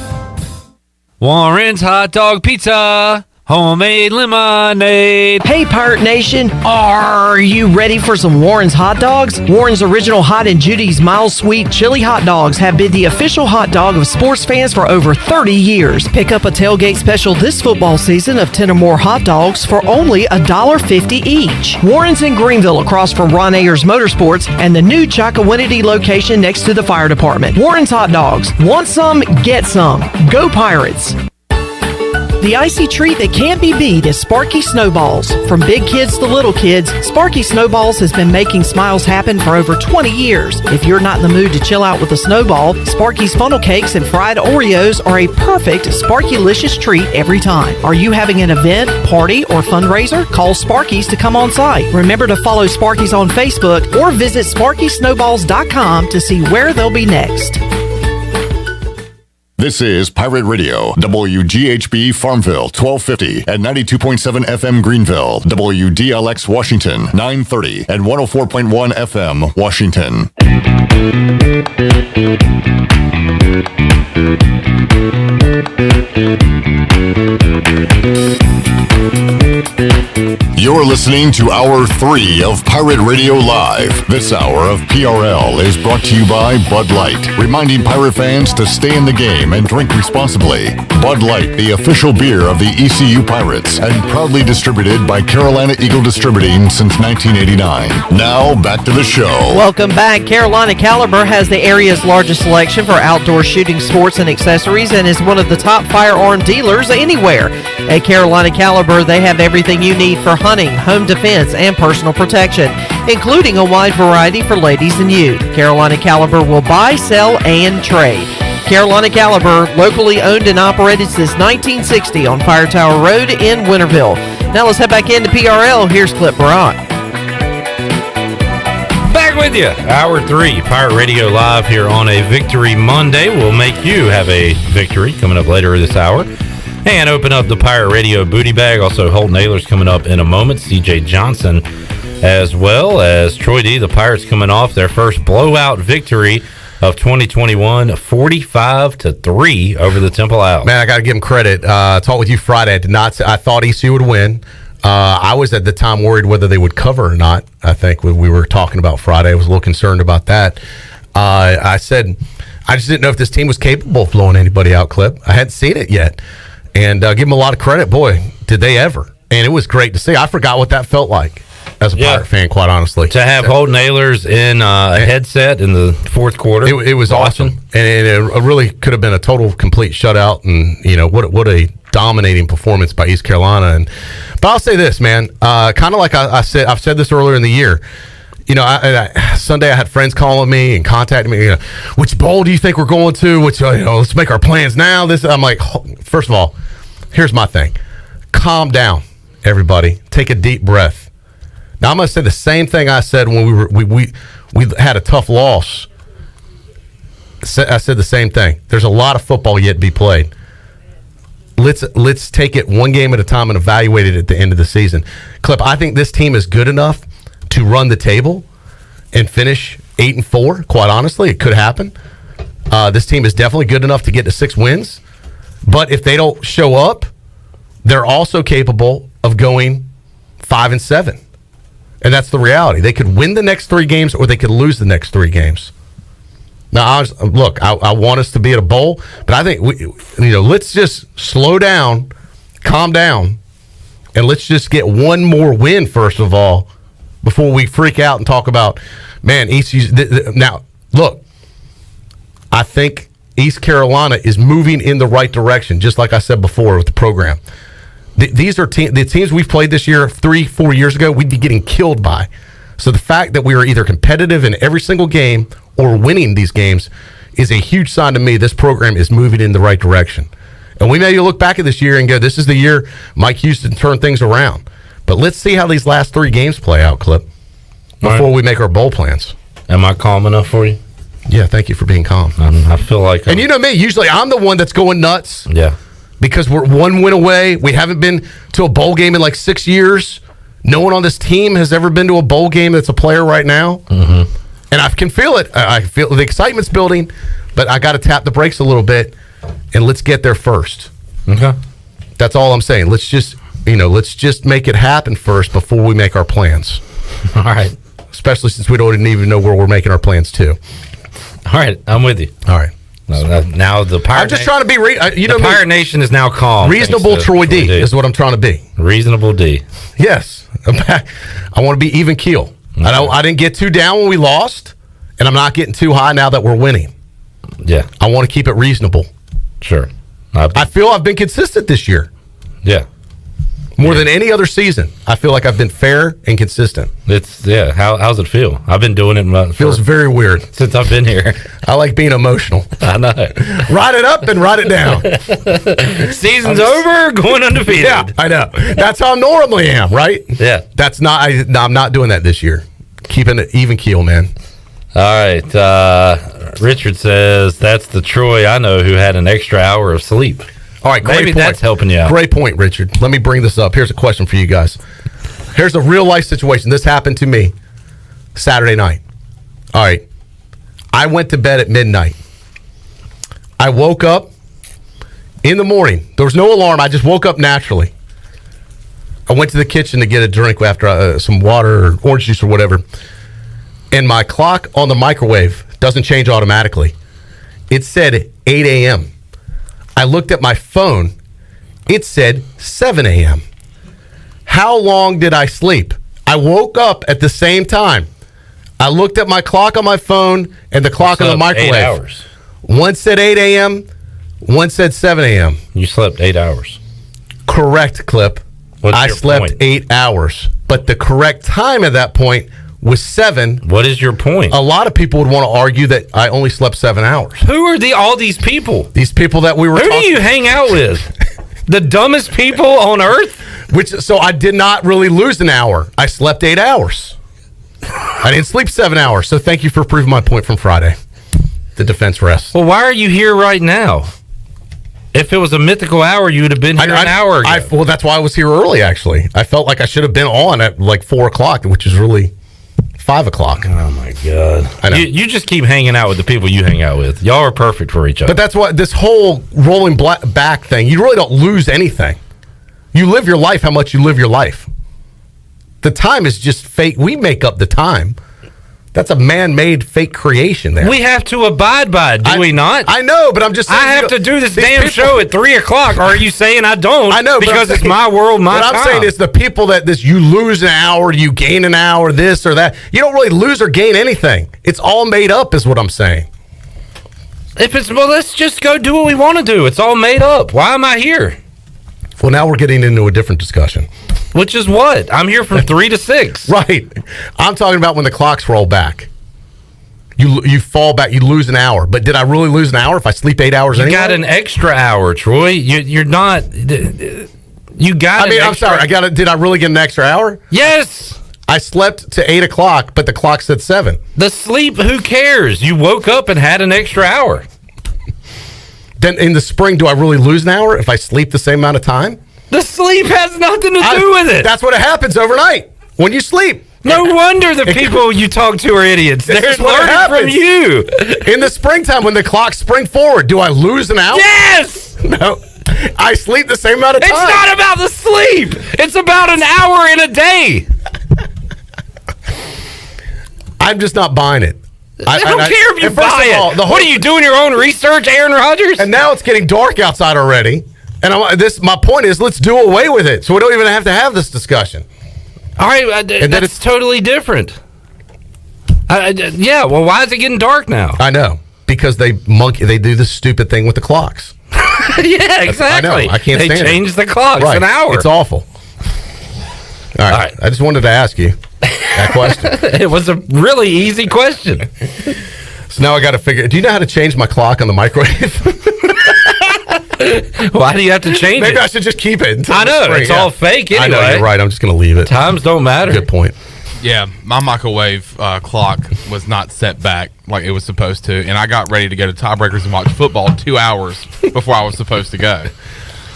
Warren's Hot Dog Pizza, homemade lemonade. Hey, Pirate Nation, are you ready for some Warren's hot dogs? Warren's Original Hot and Judy's Mild Sweet Chili Hot Dogs have been the official hot dog of sports fans for over 30 years. Pick up a tailgate special this football season of 10 or more hot dogs for only $1.50 each. Warren's in Greenville across from Ron Ayers Motorsports and the new Chocowinity location next to the fire department. Warren's Hot Dogs. Want some? Get some. Go Pirates. The icy treat that can't be beat is Sparky Snowballs. From big kids to little kids, Sparky Snowballs has been making smiles happen for over 20 years. If you're not in the mood to chill out with a snowball, Sparky's funnel cakes and fried Oreos are a perfect Sparky-licious treat every time. Are you having an event, party, or fundraiser? Call Sparky's to come on site. Remember to follow Sparky's on Facebook or visit SparkySnowballs.com to see where they'll be next. This is Pirate Radio, WGHB Farmville, 1250 and 92.7 FM Greenville, WDLX Washington, 930 and 104.1 FM Washington. You're listening to Hour 3 of Pirate Radio Live. This hour of PRL is brought to you by Bud Light, reminding pirate fans to stay in the game and drink responsibly. Bud Light, the official beer of the ECU Pirates, and proudly distributed by Carolina Eagle Distributing since 1989. Now, back to the show. Welcome back. Carolina Caliber has the area's largest selection for outdoor shooting sports and accessories and is one of the top firearm dealers anywhere. At Carolina Caliber, they have everything you need for hunting, home defense, and personal protection, including a wide variety for ladies and youth. Carolina Caliber will buy, sell, and trade. Carolina Caliber, locally owned and operated since 1960 on Fire Tower Road in Winterville. Now let's head back into PRL. Here's Clip Brock. Back with you. Hour 3, Pirate Radio Live here on a Victory Monday. We'll make you have a victory coming up later this hour. And open up the Pirate Radio booty bag. Also, Holt Naylor's coming up in a moment. CJ Johnson, as well as Troy D. The Pirates coming off their first blowout victory of 2021, 45-3 over the Temple Owls. Man, I got to give him credit. Talked with you Friday. I thought ECU would win. I was at the time worried whether they would cover or not. I think when we were talking about Friday, I was a little concerned about that. I said I just didn't know if this team was capable of blowing anybody out, Clip. I hadn't seen it yet. and give them a lot of credit. Boy, did they ever. And it was great to see. I forgot what that felt like as a Pirate fan, quite honestly. To have Holton Ahlers in a headset in the fourth quarter. It was awesome. And it really could have been a total, complete shutout. And, what a dominating performance by East Carolina. But I'll say this, man, kind of like I've said this earlier in the year. Sunday I had friends calling me and contacting me. Which bowl do you think we're going to? Let's make our plans now. I'm like, first of all, here's my thing. Calm down, everybody. Take a deep breath. Now I'm going to say the same thing I said when we had a tough loss. I said the same thing. There's a lot of football yet to be played. Let's take it one game at a time and evaluate it at the end of the season. Clip, I think this team is good enough to run the table and finish 8-4. Quite honestly, it could happen. This team is definitely good enough to get to 6 wins. But if they don't show up, they're also capable of going 5-7. And that's the reality. They could win the next 3 games or they could lose the next 3 games. Now, I want us to be at a bowl, but I think let's just slow down, calm down, and let's just get one more win first of all before we freak out and talk about, man, ECU's. Now, look, I think East Carolina is moving in the right direction, just like I said before with the program. These are the teams we've played this year 3-4 years ago, we'd be getting killed by. So the fact that we are either competitive in every single game or winning these games is a huge sign to me this program is moving in the right direction. And we may look back at this year and go, this is the year Mike Houston turned things around. But let's see how these last 3 games play out, Clip, before we make our bowl plans. Am I calm enough for you? Yeah, thank you for being calm. I feel like... And you know me, usually I'm the one that's going nuts. Yeah. Because we're 1 win away. We haven't been to a bowl game in like 6 years. No one on this team has ever been to a bowl game that's a player right now. Mm-hmm. And I can feel it. I feel the excitement's building, but I got to tap the brakes a little bit, and let's get there first. Okay. That's all I'm saying. Let's just make it happen first before we make our plans. All right. Especially since we don't even know where we're making our plans to. All right. I'm with you. All right. Now the Pirate. I'm just trying to be. The Pirate Nation is now calm. Reasonable Troy D is what I'm trying to be. Reasonable D. Yes, I want to be even keel. Okay. I didn't get too down when we lost, and I'm not getting too high now that we're winning. Yeah, I want to keep it reasonable. Sure. I feel I've been consistent this year. Yeah. More than any other season, I feel like I've been fair and consistent. How's it feel? I've been doing it. Feels very weird since I've been here. I like being emotional. I know. Write it up and write it down. Season's over, going undefeated. Yeah, I know. That's how I normally am, right? Yeah. I'm not doing that this year. Keeping it even keel, man. All right. Richard says that's the Troy I know who had an extra hour of sleep. All right, maybe that's helping you out. Great point, Richard. Let me bring this up. Here's a question for you guys. Here's a real life situation. This happened to me Saturday night. All right. I went to bed at midnight. I woke up in the morning. There was no alarm. I just woke up naturally. I went to the kitchen to get a drink after some water or orange juice or whatever. And my clock on the microwave doesn't change automatically. It said 8 a.m. I looked at my phone. It said 7 a.m. How long did I sleep? I woke up at the same time. I looked at my clock on my phone and the clock on the microwave. 8 hours. One said 8 a.m., one said 7 a.m. You slept 8 hours. Correct, Clip. I slept 8 hours. But the correct time at that point was 7. What is your point? A lot of people would want to argue that I only slept 7 hours. Who are all these people? These people that we were Who do you hang out with? The dumbest people on earth? So I did not really lose an hour. I slept 8 hours. I didn't sleep 7 hours. So thank you for proving my point from Friday. The defense rests. Well, why are you here right now? If it was a mythical hour, you would have been here an hour ago. Well, that's why I was here early, actually. I felt like I should have been on at like 4 o'clock, which is really 5 o'clock. Oh, my God. I know. You just keep hanging out with the people you hang out with. Y'all are perfect for each other. But that's what this whole rolling back thing, you really don't lose anything. You live your life how much you live your life. The time is just fake. We make up the time. That's a man-made fake creation there. We have to abide by it, do we not? I know, but I'm just saying. I have to do this damn show at 3 o'clock. Or are you saying I don't? I know, because it's my world, my time. What I'm saying is the people that you lose an hour, you gain an hour, this or that. You don't really lose or gain anything. It's all made up, is what I'm saying. Let's just go do what we want to do. It's all made up. Why am I here? Well, now we're getting into a different discussion. Which is what? I'm here from 3 to 6. Right. I'm talking about when the clocks roll back. You fall back. You lose an hour. But did I really lose an hour if I sleep 8 hours anyway? You got an extra hour, Troy. You're not... You got I mean, I'm sorry. Did I really get an extra hour? Yes. I slept to 8 o'clock, but the clock said 7. The sleep, who cares? You woke up and had an extra hour. Then in the spring, do I really lose an hour if I sleep the same amount of time? The sleep has nothing to do with it. That's what happens overnight when you sleep. No wonder the people you talk to are idiots. They're learning from you. In the springtime, when the clocks spring forward, do I lose an hour? Yes! No. I sleep the same amount of time. It's not about the sleep. It's about an hour in a day. I'm just not buying it. I don't care if you buy it. What are you doing your own research, Aaron Rodgers? And now it's getting dark outside already. And my point is, let's do away with it, so we don't even have to have this discussion. All right, and then it's totally different. Yeah, well, why is it getting dark now? I know, because they do this stupid thing with the clocks. Yeah, exactly. I know. I can't stand it. They changed the clocks an hour. It's awful. All right. I just wanted to ask you that question. It was a really easy question. So now I got to figure. Do you know how to change my clock on the microwave? Why do you have to change it? Maybe I should just keep it. I know. It's all fake anyway. I know, you're right. I'm just going to leave it. Times don't matter. Good point. Yeah, my microwave clock was not set back like it was supposed to, and I got ready to go to Tiebreakers and watch football 2 hours before I was supposed to go.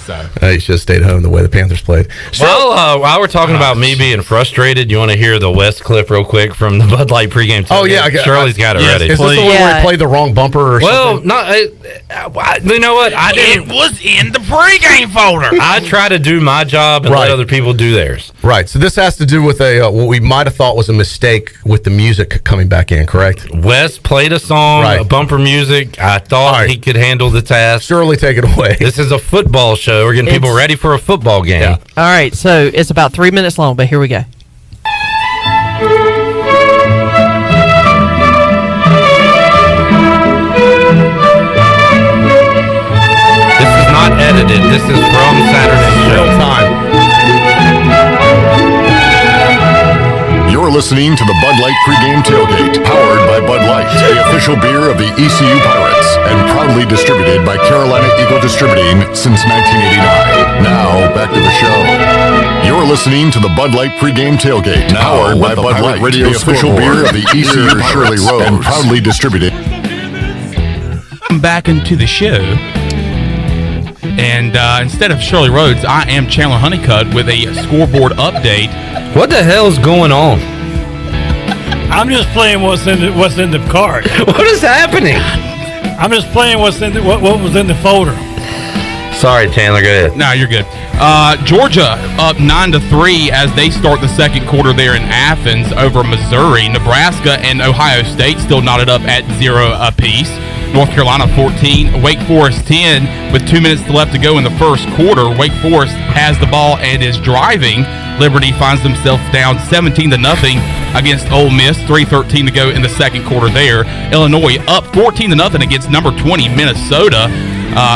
So you should have stayed home the way the Panthers played. Well, while we're talking about me being frustrated, you want to hear the West clip real quick from the Bud Light pregame? Oh yeah, Shirley's got it ready. Is this the one where he played the wrong bumper or something? You know what? It was in the pregame folder. I try to do my job and let other people do theirs. Right. So this has to do with what we might have thought was a mistake with the music coming back in, correct? West played a song, a bumper music. I thought he could handle the task. Surely take it away. This is a football show. We're getting people ready for a football game. Yeah. All right. So it's about 3 minutes long, but here we go. This is not edited. This is from Saturday's show. Time. You're listening to the Bud Light pregame tailgate, powered by Bud Light, the official beer of the ECU Pirates, and proudly distributed by Carolina Eagle Distributing since 1989. Now, back to the show. You're listening to the Bud Light pregame tailgate, powered by Bud Light, the official beer of the ECU Pirates, and proudly distributed. Back into the show. And instead of Shirley Rhodes, I am Chandler Honeycutt with a scoreboard update. What the hell's going on? I'm just playing what's in the card. What is happening? I'm just playing what was in the folder. Sorry, Chandler. Go ahead. No, you're good. Georgia up 9-3 as they start the second quarter there in Athens over Missouri. Nebraska and Ohio State still knotted up at 0 apiece. North Carolina 14, Wake Forest 10 with 2 minutes left to go in the first quarter. Wake Forest has the ball and is driving. Liberty finds themselves down 17-0 against Ole Miss. 3:13 to go in the second quarter there. Illinois up 14-0 against number 20 Minnesota.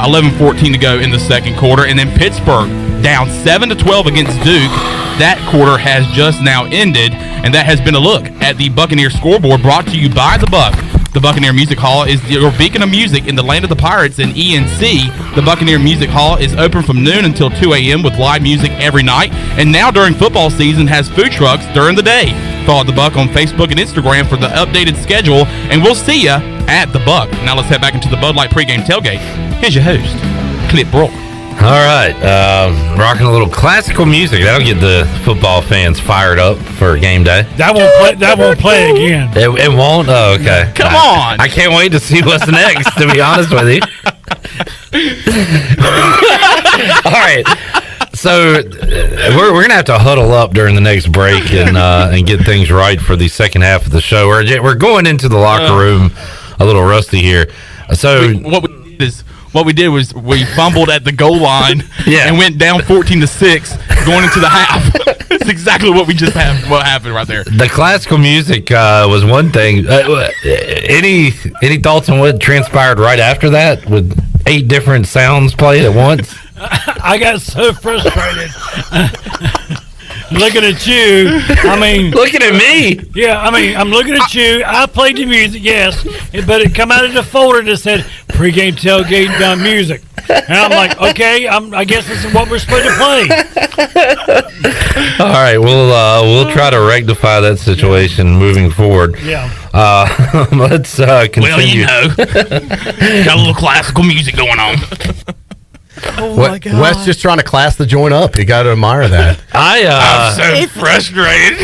11:14 to go in the second quarter. And then Pittsburgh down 7-12 against Duke. That quarter has just now ended. And that has been a look at the Buccaneer scoreboard brought to you by the Buck. The Buccaneer Music Hall is your beacon of music in the land of the Pirates in ENC. The Buccaneer Music Hall is open from noon until 2 a.m. with live music every night. And now during football season has food trucks during the day. Follow the Buck on Facebook and Instagram for the updated schedule. And we'll see ya at the Buck. Now let's head back into the Bud Light pregame tailgate. Here's your host, Clip Brook. All right, rocking a little classical music. That'll get the football fans fired up for game day. That won't play again. It won't? Oh, okay. Come on. I can't wait to see what's next, to be honest with you. All right. So we're gonna have to huddle up during the next break and get things right for the second half of the show. We're going into the locker room a little rusty here. So what we did was we fumbled at the goal line and went down 14-6 going into the half. That's exactly what what happened right there. The classical music was one thing. Any thoughts on what transpired right after that with 8 different sounds played at once? I got so frustrated. Looking at you, looking at me. Yeah, I'm looking at you. I played the music, yes, but it come out of the folder that said pregame tailgate done music, and I'm like, okay, I guess this is what we're supposed to play. All right, we'll try to rectify that situation moving forward. Yeah. Let's continue. Well, got a little classical music going on. Oh my God. Wes just trying to class the joint up. You got to admire that. I'm so frustrated.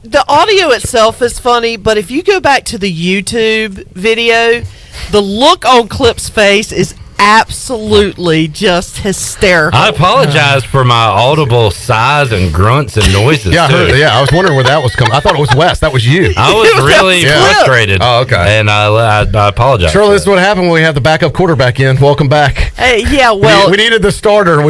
The audio itself is funny, but if you go back to the YouTube video, the look on Clip's face is absolutely just hysterical. I apologize for my audible sighs and grunts and noises. Yeah, too. I was wondering where that was coming. I thought it was Wes. That was you. I was really frustrated. Oh, okay. And I apologize. Shirley, this is what happened when we have the backup quarterback in. Welcome back. Hey, yeah, well, we needed the starter.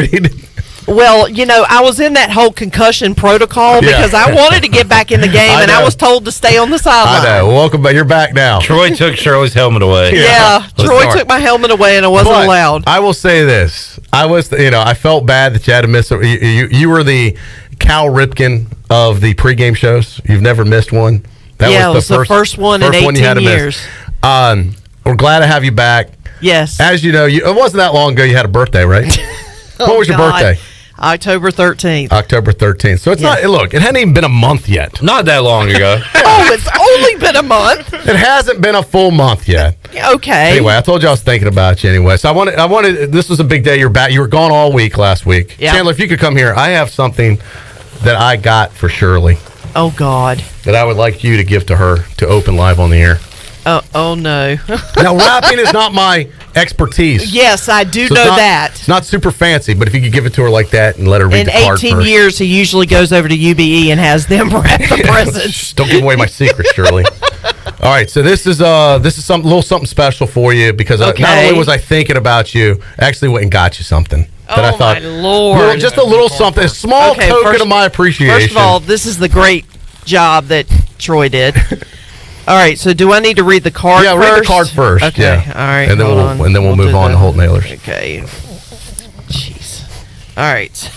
Well, I was in that whole concussion protocol because I wanted to get back in the game, and I was told to stay on the sideline. I know. Welcome back. You're back now. Troy took Shirley's helmet away. Yeah, Troy took my helmet away, and I wasn't allowed. I will say this. I felt bad that you had to miss it. You were the Cal Ripken of the pregame shows. You've never missed one. That was the first one in 18 years. We're glad to have you back. Yes. As you know, it wasn't that long ago you had a birthday, right? What was your birthday? October 13th. October 13th. So it's not, look, it hadn't even been a month yet. Not that long ago. It's only been a month. It hasn't been a full month yet. Okay. Anyway, I told you I was thinking about you anyway. So I wanted, this was a big day. You're back. You were gone all week last week. Yeah. Chandler, if you could come here, I have something that I got for Shirley. Oh, God. That I would like you to give to her to open live on the air. Oh no. Now, wrapping is not my expertise. Yes, I do know that. It's not super fancy, but if you could give it to her like that and let her read the card first. In 18 years, he usually goes over to UBE and has them wrap the presents. Don't give away my secret, Shirley. All right, so this is something special for you because not only was I thinking about you, I actually went and got you something. That I thought, my Lord. Just a little something, a small token of my appreciation. First of all, this is the great job that Troy did. All right, so do I need to read the card first? Yeah, read the card first. Okay, yeah. All right, and then we'll move on to Holt Nailers. Okay. Jeez. All right. So,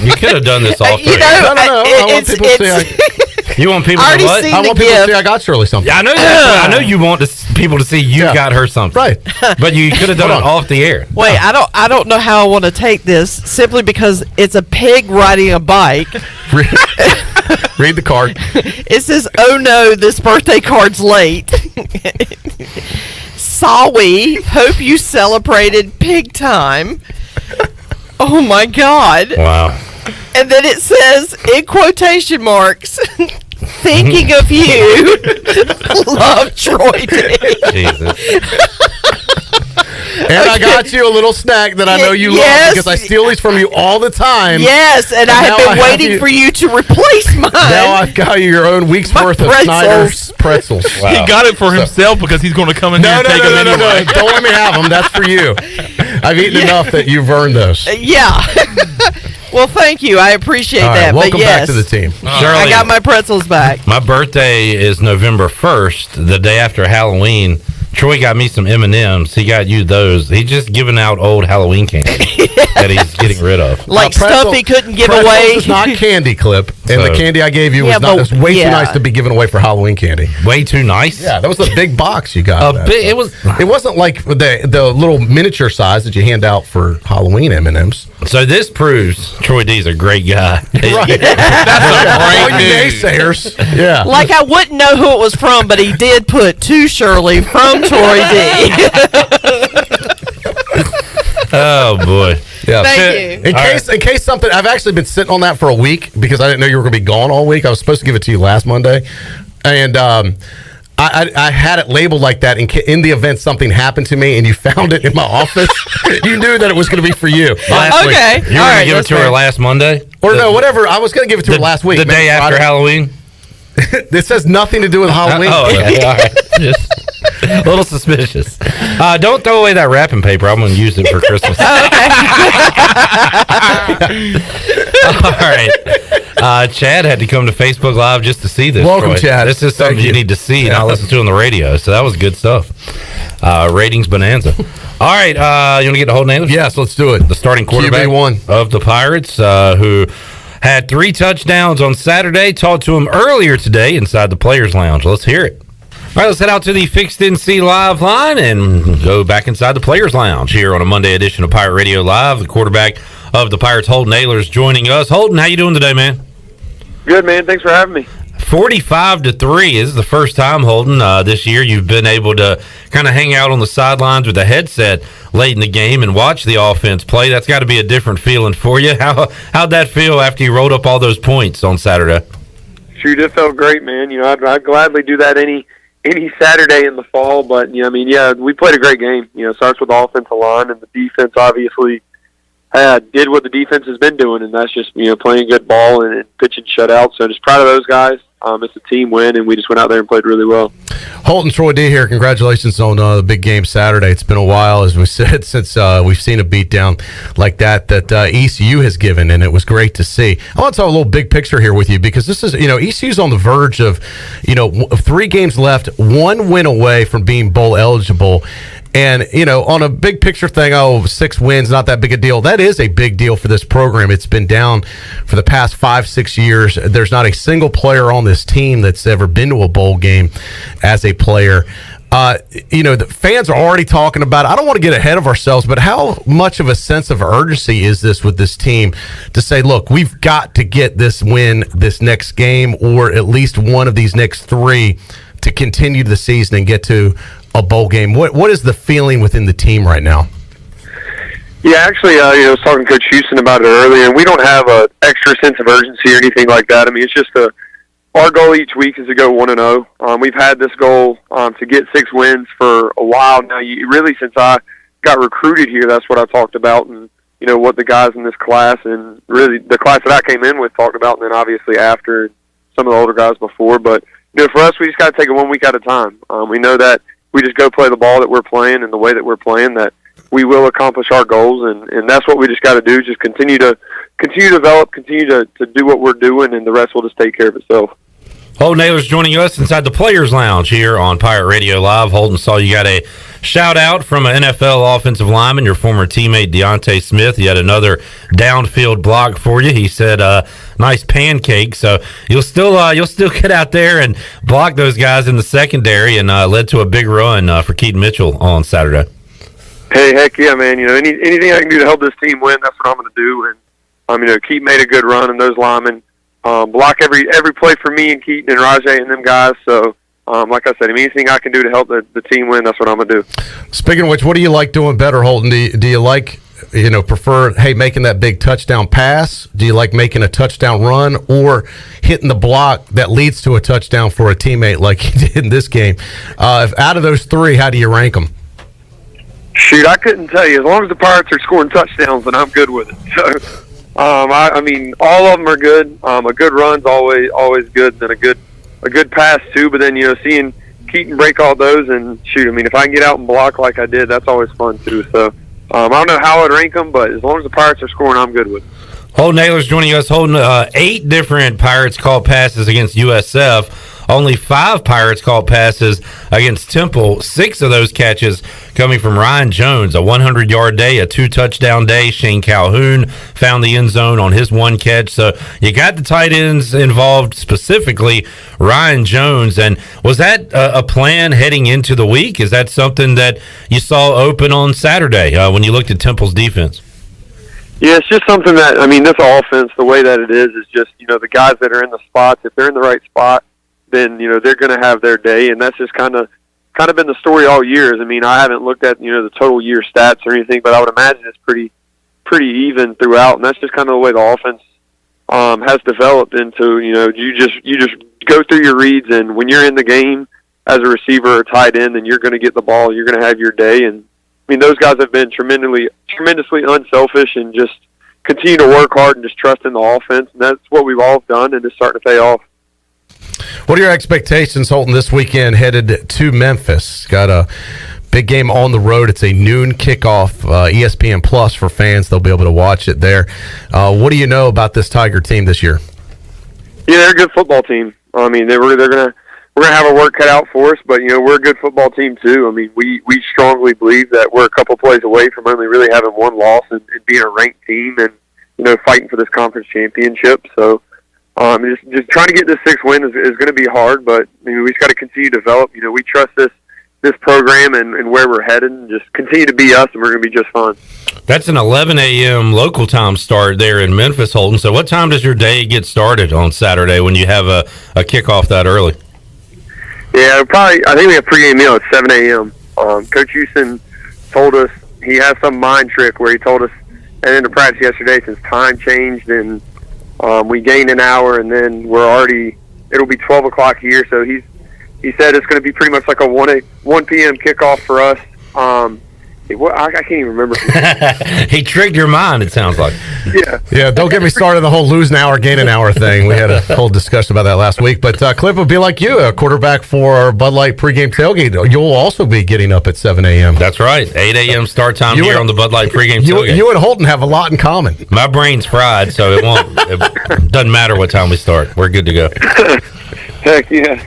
you could have done this off. No. I want people to see. You want people to what? I want people to see I got Shirley something. Yeah, I know. I know you want people to see you got her something. Right. But you could have done it off the air. Wait, I don't know how I want to take this simply because it's a pig riding a bike. Read the card. It says, "Oh no, this birthday card's late." Sorry. Hope you celebrated pig time. Oh my God. Wow. And then it says, in quotation marks, "Thinking of you, love, Troy D." Jesus. And I got you a little snack that I know you love because I steal these from you all the time. Yes, and I have been waiting for you to replace mine. Now I've got you your own week's worth of Snyder's pretzels. Wow. He got it for himself because he's going to come in here and take them anyway. No. Don't let me have them. That's for you. I've eaten enough that you've earned those. Yeah. Well, thank you. I appreciate that. Welcome back to the team. Shirley, I got my pretzels back. My birthday is November 1st, the day after Halloween. Troy got me some M&Ms. He got you those. He's just giving out old Halloween candy that he's getting rid of. Like stuff he couldn't give away. It's not candy, Clip. And the candy I gave you was way too nice to be given away for Halloween candy. Way too nice? Yeah, that was a big box you got. It wasn't like the little miniature size that you hand out for Halloween M&Ms. So this proves Troy D's a great guy. Right. That's a great news. Naysayers. Yeah. Like I wouldn't know who it was from, but he did put to Shirley from Troy D. Oh boy. Yeah. Thank you. In case something, I've actually been sitting on that for a week because I didn't know you were going to be gone all week. I was supposed to give it to you last Monday, and I had it labeled like that in the event something happened to me and you found it in my office. You knew that it was going to be for you. Last week. You were going to give it to her last Monday? Or no, whatever. I was going to give it to her last week. The day after Halloween? This has nothing to do with Halloween. Okay. All right. Just a little suspicious. Don't throw away that wrapping paper. I'm going to use it for Christmas. All right. Chad had to come to Facebook Live just to see this. Welcome, Troy. Chad. This is something you need to see, not listen to on the radio. So that was good stuff. Ratings bonanza. All right. You want to get the whole name? Yes, let's do it. The starting quarterback QB1 of the Pirates, who had 3 touchdowns on Saturday. Talked to him earlier today inside the Players Lounge. Let's hear it. All right, let's head out to the Fixed NC Live line and go back inside the Players Lounge here on a Monday edition of Pirate Radio Live. The quarterback of the Pirates, Holton Ahlers, joining us. Holton, how you doing today, man? Good, man. Thanks for having me. 45-3. This is the first time, Holton, this year you've been able to kind of hang out on the sidelines with a headset late in the game and watch the offense play. That's got to be a different feeling for you. How'd that feel after you rolled up all those points on Saturday? Shoot, it felt great, man. You know, I'd gladly do that any Saturday in the fall, but you know, we played a great game. You know, it starts with the offensive line, and the defense obviously did what the defense has been doing, and that's just playing good ball and pitching shutouts. So just proud of those guys. It's a team win, and we just went out there and played really well. Holton, Troy D here. Congratulations on the big game Saturday. It's been a while, as we said, since we've seen a beatdown like that ECU has given, and it was great to see. I want to talk a little big picture here with you because this is, ECU's on the verge of, 3 games left, 1 win away from being bowl eligible. And, on a big picture thing, 6 wins, not that big a deal. That is a big deal for this program. It's been down for the past 5-6 years. There's not a single player on this team that's ever been to a bowl game as a player. The fans are already talking about it. I don't want to get ahead of ourselves, but how much of a sense of urgency is this with this team to say, look, we've got to get this win this next game or at least one of these next 3 to continue the season and get to a bowl game? What is the feeling within the team right now? Yeah, actually, I was talking to Coach Houston about it earlier, and we don't have a extra sense of urgency or anything like that. I mean, it's just our goal each week is to go 1-0. We've had this goal to get 6 wins for a while now. Really, since I got recruited here, that's what I talked about, and what the guys in this class and really the class that I came in with talked about, and then obviously after some of the older guys before. But for us, we just got to take it 1 week at a time. We know that we just go play the ball that we're playing and the way that we're playing, that we will accomplish our goals, and that's what we just got to do. Just continue to develop, continue to do what we're doing, and the rest will just take care of itself. Holton Ahlers joining us inside the Players Lounge here on Pirate Radio Live. Holton, saw you got a shout out from an NFL offensive lineman, your former teammate Deontay Smith. He had another downfield block for you. He said, "Nice pancake." So you'll still get out there and block those guys in the secondary, and led to a big run for Keaton Mitchell on Saturday. Hey, heck yeah, man! Anything I can do to help this team win, that's what I'm going to do. And Keaton made a good run, and those linemen block every play for me and Keaton and Rajay and them guys. So, like I said, anything I can do to help the team win, that's what I'm going to do. Speaking of which, what do you like doing better, Holton? Do you like, prefer, making that big touchdown pass? Do you like making a touchdown run or hitting the block that leads to a touchdown for a teammate like you did in this game? If out of those 3, how do you rank them? Shoot, I couldn't tell you. As long as the Pirates are scoring touchdowns, then I'm good with it. So, I mean, all of them are good. A good run's always good, and a good pass too. But then seeing Keaton break all those and shoot. I mean, if I can get out and block like I did, that's always fun too. So I don't know how I'd rank them, but as long as the Pirates are scoring, I'm good with it. Holton Ahlers joining us. Holton, 8 different Pirates called passes against USF. Only 5 Pirates caught passes against Temple. 6 of those catches coming from Ryan Jones, a 100-yard day, a 2-touchdown day. Shane Calhoun found the end zone on his 1 catch. So you got the tight ends involved, specifically Ryan Jones. And was that a plan heading into the week? Is that something that you saw open on Saturday when you looked at Temple's defense? Yeah, it's just something that, this offense, the way that it is just, the guys that are in the spots, if they're in the right spot, then, they're going to have their day. And that's just kind of been the story all year. I haven't looked at, the total year stats or anything, but I would imagine it's pretty even throughout. And that's just kind of the way the offense has developed into, you just go through your reads. And when you're in the game, as a receiver or tight end, then you're going to get the ball. You're going to have your day. And I mean, those guys have been tremendously unselfish and just continue to work hard and just trust in the offense. And that's what we've all done, and it's starting to pay off. What are your expectations, Holton, this weekend headed to Memphis? Got a big game on the road. It's a noon kickoff, ESPN Plus for fans. They'll be able to watch it there. What do you know about this Tiger team this year? Yeah, they're a good football team. I mean, we're gonna have our work cut out for us, but we're a good football team too. I mean, we strongly believe that we're a couple plays away from only really having one loss and being a ranked team and fighting for this conference championship. So just trying to get this 6th win is going to be hard, but we just got to continue to develop. We trust this program and where we're headed, and just continue to be us, and we're going to be just fine. That's an 11 a.m. local time start there in Memphis, Holton. So what time does your day get started on Saturday when you have a kickoff that early? Yeah, I think we have pregame meal at 7 a.m. Coach Houston told us he has some mind trick where he told us at the end of practice yesterday, since time changed and we gained an hour, and then it'll be 12 o'clock here. So he said it's going to be pretty much like a 1 p.m. kickoff for us. I can't even remember. He tricked your mind, it sounds like. Yeah, don't get me started on the whole lose an hour, gain an hour thing. We had a whole discussion about that last week. But Cliff would be like you, a quarterback for our Bud Light pregame tailgate. You'll also be getting up at 7 a.m. That's right. 8 a.m. start time here on the Bud Light pregame tailgate. You and Holton have a lot in common. My brain's fried, so it doesn't matter what time we start. We're good to go. Heck yeah.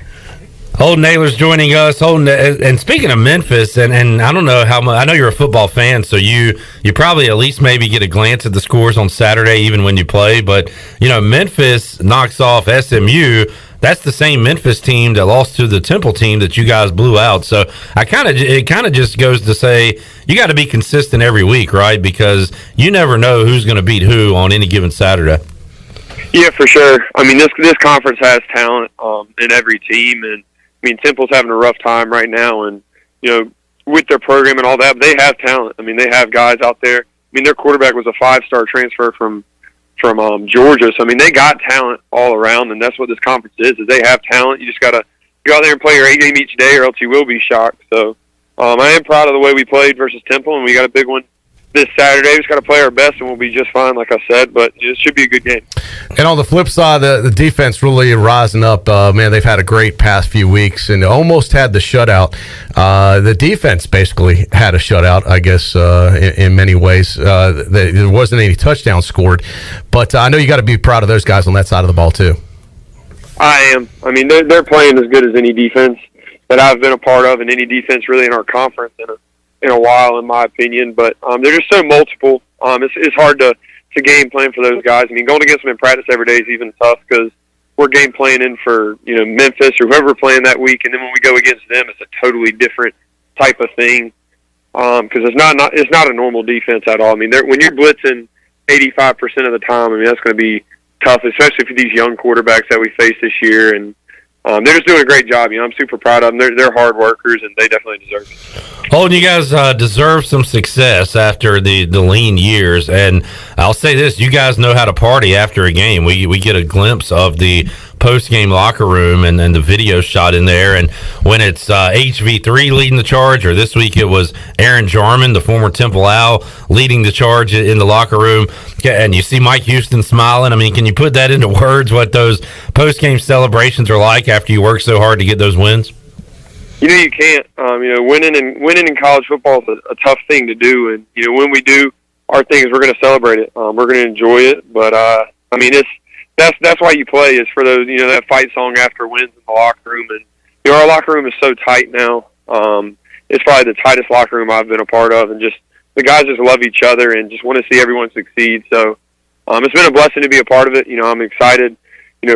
Holton Naylor's joining us. Holton, and speaking of Memphis, and I don't know how much, I know you're a football fan, so you probably at least maybe get a glance at the scores on Saturday, even when you play. But Memphis knocks off SMU. That's the same Memphis team that lost to the Temple team that you guys blew out. So it kind of just goes to say you got to be consistent every week, right? Because you never know who's going to beat who on any given Saturday. Yeah, for sure. I mean, this conference has talent in every team, and I mean, Temple's having a rough time right now, and with their program and all that, but they have talent. I mean, they have guys out there. I mean, their quarterback was a 5-star transfer from Georgia, so I mean, they got talent all around, and that's what this conference is they have talent. You just got to go out there and play your A game each day, or else you will be shocked. So I am proud of the way we played versus Temple, and we got a big one this Saturday. We just got to play our best, and we'll be just fine, like I said. But it should be a good game. And on the flip side, the defense really rising up. Man, they've had a great past few weeks and almost had the shutout. The defense basically had a shutout, I guess, in many ways. There wasn't any touchdowns scored. But I know you got to be proud of those guys on that side of the ball, too. I am. I mean, they're playing as good as any defense that I've been a part of, and any defense really in our conference in a while, in my opinion. But they're just so multiple. It's hard to game plan for those guys. I mean, going against them in practice every day is even tough because we're game planning for Memphis or whoever we're playing that week, and then when we go against them, it's a totally different type of thing because it's not a normal defense at all. I mean, when you're blitzing 85% of the time, I mean, that's going to be tough, especially for these young quarterbacks that we face this year. And they're just doing a great job. I'm super proud of them. They're hard workers, and they definitely deserve it. Holton, you guys deserve some success after the lean years, and I'll say this: you guys know how to party after a game. We get a glimpse of the post-game locker room and the video shot in there, and when it's HV3 leading the charge, or this week it was Aaron Jarman, the former Temple Owl, leading the charge in the locker room, and you see Mike Houston smiling. I mean, can you put that into words, what those post-game celebrations are like after you work so hard to get those wins? You can't. Winning in college football is a tough thing to do, and when we do, our thing is we're going to celebrate it. We're going to enjoy it, but I mean, that's why you play, is for those that fight song after wins in the locker room. And our locker room is so tight now. It's probably the tightest locker room I've been a part of, and just the guys just love each other and just want to see everyone succeed. So it's been a blessing to be a part of it. I'm excited.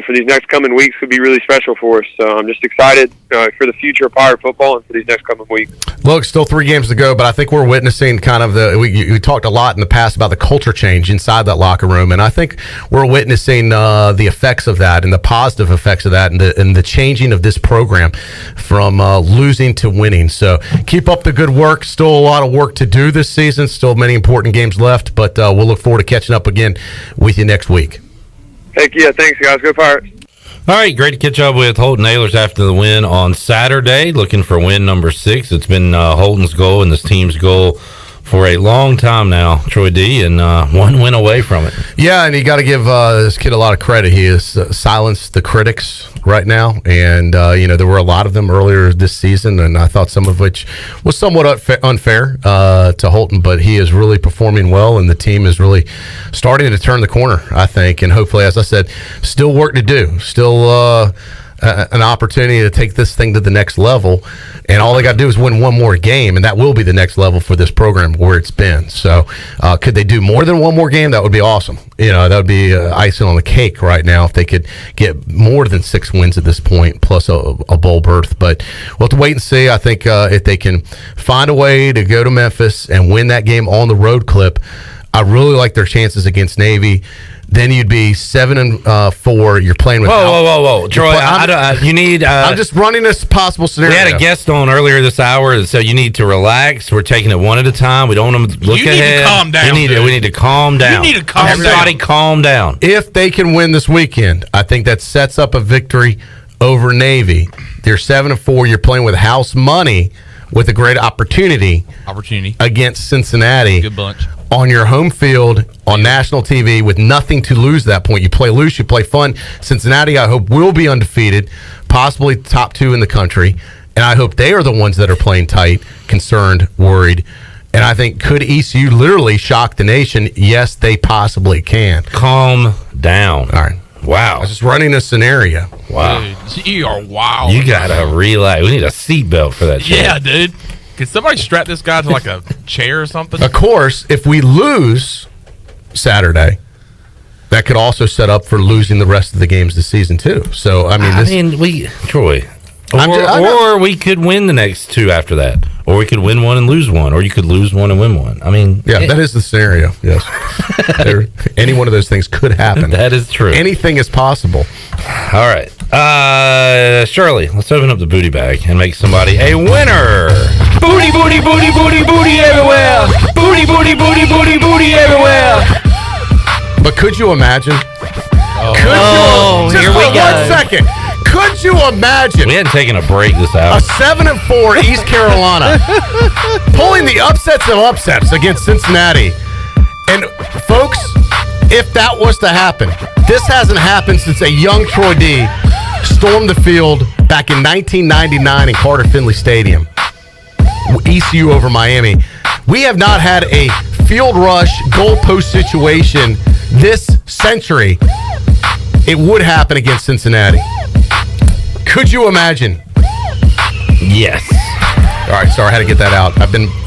For these next coming weeks would be really special for us. So I'm just excited for the future of Pirate football and for these next coming weeks. Look, still 3 games to go, but I think we're witnessing kind of we talked a lot in the past about the culture change inside that locker room, and I think we're witnessing the effects of that and the positive effects of that and the changing of this program from losing to winning. So keep up the good work. Still a lot of work to do this season. Still many important games left, but we'll look forward to catching up again with you next week. Heck yeah, thanks guys. Go Pirates. All right, great to catch up with Holton Ahlers after the win on Saturday. Looking for win number 6. It's been Holton's goal and this team's goal for a long time now, Troy D, and one win away from it. Yeah, and you got to give this kid a lot of credit. He has silenced the critics right now, and there were a lot of them earlier this season, and I thought some of which was somewhat unfair to Holton, but he is really performing well, and the team is really starting to turn the corner, I think, and hopefully, as I said, still work to do, still an opportunity to take this thing to the next level, and all they got to do is win one more game, and that will be the next level for this program where it's been. So could they do more than one more game? That would be awesome. That would be icing on the cake right now if they could get more than 6 wins at this point plus a bowl berth. But we'll have to wait and see. I think if they can find a way to go to Memphis and win that game on the road clip, I really like their chances against Navy. Then you'd be 7-4. You're playing with. Whoa, Troy! You need. I'm just running this possible scenario. We had a guest on earlier this hour that said you need to relax. We're taking it one at a time. We don't want to look ahead. You need to calm down. We need to calm down. You need to calm Everybody down. calm down. If they can win this weekend, I think that sets up a victory over Navy. They're 7-4. You're playing with house money with a great opportunity against Cincinnati. Good bunch. On your home field, on national TV, with nothing to lose at that point. You play loose, you play fun. Cincinnati, I hope, will be undefeated, possibly top 2 in the country. And I hope they are the ones that are playing tight, concerned, worried. And I think, could ECU literally shock the nation? Yes, they possibly can. Calm down. All right. Wow. I was just running a scenario. Wow. Dude, you are wild. You got to relax. We need a seatbelt for that shit. Yeah, dude. Can somebody strap this guy to like a chair or something? Of course, if we lose Saturday, that could also set up for losing the rest of the games this season too. So Troy, or we could win the next 2 after that, or we could win one and lose one, or you could lose one and win one. That is the scenario. Yes, any one of those things could happen. That is true. Anything is possible. All right, Shirley, let's open up the booty bag and make somebody a winner. Booty, booty, booty, booty, booty everywhere. Booty, booty, booty, booty, booty everywhere. But could you imagine? Here we go. 1 second. Could you imagine? We hadn't taken a break this hour. A 7-4 East Carolina pulling the upsets of upsets against Cincinnati. And folks, if that was to happen, this hasn't happened since a young Troy D stormed the field back in 1999 in Carter Finley Stadium. ECU over Miami. We have not had a field rush goalpost situation this century. It would happen against Cincinnati. Could you imagine? Yes. All right, sorry, I had to get that out.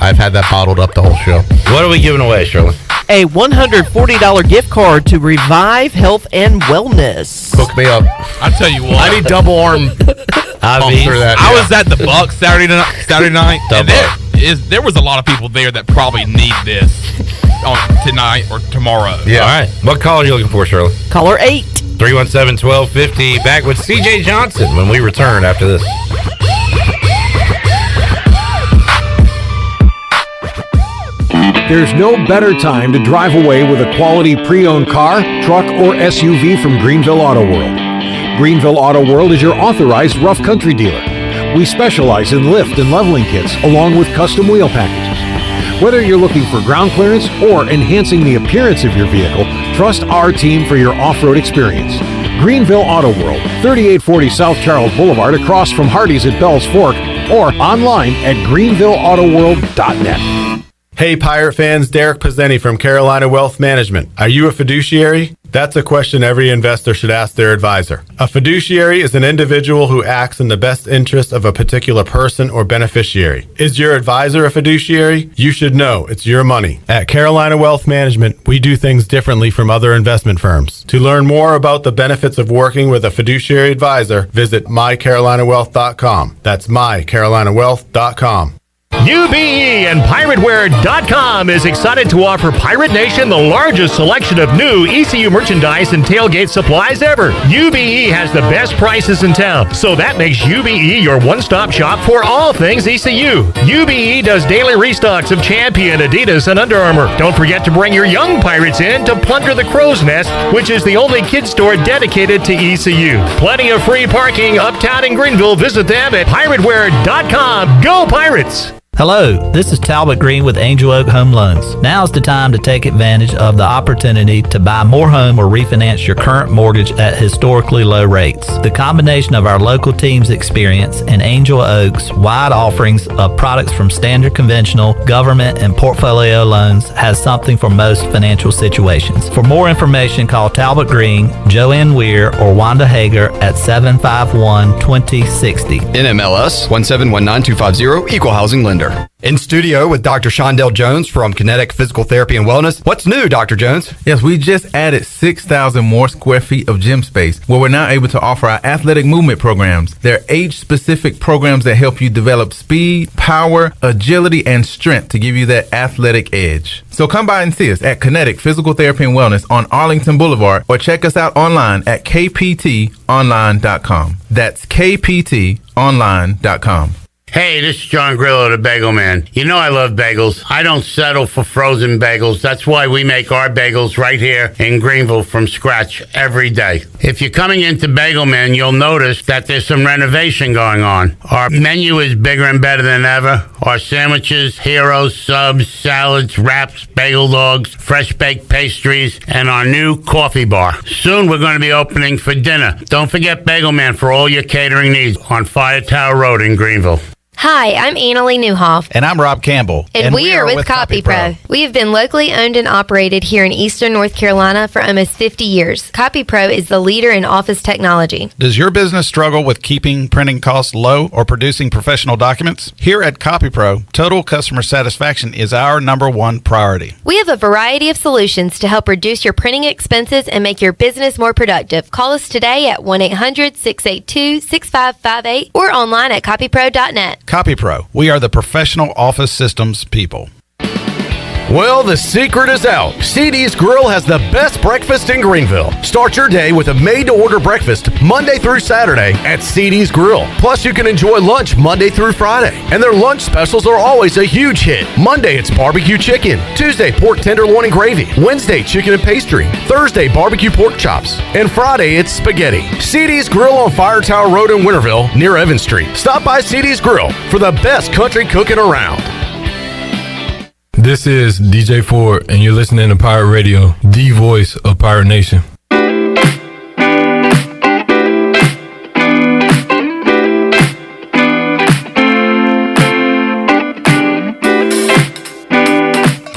I've had that bottled up the whole show. What are we giving away, Shirley? A $140 gift card to Revive Health and Wellness. Hook me up. I tell you what, I need double arm pump through that. I was at the Bucks Saturday night, and there was a lot of people there that probably need this tonight or tomorrow. Yeah. All right. What call are you looking for, Shirley? Caller 8. 317-1250. Back with CJ Johnson when we return after this. There's no better time to drive away with a quality pre-owned car, truck, or SUV from Greenville Auto World. Greenville Auto World is your authorized rough country dealer. We specialize in lift and leveling kits along with custom wheel packages. Whether you're looking for ground clearance or enhancing the appearance of your vehicle, trust our team for your off-road experience. Greenville Auto World, 3840 South Charles Boulevard across from Hardee's at Bell's Fork, or online at greenvilleautoworld.net. Hey Pirate fans, Derek Pizzeni from Carolina Wealth Management. Are you a fiduciary? That's a question every investor should ask their advisor. A fiduciary is an individual who acts in the best interest of a particular person or beneficiary. Is your advisor a fiduciary? You should know it's your money. At Carolina Wealth Management, we do things differently from other investment firms. To learn more about the benefits of working with a fiduciary advisor, visit mycarolinawealth.com. That's mycarolinawealth.com. UBE and PirateWear.com is excited to offer Pirate Nation the largest selection of new ECU merchandise and tailgate supplies ever. UBE has the best prices in town, so that makes UBE your one-stop shop for all things ECU. UBE does daily restocks of Champion, Adidas, and Under Armour. Don't forget to bring your young Pirates in to plunder the Crow's Nest, which is the only kids store dedicated to ECU. Plenty of free parking uptown in Greenville. Visit them at PirateWear.com. Go Pirates! Hello, this is Talbot Green with Angel Oak Home Loans. Now's the time to take advantage of the opportunity to buy more home or refinance your current mortgage at historically low rates. The combination of our local team's experience and Angel Oak's wide offerings of products from standard conventional, government, and portfolio loans has something for most financial situations. For more information, call Talbot Green, Joanne Weir, or Wanda Hager at 751-2060. NMLS 1719250, Equal Housing Lender. In studio with Dr. Shondell Jones from Kinetic Physical Therapy and Wellness. What's new, Dr. Jones? Yes, we just added 6,000 more square feet of gym space where we're now able to offer our athletic movement programs. They're age-specific programs that help you develop speed, power, agility, and strength to give you that athletic edge. So come by and see us at Kinetic Physical Therapy and Wellness on Arlington Boulevard or check us out online at kptonline.com. That's kptonline.com. Hey, this is John Grillo, the Bagel Man. You know I love bagels. I don't settle for frozen bagels. That's why we make our bagels right here in Greenville from scratch every day. If you're coming into Bagel Man, you'll notice that there's some renovation going on. Our menu is bigger and better than ever. Our sandwiches, heroes, subs, salads, wraps, bagel dogs, fresh baked pastries, and our new coffee bar. Soon we're going to be opening for dinner. Don't forget Bagel Man for all your catering needs on Fire Tower Road in Greenville. Hi, I'm Annalie Newhoff. And I'm Rob Campbell. And we are with CopyPro. We have been locally owned and operated here in Eastern North Carolina for almost 50 years. CopyPro is the leader in office technology. Does your business struggle with keeping printing costs low or producing professional documents? Here at CopyPro, total customer satisfaction is our #1 priority. We have a variety of solutions to help reduce your printing expenses and make your business more productive. Call us today at 1-800-682-6558 or online at copypro.net. CopyPro, we are the professional office systems people. Well, the secret is out. CD's Grill has the best breakfast in Greenville. Start your day with a made-to-order breakfast Monday through Saturday at CD's Grill. Plus, you can enjoy lunch Monday through Friday. And their lunch specials are always a huge hit. Monday, it's barbecue chicken. Tuesday, pork tenderloin and gravy. Wednesday, chicken and pastry. Thursday, barbecue pork chops. And Friday, it's spaghetti. CD's Grill on Fire Tower Road in Winterville, near Evans Street. Stop by CD's Grill for the best country cooking around. This is DJ Ford, and you're listening to Pirate Radio, the voice of Pirate Nation.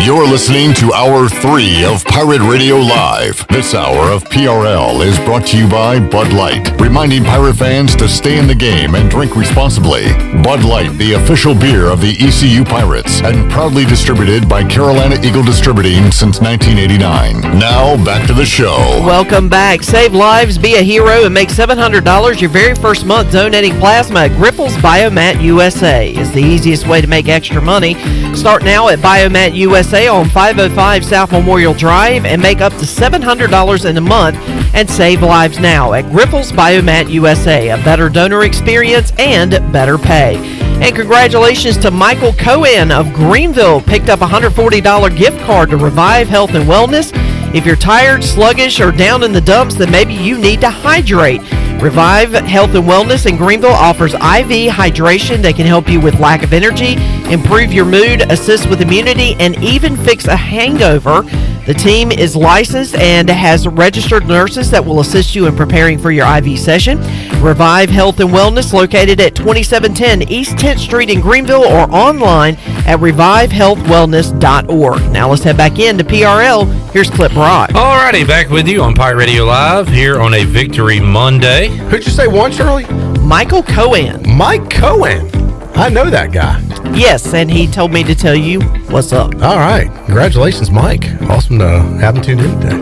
You're listening to Hour 3 of Pirate Radio Live. This hour of PRL is brought to you by Bud Light, reminding pirate fans to stay in the game and drink responsibly. Bud Light, the official beer of the ECU Pirates, and proudly distributed by Carolina Eagle Distributing since 1989. Now, back to the show. Welcome back. Save lives, be a hero, and make $700 your very first month donating plasma at Grifols Biomat USA. Is the easiest way to make extra money. Start now at Biomat USA on 505 South Memorial Drive and make up to $700 in a month and save lives now at Grifols Biomat USA. A better donor experience and better pay. And congratulations to Michael Cohen of Greenville. Picked up a $140 gift card to Revive Health and Wellness. If you're tired, sluggish, or down in the dumps, then maybe you need to hydrate. Revive Health and Wellness in Greenville offers IV hydration that can help you with lack of energy, improve your mood, assist with immunity, and even fix a hangover. The team is licensed and has registered nurses that will assist you in preparing for your IV session. Revive Health and Wellness, located at 2710 East 10th Street in Greenville, or online at revivehealthwellness.org. Now let's head back into PRL. Here's Clip Brock. Alrighty, back with you on Pirate Radio Live here on a Victory Monday. Who'd you say won, Shirley? Michael Cohen. Mike Cohen. I know that guy. Yes, and he told me to tell you what's up. All right. Congratulations, Mike. Awesome to have him tuned in today.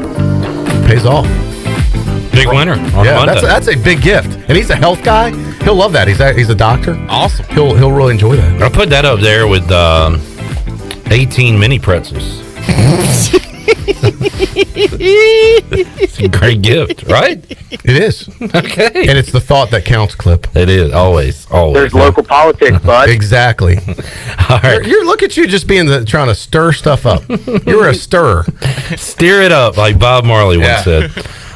Pays off. Big winner on Monday. That's a big gift. And he's a health guy. He'll he'll love that. He's a doctor. Awesome. He'll really enjoy that. I'll put that up there with 18 mini pretzels. It's a great gift, right? It is. Okay. And it's the thought that counts, Clip. It is, always. There's local politics, bud. Exactly. All right. Look at you just trying to stir stuff up. You're a stirrer. Stir it up, like Bob Marley once said.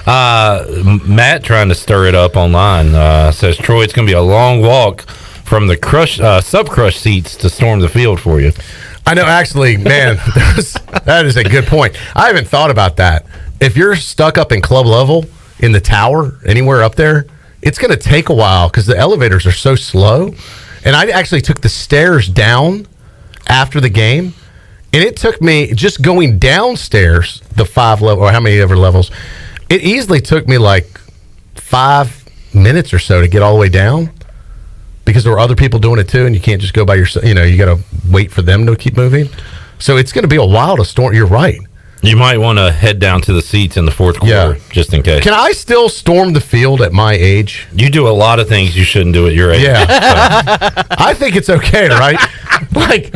Matt trying to stir it up online says, Troy, it's going to be a long walk from the sub-crush seats to storm the field for you. I know, actually, man, that is a good point. I haven't thought about that. If you're stuck up in club level, in the tower, anywhere up there, it's going to take a while because the elevators are so slow. And I actually took the stairs down after the game, and it took me just going downstairs, the 5 level, or how many ever levels, it easily took me like 5 minutes or so to get all the way down. Because there were other people doing it too, and you can't just go by yourself. You got to wait for them to keep moving. So it's going to be a while to storm. You're right. You might want to head down to the seats in the fourth quarter, just in case. Can I still storm the field at my age? You do a lot of things you shouldn't do at your age. Yeah. I think it's okay, right? Like,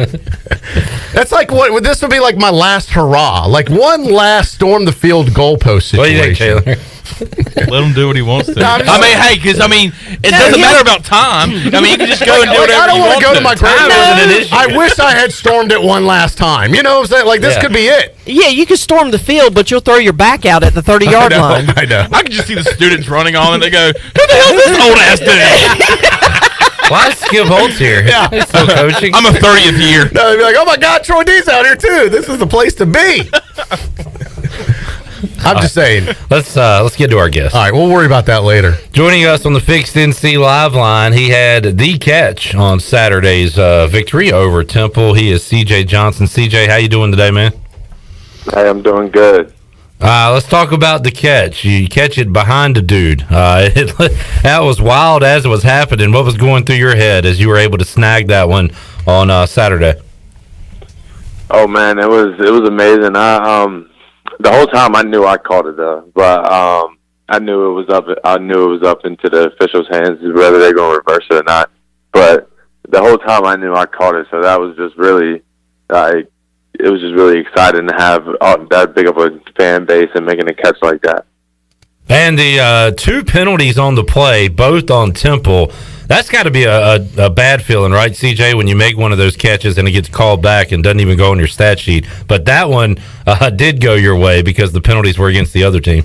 that's like what this would be like my last hurrah. Like one last storm the field goalpost situation. What do you think, Taylor? Let him do what he wants to. No, it doesn't matter about time. I mean, you can just go and do whatever I don't you want want to go to my grave. Time I wish I had stormed it one last time. You know what I'm saying? Like, this could be it. Yeah, you can storm the field, but you'll throw your back out at the 30-yard line. I know. I can just see the students running on, and they go, "Who the hell is this old ass dude?" Why is Skip Holtz here? Yeah. He's still coaching. I'm a 30th year. No, they'd be like, oh my God, Troy D's out here too. This is the place to be. I'm just saying. Let's get to our guest. All right, we'll worry about that later. Joining us on the Fixed NC Live line, he had the catch on Saturday's victory over Temple. He is CJ Johnson. CJ, how you doing today, man? Hey, I'm doing good. Let's talk about the catch. You catch it behind a dude. That was wild as it was happening. What was going through your head as you were able to snag that one on Saturday? Oh man, it was amazing. The whole time I knew I caught it but I knew it was up. I knew it was up into the officials' hands, whether they're going to reverse it or not. But the whole time I knew I caught it, so that was just really it was just really exciting to have that big of a fan base and making a catch like that. And the 2 penalties on the play, both on Temple, that's got to be a bad feeling, right, CJ, when you make one of those catches and it gets called back and doesn't even go on your stat sheet. But that one did go your way because the penalties were against the other team.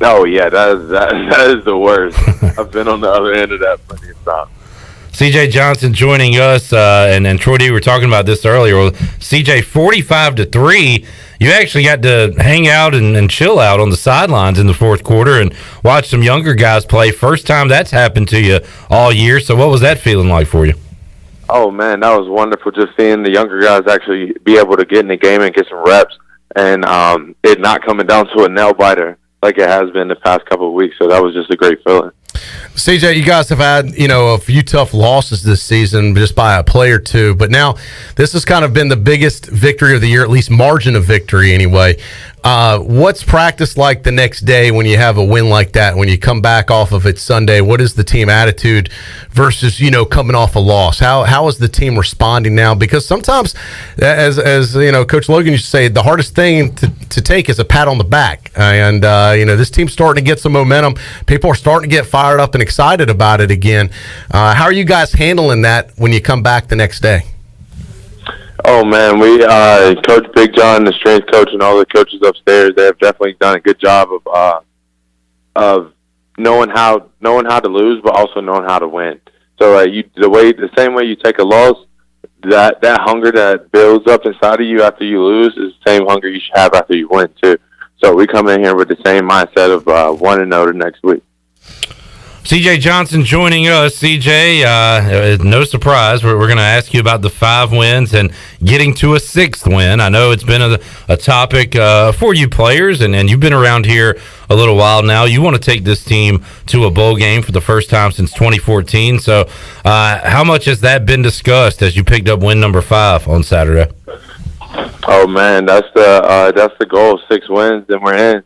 Oh, yeah, that is the worst. I've been on the other end of that plenty of times. CJ Johnson joining us, and Troy D, we were talking about this earlier. Well, CJ, 45-3, you actually got to hang out and chill out on the sidelines in the fourth quarter and watch some younger guys play. First time that's happened to you all year. So what was that feeling like for you? Oh, man, that was wonderful just seeing the younger guys actually be able to get in the game and get some reps and it not coming down to a nail biter like it has been the past couple of weeks. So that was just a great feeling. CJ, you guys have had, a few tough losses this season just by a play or two, but now this has kind of been the biggest victory of the year, at least margin of victory anyway. What's practice like the next day when you have a win like that, when you come back off of it Sunday? What is the team attitude versus, coming off a loss? How is the team responding now? Because sometimes, as Coach Logan used to say, the hardest thing to take is a pat on the back. And, this team's starting to get some momentum. People are starting to get fired up and excited about it again. How are you guys handling that when you come back the next day? Oh, man, we Coach Big John, the strength coach, and all the coaches upstairs, they have definitely done a good job of knowing how to lose, but also knowing how to win. So the same way you take a loss, that hunger that builds up inside of you after you lose is the same hunger you should have after you win too. So we come in here with the same mindset of 1-0 the next week. CJ Johnson joining us. CJ, no surprise, we're going to ask you about the 5 wins and getting to a 6th win. I know it's been a topic for you players, and you've been around here a little while now. You want to take this team to a bowl game for the first time since 2014. So how much has that been discussed as you picked up win number 5 on Saturday? Oh, man, that's the goal, 6 wins, then we're in.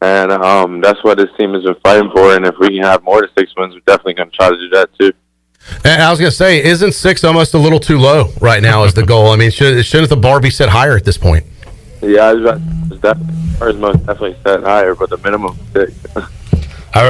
and that's what this team has been fighting for. And if we can have more than 6 wins, we're definitely going to try to do that too. And I was going to say, isn't 6 almost a little too low right now as the goal? I mean, shouldn't the bar be set higher at this point? Yeah, it's most definitely set higher, but the minimum is 6.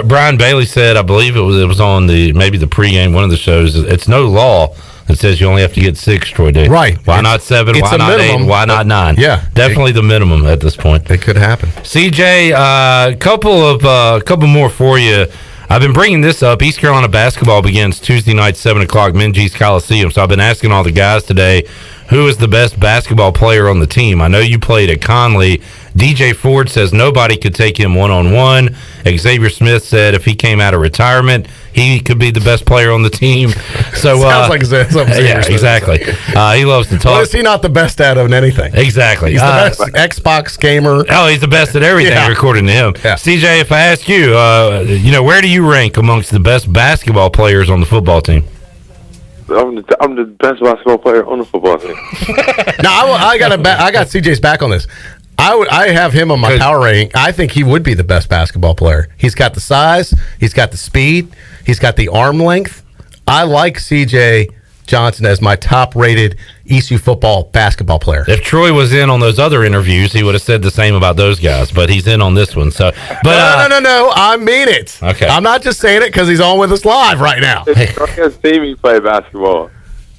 Brian Bailey said, I believe it was on maybe the pregame, one of the shows, it's no law that says you only have to get 6, Troy D. Right. Why not 7? Why not minimum, 8? Why not 9? Yeah. Definitely the minimum at this point. It could happen. CJ, couple more for you. I've been bringing this up. East Carolina basketball begins Tuesday night, 7 o'clock, Minges Coliseum. So I've been asking all the guys today, who is the best basketball player on the team? I know you played at Conley. DJ Ford says nobody could take him one-on-one. Xavier Smith said if he came out of retirement, he could be the best player on the team. So sounds like something. Yeah, exactly. He loves to talk. What is he not the best at of anything? Exactly. He's the best Xbox gamer. Oh, he's the best at everything, according to him. Yeah. CJ, if I ask you, where do you rank amongst the best basketball players on the football team? I'm the best basketball player on the football team. Now I got CJ's back on this. I have him on my power rating. I think he would be the best basketball player. He's got the size, he's got the speed, he's got the arm length. I like CJ Johnson as my top-rated ECU football basketball player. If Troy was in on those other interviews, he would have said the same about those guys, but he's in on this one. So, but no, I mean it. Okay, I'm not just saying it because he's on with us live right now. Troy has seen me play basketball.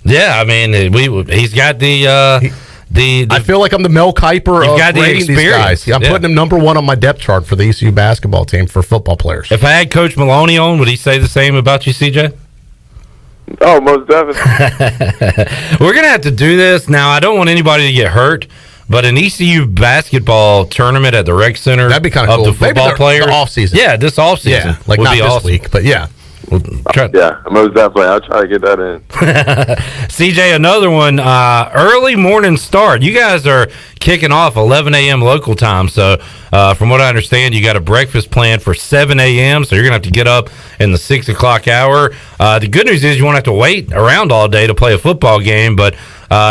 Yeah, I mean, he's got the. I feel like I'm the Mel Kiper of rating these guys. I'm putting him number 1 on my depth chart for the ECU basketball team for football players. If I had Coach Maloney on, would he say the same about you, CJ? Oh, most definitely. We're going to have to do this. Now, I don't want anybody to get hurt, but an ECU basketball tournament at the Rec Center, that'd be kind of cool. The football players. The off-season. Yeah, this off-season. Yeah, like would not be this awesome. week, but yeah. Yeah, most definitely. I'll try to get that in. CJ, another one. Early morning start. You guys are kicking off 11 a.m. local time. So, from what I understand, you got a breakfast planned for 7 a.m. So you're gonna have to get up in the 6 o'clock hour. The good news is you won't have to wait around all day to play a football game. But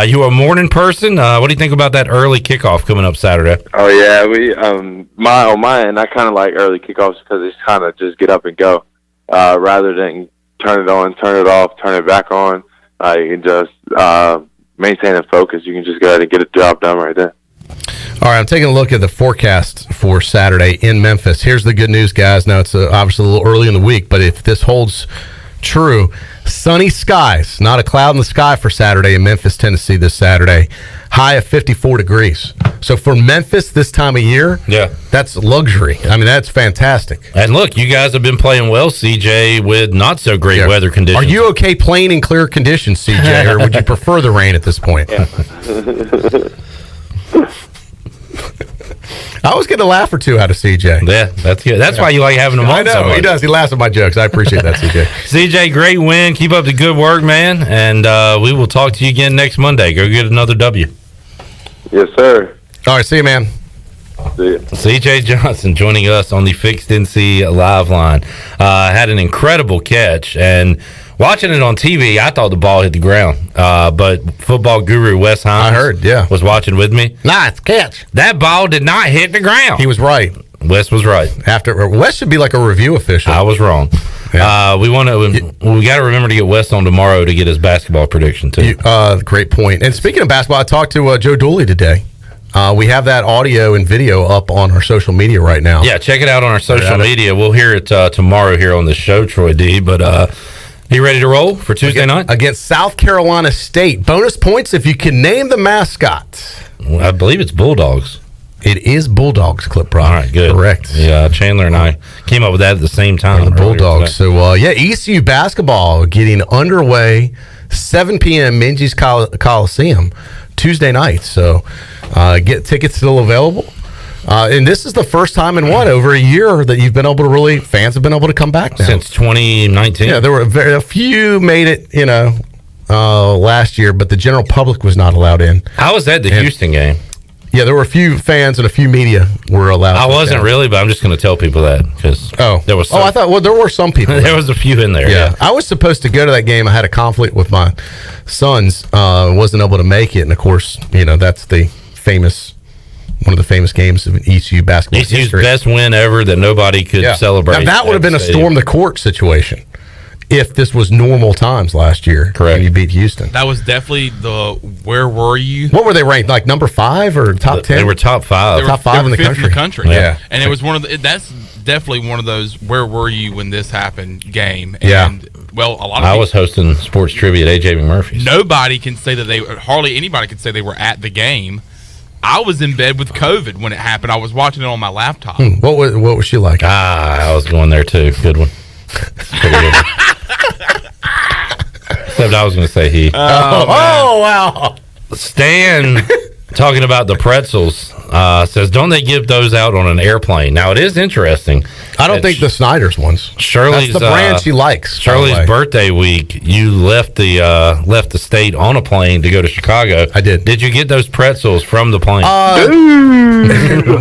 you are a morning person. What do you think about that early kickoff coming up Saturday? Oh yeah, we on my end, I kind of like early kickoffs because it's kind of just get up and go. Rather than turn it on, turn it off, turn it back on, you can just maintain a focus. You can just go ahead and get a job done right there. All right, I'm taking a look at the forecast for Saturday in Memphis. Here's the good news, guys. Now, it's obviously a little early in the week, but if this holds true, sunny skies, not a cloud in the sky for Saturday in Memphis, Tennessee this Saturday. High of 54 degrees. So for Memphis this time of year, that's luxury. I mean, that's fantastic. And look, you guys have been playing well, CJ, with not so great weather conditions. Are you okay playing in clear conditions, CJ, or would you prefer the rain at this point? I always get a laugh or two out of CJ. Yeah, that's good. That's why you like having him on. I know, so much. he does. He laughs at my jokes. I appreciate that, CJ. CJ, great win. Keep up the good work, man. And we will talk to you again next Monday. Go get another W. Yes, sir. All right, see you, man. See you. CJ Johnson joining us on the Fixed NC Live line. Had an incredible catch, and watching it on TV, I thought the ball hit the ground. But football guru Wes Hines was watching with me. Nice catch. That ball did not hit the ground. He was right. Wes was right. Wes should be like a review official. I was wrong. Yeah. We got to remember to get Wes on tomorrow to get his basketball prediction too. Great point. And speaking of basketball, I talked to Joe Dooley today. We have that audio and video up on our social media right now. Yeah, check it out on our social media. We'll hear it tomorrow here on the show, Troy D. But you ready to roll for Tuesday night? Against South Carolina State. Bonus points if you can name the mascot. Well, I believe it's Bulldogs. It is Bulldogs, Clip Brock. All right, good. Correct. Yeah, Chandler and I came up with that at the same time. The Bulldogs. So, ECU basketball getting underway 7 p.m. Minges Coliseum Tuesday night. So, get tickets still available. And this is the first time in over a year that you've been able to fans have been able to come back now. Since 2019. Yeah, there were a few made it, last year, but the general public was not allowed in. How was that, the Houston game? Yeah, there were a few fans and a few media were allowed. I wasn't really, but I'm just going to tell people that because there was. I thought there were some people. There was a few in there. Yeah, I was supposed to go to that game. I had a conflict with my sons. Wasn't able to make it, and of course, that's the famous one of the famous games of ECU basketball ECU's history. best win ever that nobody could celebrate. Now, that would have been a storm the court situation if this was normal times last year. Correct. And you beat Houston. That was definitely the where were you? What were they ranked? Like number 5 or top 10? They were top 5. Top 5 in the fifth country. Yeah. And it was one of the that's definitely one of those where were you when this happened game. And Yeah. well, a lot of I people, was hosting sports trivia at AJ McMurphy's. nobody can say that hardly anybody can say they were at the game. I was in bed with COVID when it happened. I was watching it on my laptop. What was she like? I was going there too. Good one. Pretty good one. Except I was going to say he. Oh, wow. Stan, talking about the pretzels, says, don't they give those out on an airplane? Now, it is interesting. I don't think the Snyder's ones. Shirley's That's the brand she likes. Shirley's birthday week, you left the state on a plane to go to Chicago. I did. Did you get those pretzels from the plane?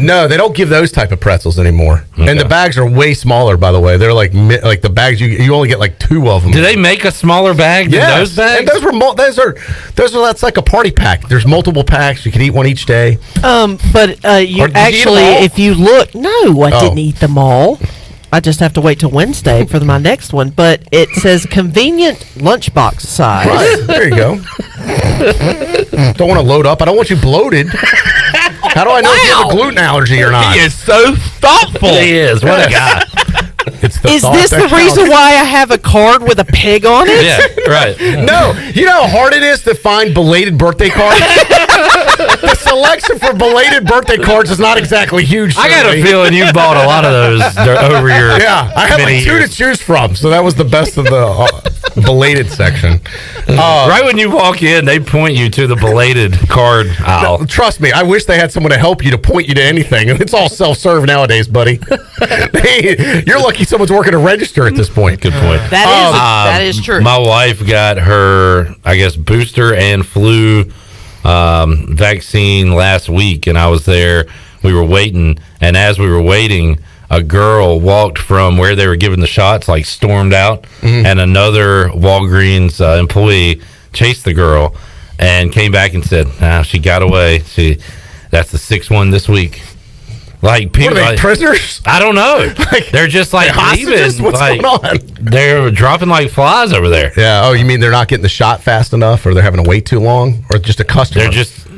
No, they don't give those type of pretzels anymure. Okay. And the bags are way smaller, by the way. They're like the bags you only get like 2 of them. Do they make a smaller bag than those bags? And those are that's like a party pack. There's multiple packs. You can eat one each day. But you actually, if you look, no, I didn't eat them all. I just have to wait till Wednesday for my next one. But it says convenient lunchbox size. Right, there you go. Don't want to load up. I don't want you bloated. How do I know if you have a gluten allergy or not? He is so thoughtful. He is. What a guy. Is this the reason why I have a card with a pig on it? Yeah, right. No, you know how hard it is to find belated birthday cards? The selection for belated birthday cards is not exactly huge. I got a feeling you bought a lot of those over your I had like 2 to choose from, so that was the best of the belated section. Right when you walk in, they point you to the belated card aisle. No, trust me, I wish they had someone to help you to point you to anything. It's all self-serve nowadays, buddy. You're lucky someone's working a register at this point. Good point. That is true. My wife got her, I guess, booster and flu vaccine last week, and I was there. We were waiting, and as we were waiting, a girl walked from where they were giving the shots, like stormed out, and another Walgreens employee chased the girl and came back and said, she got away. That's the 6th one this week. Like people, what are they, prisoners? I don't know. They're just like leaving. What's going on? They're dropping like flies over there. Yeah. Oh, you mean they're not getting the shot fast enough, or they're having to wait too long, or just a customer? They're just.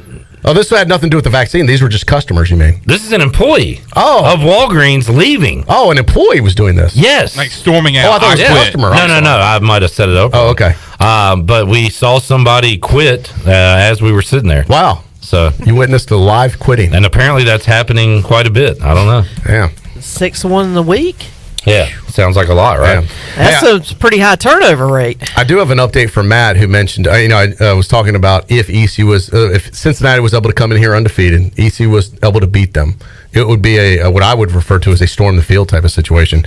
Oh, this had nothing to do with the vaccine. These were just customers, you mean? This is an employee of Walgreens leaving. Oh, an employee was doing this? Yes. Like storming out. Oh, I thought it was a customer. No. I might have set it up. Oh, okay. But we saw somebody quit as we were sitting there. Wow. So you witnessed the live quitting. And apparently that's happening quite a bit. I don't know. Yeah. 6 one in a week? Yeah. Sounds like a lot, right? Yeah. That's a pretty high turnover rate. I do have an update from Matt, who mentioned, I was talking about if ECU was, if Cincinnati was able to come in here undefeated, ECU was able to beat them, it would be a what I would refer to as a storm the field type of situation.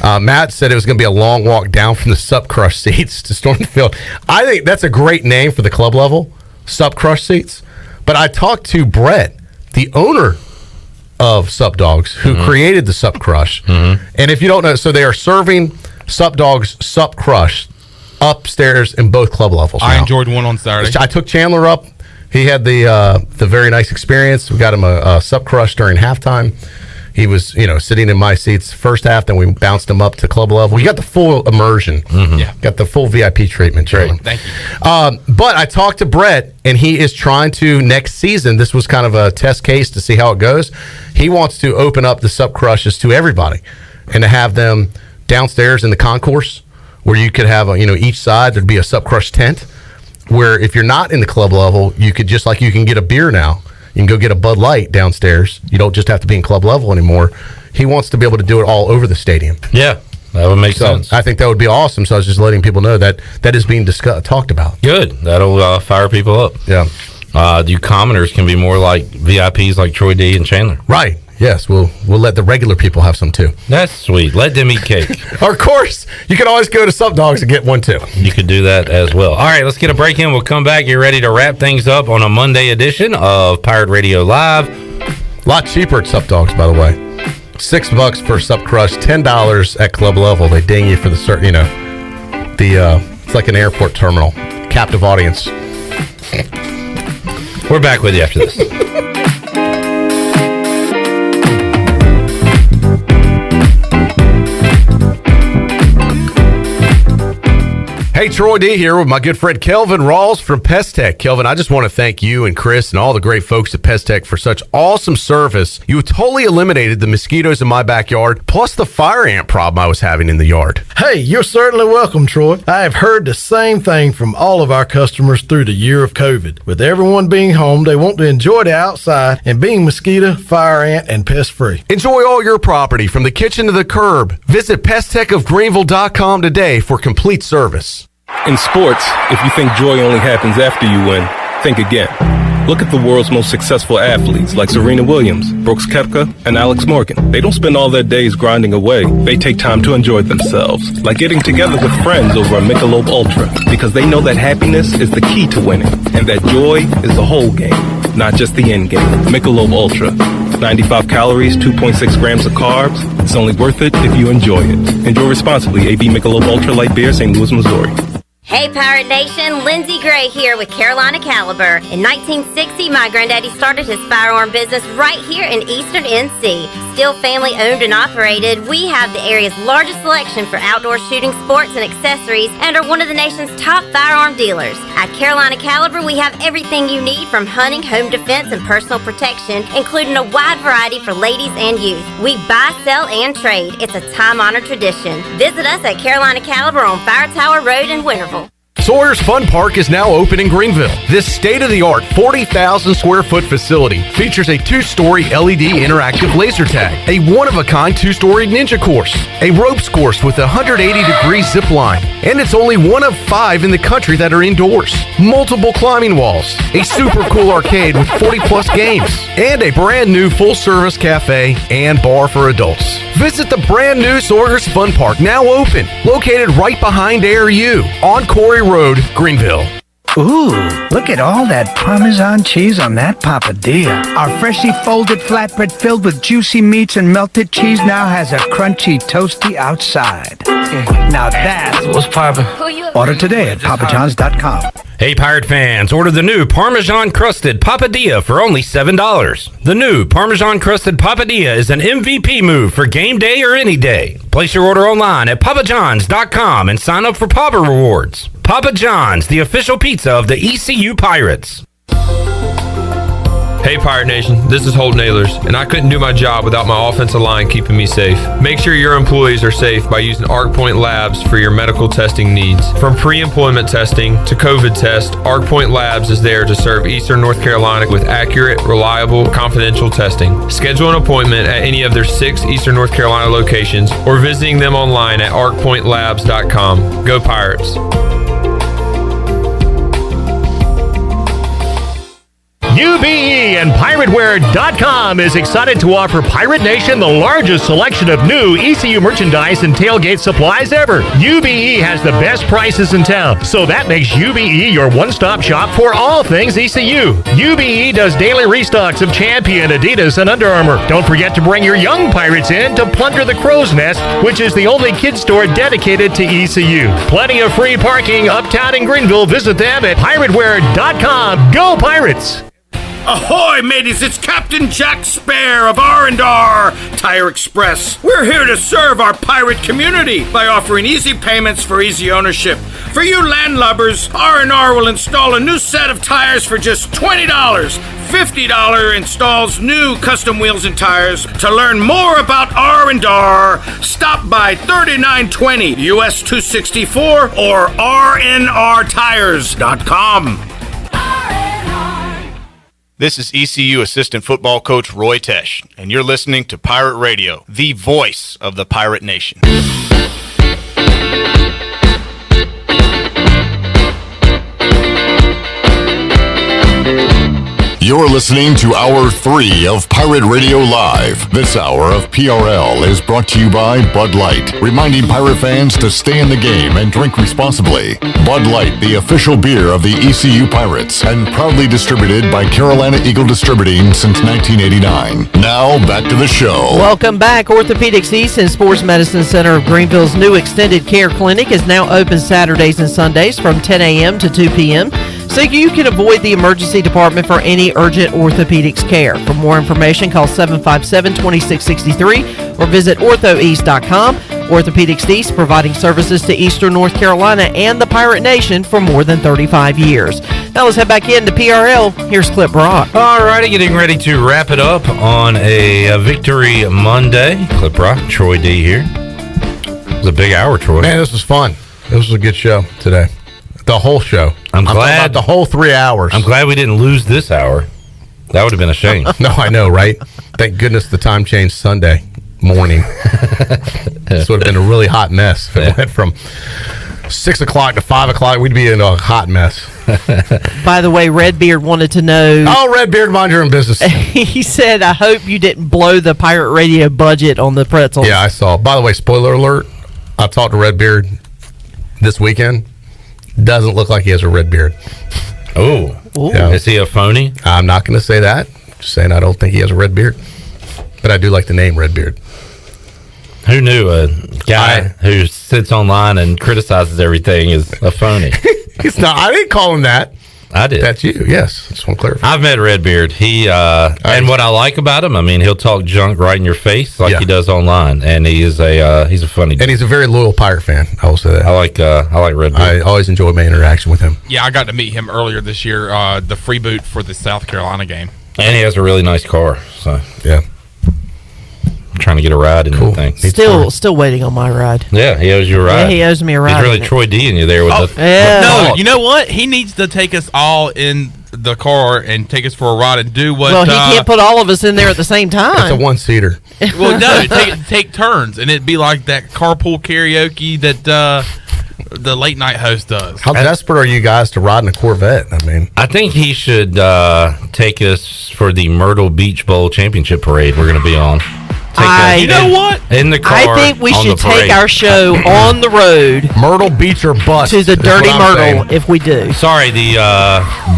Matt said it was going to be a long walk down from the Sup Crush seats to storm the field. I think that's a great name for the club level, Sup Crush seats. But I talked to Brett, the owner of Sup Dogs, who created the Sup Crush. And if you don't know, so they are serving Sup Dogs Sup Crush upstairs in both club levels. I enjoyed one on Saturday. I took Chandler up. He had the very nice experience. We got him a Sup Crush during halftime. He was, sitting in my seats first half. Then we bounced him up to club level. You got the full immersion. Yeah. Got the full VIP treatment. Great. Thank you. But I talked to Brett, and he is trying to, next season, this was kind of a test case to see how it goes. He wants to open up the Sup Crushes to everybody and to have them downstairs in the concourse where you could have, each side, there'd be a Sup Crush tent where if you're not in the club level, you could, just like you can get a beer now, you can go get a Bud Light downstairs. You don't just have to be in club level anymore. He wants to be able to do it all over the stadium. Yeah, that would make sense. I think that would be awesome. So I was just letting people know that is being talked about. Good. That'll fire people up. Yeah. You commoners can be more like VIPs like Troy D and Chandler. Right. Yes, we'll let the regular people have some too. That's sweet. Let them eat cake. Of course, you can always go to Sup Dogs and get one too. You could do that as well. All right, let's get a break in. We'll come back. Get ready to wrap things up on a Monday edition of Pirate Radio Live. A lot cheaper at Sup Dogs, by the way. $6 for Sup Crush, $10 at club level. They ding you for the it's like an airport terminal. Captive audience. We're back with you after this. Hey, Troy D here with my good friend Kelvin Rawls from Pest Tech. Kelvin, I just want to thank you and Chris and all the great folks at Pest Tech for such awesome service. You totally eliminated the mosquitoes in my backyard, plus the fire ant problem I was having in the yard. Hey, you're certainly welcome, Troy. I have heard the same thing from all of our customers through the year of COVID. With everyone being home, they want to enjoy the outside and being mosquito, fire ant, and pest free. Enjoy all your property from the kitchen to the curb. Visit pesttechofgreenville.com today for complete service. In sports, if you think joy only happens after you win, think again. Look at the world's most successful athletes like Serena Williams, Brooks Koepka, and Alex Morgan. They don't spend all their days grinding away. They take time to enjoy themselves, like getting together with friends over a Michelob Ultra, because they know that happiness is the key to winning, and that joy is the whole game, not just the end game. Michelob Ultra. 95 calories, 2.6 grams of carbs. It's only worth it if you enjoy it. Enjoy responsibly. AB Michelob Ultra Light Beer, St. Louis, Missouri. Hey Pirate Nation, Lindsey Gray here with Carolina Caliber. In 1960, my granddaddy started his firearm business right here in Eastern NC. Still family owned and operated, we have the area's largest selection for outdoor shooting sports and accessories and are one of the nation's top firearm dealers. At Carolina Caliber, we have everything you need from hunting, home defense, and personal protection, including a wide variety for ladies and youth. We buy, sell, and trade. It's a time-honored tradition. Visit us at Carolina Caliber on Fire Tower Road in Winterville. Sawyer's Fun Park is now open in Greenville. This state-of-the-art 40,000 square foot facility features a 2-story LED interactive laser tag, a one-of-a-kind 2-story ninja course, a ropes course with a 180-degree zip line, and it's only one of 5 in the country that are indoors. Multiple climbing walls, a super cool arcade with 40-plus games, and a brand new full-service cafe and bar for adults. Visit the brand new Sawyer's Fun Park, now open, located right behind ARU on Corey Road, Greenville. Ooh, look at all that Parmesan cheese on that papadilla. Our freshly folded flatbread filled with juicy meats and melted cheese now has a crunchy, toasty outside. Now that's what's poppin'. Order today at papajohns.com. Hey Pirate fans, order the new Parmesan Crusted Papadilla for only $7. The new Parmesan Crusted Papadilla is an MVP move for game day or any day. Place your order online at papajohns.com and sign up for Papa Rewards. Papa John's, the official pizza of the ECU Pirates. Hey Pirate Nation, this is Holt Nailers, and I couldn't do my job without my offensive line keeping me safe. Make sure your employees are safe by using ArcPoint Labs for your medical testing needs. From pre-employment testing to COVID test, ArcPoint Labs is there to serve Eastern North Carolina with accurate, reliable, confidential testing. Schedule an appointment at any of their 6 Eastern North Carolina locations or visiting them online at arcpointlabs.com. Go Pirates! UBE and PirateWear.com is excited to offer Pirate Nation the largest selection of new ECU merchandise and tailgate supplies ever. UBE has the best prices in town, so that makes UBE your one-stop shop for all things ECU. UBE does daily restocks of Champion, Adidas, and Under Armour. Don't forget to bring your young Pirates in to plunder the Crow's Nest, which is the only kids store dedicated to ECU. Plenty of free parking uptown in Greenville. Visit them at PirateWear.com. Go Pirates! Ahoy, mateys! It's Captain Jack Spare of R&R Tire Express. We're here to serve our pirate community by offering easy payments for easy ownership. For you landlubbers, R&R will install a new set of tires for just $20. $50 installs new custom wheels and tires. To learn more about R&R, stop by 3920 US 264 or rnrtires.com. This is ECU Assistant Football Coach Roy Tesh, and you're listening to Pirate Radio, the voice of the Pirate Nation. You're listening to Hour 3 of Pirate Radio Live. This hour of PRL is brought to you by Bud Light, reminding pirate fans to stay in the game and drink responsibly. Bud Light, the official beer of the ECU Pirates, and proudly distributed by Carolina Eagle Distributing since 1989. Now, back to the show. Welcome back. Orthopedics East and Sports Medicine Center of Greenville's new extended care clinic is now open Saturdays and Sundays from 10 a.m. to 2 p.m. so you can avoid the emergency department for any urgent orthopedics care. For more information, call 757-2663 or visit orthoeast.com. Orthopedics East, providing services to Eastern North Carolina and the Pirate Nation for more than 35 years. Now let's head back into PRL. Here's Clip Brock. All righty, getting ready to wrap it up on a Victory Monday. Clip Brock, Troy D here. It was a big hour, Troy. Man, this was fun. This was a good show today. The whole show. I'm glad. About the whole 3 hours. I'm glad we didn't lose this hour. That would have been a shame. No, I know, right? Thank goodness the time changed Sunday morning. This would have been a really hot mess if it went from 6 o'clock to 5 o'clock. We'd be in a hot mess. By the way, Redbeard wanted to know. Oh, Redbeard, mind your own business. He said, I hope you didn't blow the Pirate Radio budget on the pretzels. Yeah, I saw. By the way, spoiler alert, I talked to Redbeard this weekend. Doesn't look like he has a red beard. Oh. Yeah. Is he a phony? I'm not going to say that. Just saying I don't think he has a red beard. But I do like the name Redbeard. Who knew a guy who sits online and criticizes everything is a phony? He's not. I didn't call him that. I did. That's you. Yes. Just want to clarify. I've met Redbeard. He and what I like about him, I mean, he'll talk junk right in your face like he does online, and he's a funny dude. And he's a very loyal Pirate fan. I will say that. I like Redbeard. I always enjoy my interaction with him. Yeah, I got to meet him earlier this year. The free boot for the South Carolina game, and he has a really nice car. So yeah, trying to get a ride in that thing. Still waiting on my ride. Yeah, he owes you a ride. Yeah, he owes me a ride. He's really Troy D-ing you there with the. Yeah. No, you know what? He needs to take us all in the car and take us for a ride and do what. Well, he can't put all of us in there at the same time. It's a one-seater. Well, no, take turns, and it'd be like that carpool karaoke that the late night host does. How desperate are you guys to ride in a Corvette? I mean, I think he should take us for the Myrtle Beach Bowl championship parade we're going to be on. You know what? In the car. I think we should take our show on the road. Myrtle Beach or bust. To the Dirty Myrtle if we do. Sorry, the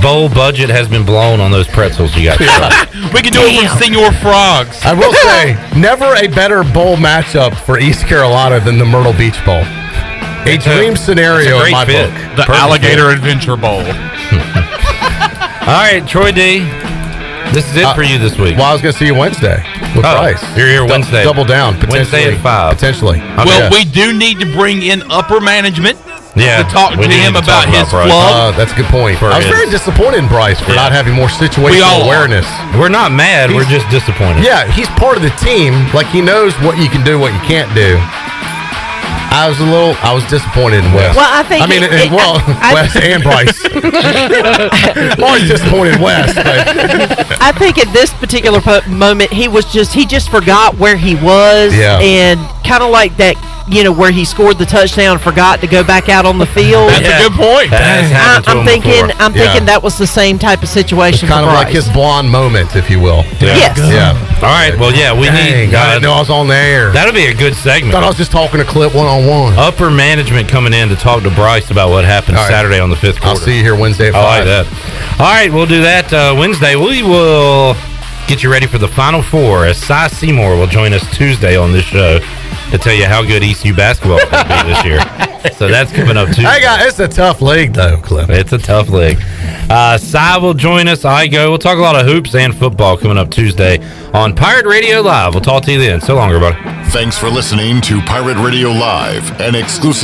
bowl budget has been blown on those pretzels you got. We can do it from Senor Frogs. I will say, never a better bowl matchup for East Carolina than the Myrtle Beach Bowl. A dream scenario in my book. The Alligator Adventure Bowl. All right, Troy D. This is it for you this week. Well, I was going to see you Wednesday with Bryce. You're here Wednesday. Double down. Wednesday at 5. Potentially. Well, we do need to bring in upper management to talk to him about his flub. That's a good point. I was very disappointed in Bryce for not having more situational awareness. We're not mad. We're just disappointed. Yeah, he's part of the team. Like, he knows what you can do, what you can't do. I was disappointed in Wes. Well, I think Wes and Bryce. I'm always disappointed in Wes. I think at this particular moment, he just forgot where he was, and kind of like that, where he scored the touchdown, forgot to go back out on the field. That's a good point. I'm thinking that was the same type of situation. It's kind of like his blonde moment, if you will. Yes. Yeah. All right. Well, we need. I didn't know I was on the air. That'll be a good segment. Thought I was just talking to Clip one-on-one. Upper management coming in to talk to Bryce about what happened Saturday on the 5th quarter. I'll see you here Wednesday at 5. I like that. All right, we'll do that Wednesday. We will get you ready for the Final Four as Cy Seymour will join us Tuesday on this show to tell you how good ECU basketball is going to be this year. So that's coming up Tuesday. Hey, guys, it's a tough league, though, Clip. It's a tough league. Cy will join us. We'll talk a lot of hoops and football coming up Tuesday on Pirate Radio Live. We'll talk to you then. So long, everybody. Thanks for listening to Pirate Radio Live, an exclusive